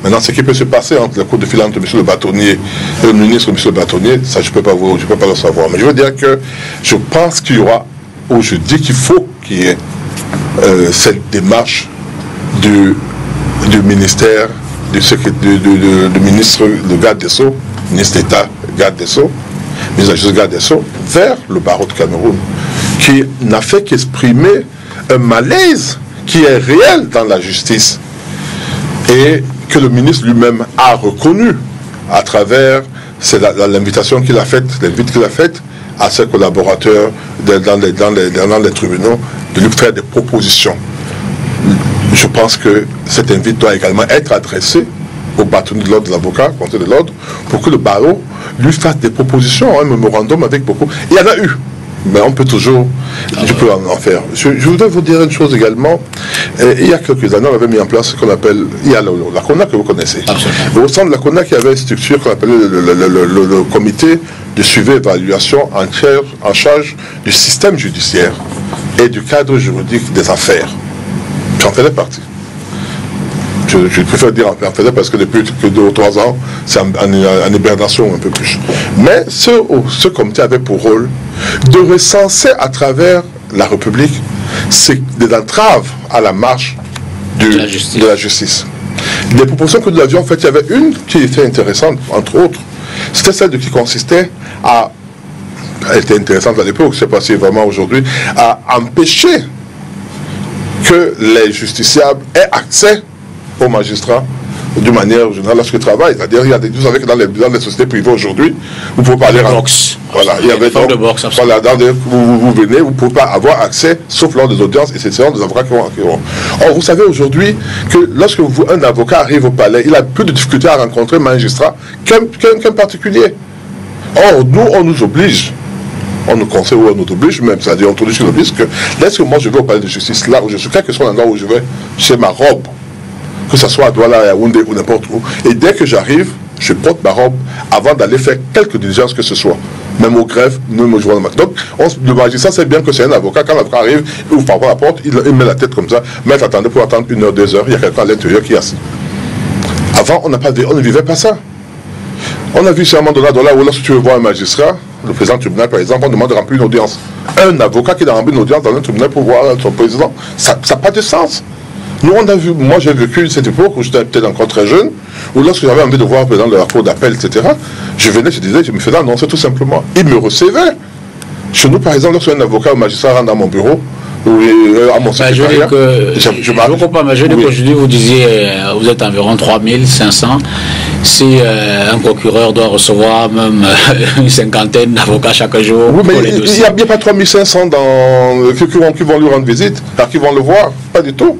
Maintenant, ce qui peut se passer entre le coup de fil entre M. le bâtonnier et le ministre M. le bâtonnier, ça je ne peux pas le savoir. Mais je veux dire que je pense qu'il y aura, ou je dis qu'il faut qu'il y ait cette démarche du ministère, du ministre de garde des Sceaux, ministre d'État garde des Sceaux, ministre de la Justice garde des Sceaux, vers le barreau de Cameroun, qui n'a fait qu'exprimer un malaise qui est réel dans la justice et que le ministre lui-même a reconnu à travers l'invitation qu'il a faite, l'invite qu'il a faite à ses collaborateurs dans les tribunaux de lui faire des propositions. Je pense que cette invite doit également être adressée au bâtonnier de l'ordre, de l'avocat, au conseil de l'ordre, pour que le barreau lui fasse des propositions, un mémorandum avec beaucoup. Il y en a eu, mais on peut toujours, je peux en faire. Je voudrais vous dire une chose également. Il y a quelques années, on avait mis en place ce qu'on appelle, il y a la CONAC que vous connaissez. Absolument. Au sein de la CONAC, il y avait une structure qu'on appelait le comité de suivi et évaluation en charge du système judiciaire et du cadre juridique des affaires. J'en faisais partie. Je préfère dire en faisais parce que depuis 2 ou 3 ans, c'est en hibernation un peu plus. Mais ce comité avait pour rôle de recenser à travers la République des entraves à la marche de la justice. Les propositions que nous avions faites, il y avait une qui était intéressante, entre autres. C'était celle qui consistait à, elle était intéressante à l'époque, je ne sais pas si vraiment aujourd'hui, à empêcher que les justiciables aient accès aux magistrats d'une manière générale lorsqu'ils travaillent. C'est-à-dire, il y a des, vous savez que dans les sociétés privées aujourd'hui, vous pouvez parler en box. Voilà, il y avait donc, voilà, vous venez, vous ne pouvez pas avoir accès, sauf lors des audiences, et c'est des avocats qui vont. Or, vous savez aujourd'hui que lorsque un avocat arrive au palais, il a plus de difficultés à rencontrer un magistrat qu'un particulier. Or, nous, on nous oblige. On nous conseille ou on nous oblige même, c'est-à-dire on nous oblige que lorsque moi je vais au palais de justice, là où je suis, quel que soit l'endroit où je vais, j'ai ma robe, que ce soit à Douala, à Yaoundé ou n'importe où, et dès que j'arrive, je porte ma robe avant d'aller faire quelque diligence que ce soit, même au greffe, même au journal. Donc le magistrat sait bien que c'est un avocat, quand l'avocat arrive, il ouvre la porte, il met la tête comme ça, mais attendez pour attendre 1 heure, 2 heures, il y a quelqu'un à l'intérieur qui est assis. Avant, on ne vivait pas ça. On a vu sur un moment donné, où lorsque tu veux voir un magistrat, le président du tribunal par exemple, on demande de remplir une audience. Un avocat qui a rempli une audience dans un tribunal pour voir son président, ça n'a pas de sens. Nous on a vu, moi j'ai vécu cette époque où j'étais peut-être encore très jeune, où lorsque j'avais envie de voir le président de la cour d'appel, etc., je venais, je me faisais annoncer tout simplement. Il me recevait. Chez nous par exemple, lorsqu'un avocat ou magistrat rentre dans mon bureau, à mon secrétariat, je ne comprends pas, mais je dis qu'aujourd'hui vous disiez, vous êtes environ 3500. Si un procureur doit recevoir même une cinquantaine d'avocats chaque jour. Oui, mais il n'y a bien pas 3500 qui vont lui rendre visite, qui vont le voir, pas du tout.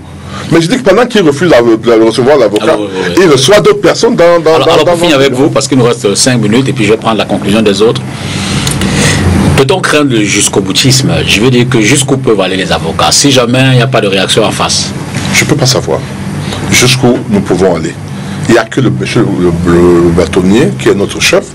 Mais je dis que pendant qu'il refuse de recevoir l'avocat, il reçoit d'autres personnes dans Alors pour finir avec vous, parce qu'il nous reste 5 minutes, et puis je vais prendre la conclusion des autres. Peut-on craindre le jusqu'au boutisme? Je veux dire que jusqu'où peuvent aller les avocats si jamais il n'y a pas de réaction en face? Je ne peux pas savoir jusqu'où nous pouvons aller. Il n'y a que le bâtonnier qui est notre chef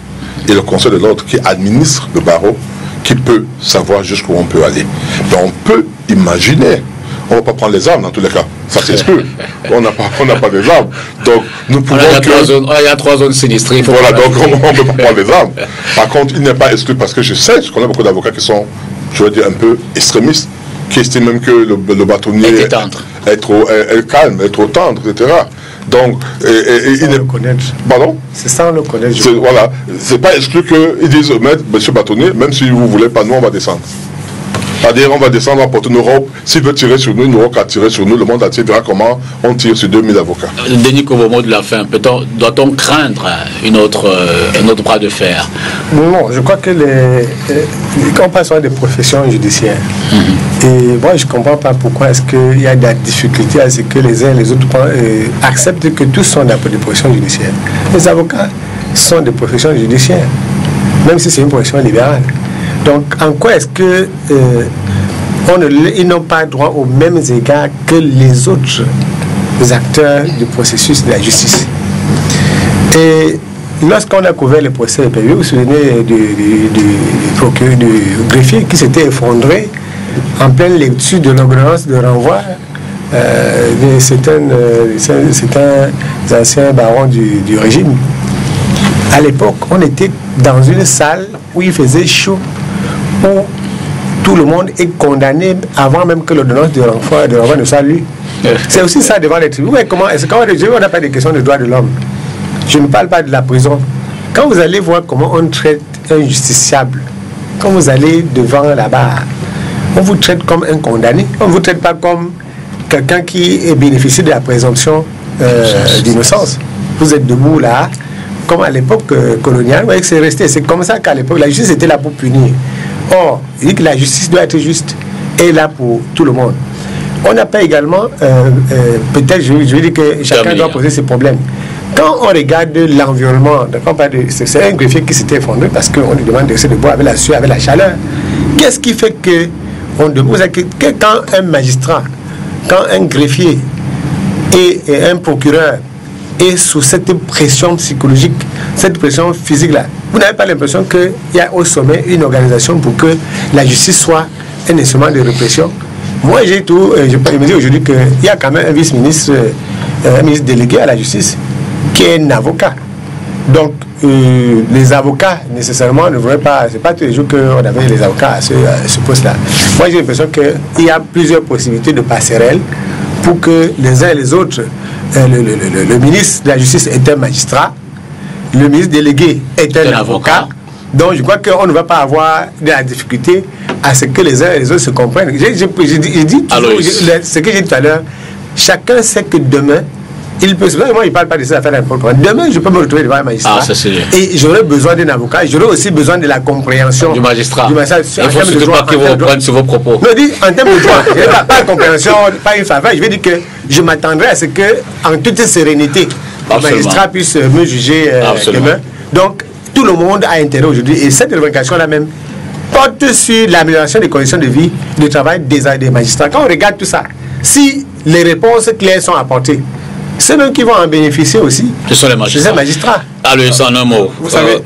et le conseil de l'ordre qui administre le barreau qui peut savoir jusqu'où on peut aller. Mais on peut imaginer, on ne va pas prendre les armes dans tous les cas, ça c'est exclu. On n'a pas les armes. Donc nous pouvons. Il y a 3 zones sinistrées. Voilà, donc on ne peut pas prendre les armes. Par contre, il n'est pas exclu parce que je connais beaucoup d'avocats qui sont, je veux dire, un peu extrémistes, qui estiment même que le bâtonnier est trop calme, est trop tendre, etc. Donc, il le connaît. Pardon? C'est ça, on le connaît. Voilà. C'est pas exclu qu'ils disent, monsieur bâtonnier, même si vous ne voulez pas, nous, on va descendre. C'est-à-dire, on va descendre, apporter nos robes. S'il veut tirer sur nous, il n'aura qu'à tirer sur nous. Le monde entier verra comment on tire sur 2000 avocats. Denis Kovo, mot de la fin. Doit-on craindre un autre bras de fer? Non, je crois que quand on passe sur des professions judiciaires, et moi je ne comprends pas pourquoi est-ce qu'il y a des difficultés à ce que les uns et les autres acceptent que tous sont des professions judiciaires. Les avocats sont des professions judiciaires, même si c'est une profession libérale. Donc, en quoi est-ce que ils n'ont pas droit aux mêmes égards que les autres acteurs du processus de la justice. Et lorsqu'on a couvert le procès PV, vous vous souvenez du procureur, du greffier qui s'était effondré en pleine lecture de l'ordonnance de renvoi de certains anciens barons du régime. À l'époque, on était dans une salle où il faisait chaud, où tout le monde est condamné avant même que l'ordonnance de renvoi ne soit lue. C'est aussi ça devant les tribunaux. Comment est-ce qu'on n'a pas de questions de droits de l'homme? Je ne parle pas de la prison. Quand vous allez voir comment on traite un justiciable, quand vous allez devant la barre, on vous traite comme un condamné. On ne vous traite pas comme quelqu'un qui bénéficie de la présomption d'innocence. Vous êtes debout là, comme à l'époque coloniale. Vous voyez que c'est resté. C'est comme ça qu'à l'époque, la justice était là pour punir. Or, il dit que la justice doit être juste et là pour tout le monde. On n'a pas également, peut-être, je veux dire que chacun doit poser ses problèmes. Quand on regarde l'environnement, c'est un greffier qui s'était effondré parce qu'on lui demande de rester debout avec la sueur, avec la chaleur. Qu'est-ce qui fait que on demande que quand un magistrat, quand un greffier et un procureur est sous cette pression psychologique, cette pression physique-là, vous n'avez pas l'impression qu'il y a au sommet une organisation pour que la justice soit un instrument de répression? Moi, j'ai tout, je me dis aujourd'hui qu'il y a quand même un vice-ministre, un ministre délégué à la justice, qui est un avocat. Donc, les avocats, nécessairement, ne voudraient pas... C'est pas tous les jours qu'on avait les avocats à ce poste-là. Moi, j'ai l'impression qu'il y a plusieurs possibilités de passerelles pour que les uns et les autres... le ministre de la Justice est un magistrat, le ministre délégué est un avocat. Donc, je crois qu'on ne va pas avoir de la difficulté à ce que les uns et les autres se comprennent. J'ai dit toujours, ce que j'ai dit tout à l'heure, chacun sait que demain, il peut se faire. Moi, il ne parle pas de ces affaires d'importance. Demain, je peux me retrouver devant un magistrat. Et j'aurai besoin d'un avocat. J'aurai aussi besoin de la compréhension du magistrat. Il faut surtout pas que vous repreniez sur vos propos. Non, dis, en termes de droit, pas la compréhension, pas une faveur. Je vais dire que je m'attendrai à ce que, en toute sérénité, le magistrat puisse me juger demain. Donc, tout le monde a intérêt aujourd'hui. Et cette revendication-là même porte sur l'amélioration des conditions de vie, de travail des magistrats. Quand on regarde tout ça, si les réponses claires sont apportées, ceux qui vont en bénéficier aussi, ce sont les magistrats. Alors, en un mot. Vous savez,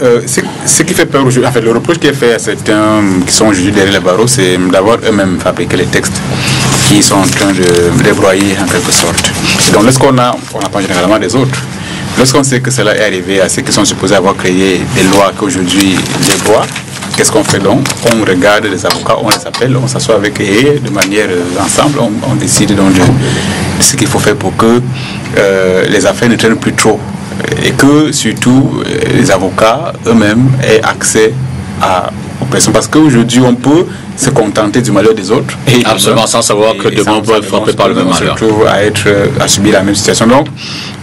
ce qui fait peur aujourd'hui, en fait, le reproche qui est fait à certains qui sont jugés derrière les barreaux, c'est d'avoir eux-mêmes fabriqué les textes qui sont en train de débroyer en quelque sorte. Et donc, lorsqu'on apprend généralement des autres. Lorsqu'on sait que cela est arrivé à ceux qui sont supposés avoir créé des lois qu'aujourd'hui débroient, qu'est-ce qu'on fait donc? On regarde les avocats, on les appelle, on s'assoit avec eux et de manière ensemble, on décide donc de ce qu'il faut faire pour que les affaires ne traînent plus trop et que surtout les avocats eux-mêmes aient accès aux personnes. Parce qu'aujourd'hui, on peut se contenter du malheur des autres. Et absolument, sans savoir que demain on peut être frappé par le même malheur. On se retrouve à subir la même situation. Donc,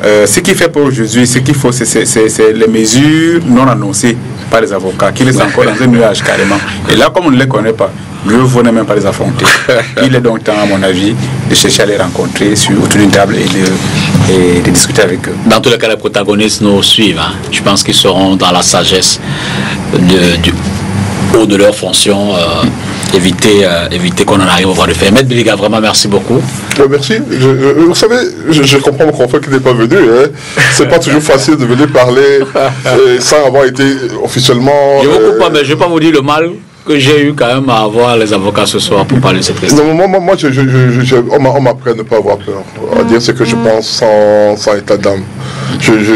ce qu'il fait pour aujourd'hui, ce qu'il faut, c'est les mesures non annoncées par les avocats, qui restent encore dans un nuage carrément. Et là, comme on ne les connaît pas, mieux vaut même pas les affronter. Il est donc temps, à mon avis, de chercher à les rencontrer autour d'une table et de discuter avec eux. Dans tous les cas, les protagonistes nous suivent. Hein. Je pense qu'ils seront dans la sagesse du haut de leur fonction. Éviter qu'on en arrive au voir de faire. Maître Biliga, vraiment merci beaucoup. Merci. Vous savez, je comprends mon confrère qui n'est pas venu. Hein. C'est pas toujours facile de venir parler sans avoir été officiellement... Je ne vous coupe pas, mais je ne vais pas vous dire le mal que j'ai eu quand même à avoir les avocats ce soir pour parler de cette question. Non, moi on m'apprend à ne pas avoir peur, à dire ce que je pense sans état d'âme.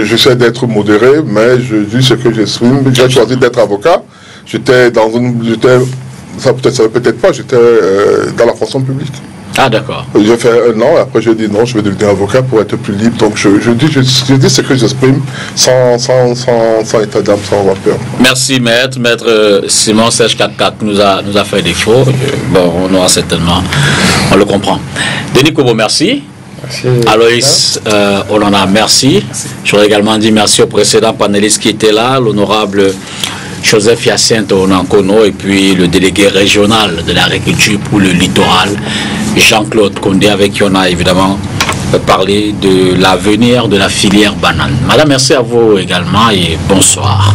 J'essaie d'être modéré, mais je dis ce que j'exprime. J'ai choisi d'être avocat. J'étais dans ça peut-être pas, j'étais dans la fonction publique. Ah d'accord. J'ai fait un an, et après j'ai dit non, je vais devenir avocat pour être plus libre. Donc je dis ce que j'exprime sans état d'âme, sans avoir peur. Merci maître. Maître Simon Serge Kakak nous a fait défaut. Bon, on aura certainement, on le comprend. Denis Kobo, merci. Merci. Aloïs Olana, merci. J'aurais également dit merci au précédent panéliste qui était là, l'honorable Joseph Hyacinthe Onankono, et puis le délégué régional de l'agriculture pour le littoral, Jean-Claude Condé, avec qui on a évidemment parlé de l'avenir de la filière banane. Madame, merci à vous également et bonsoir.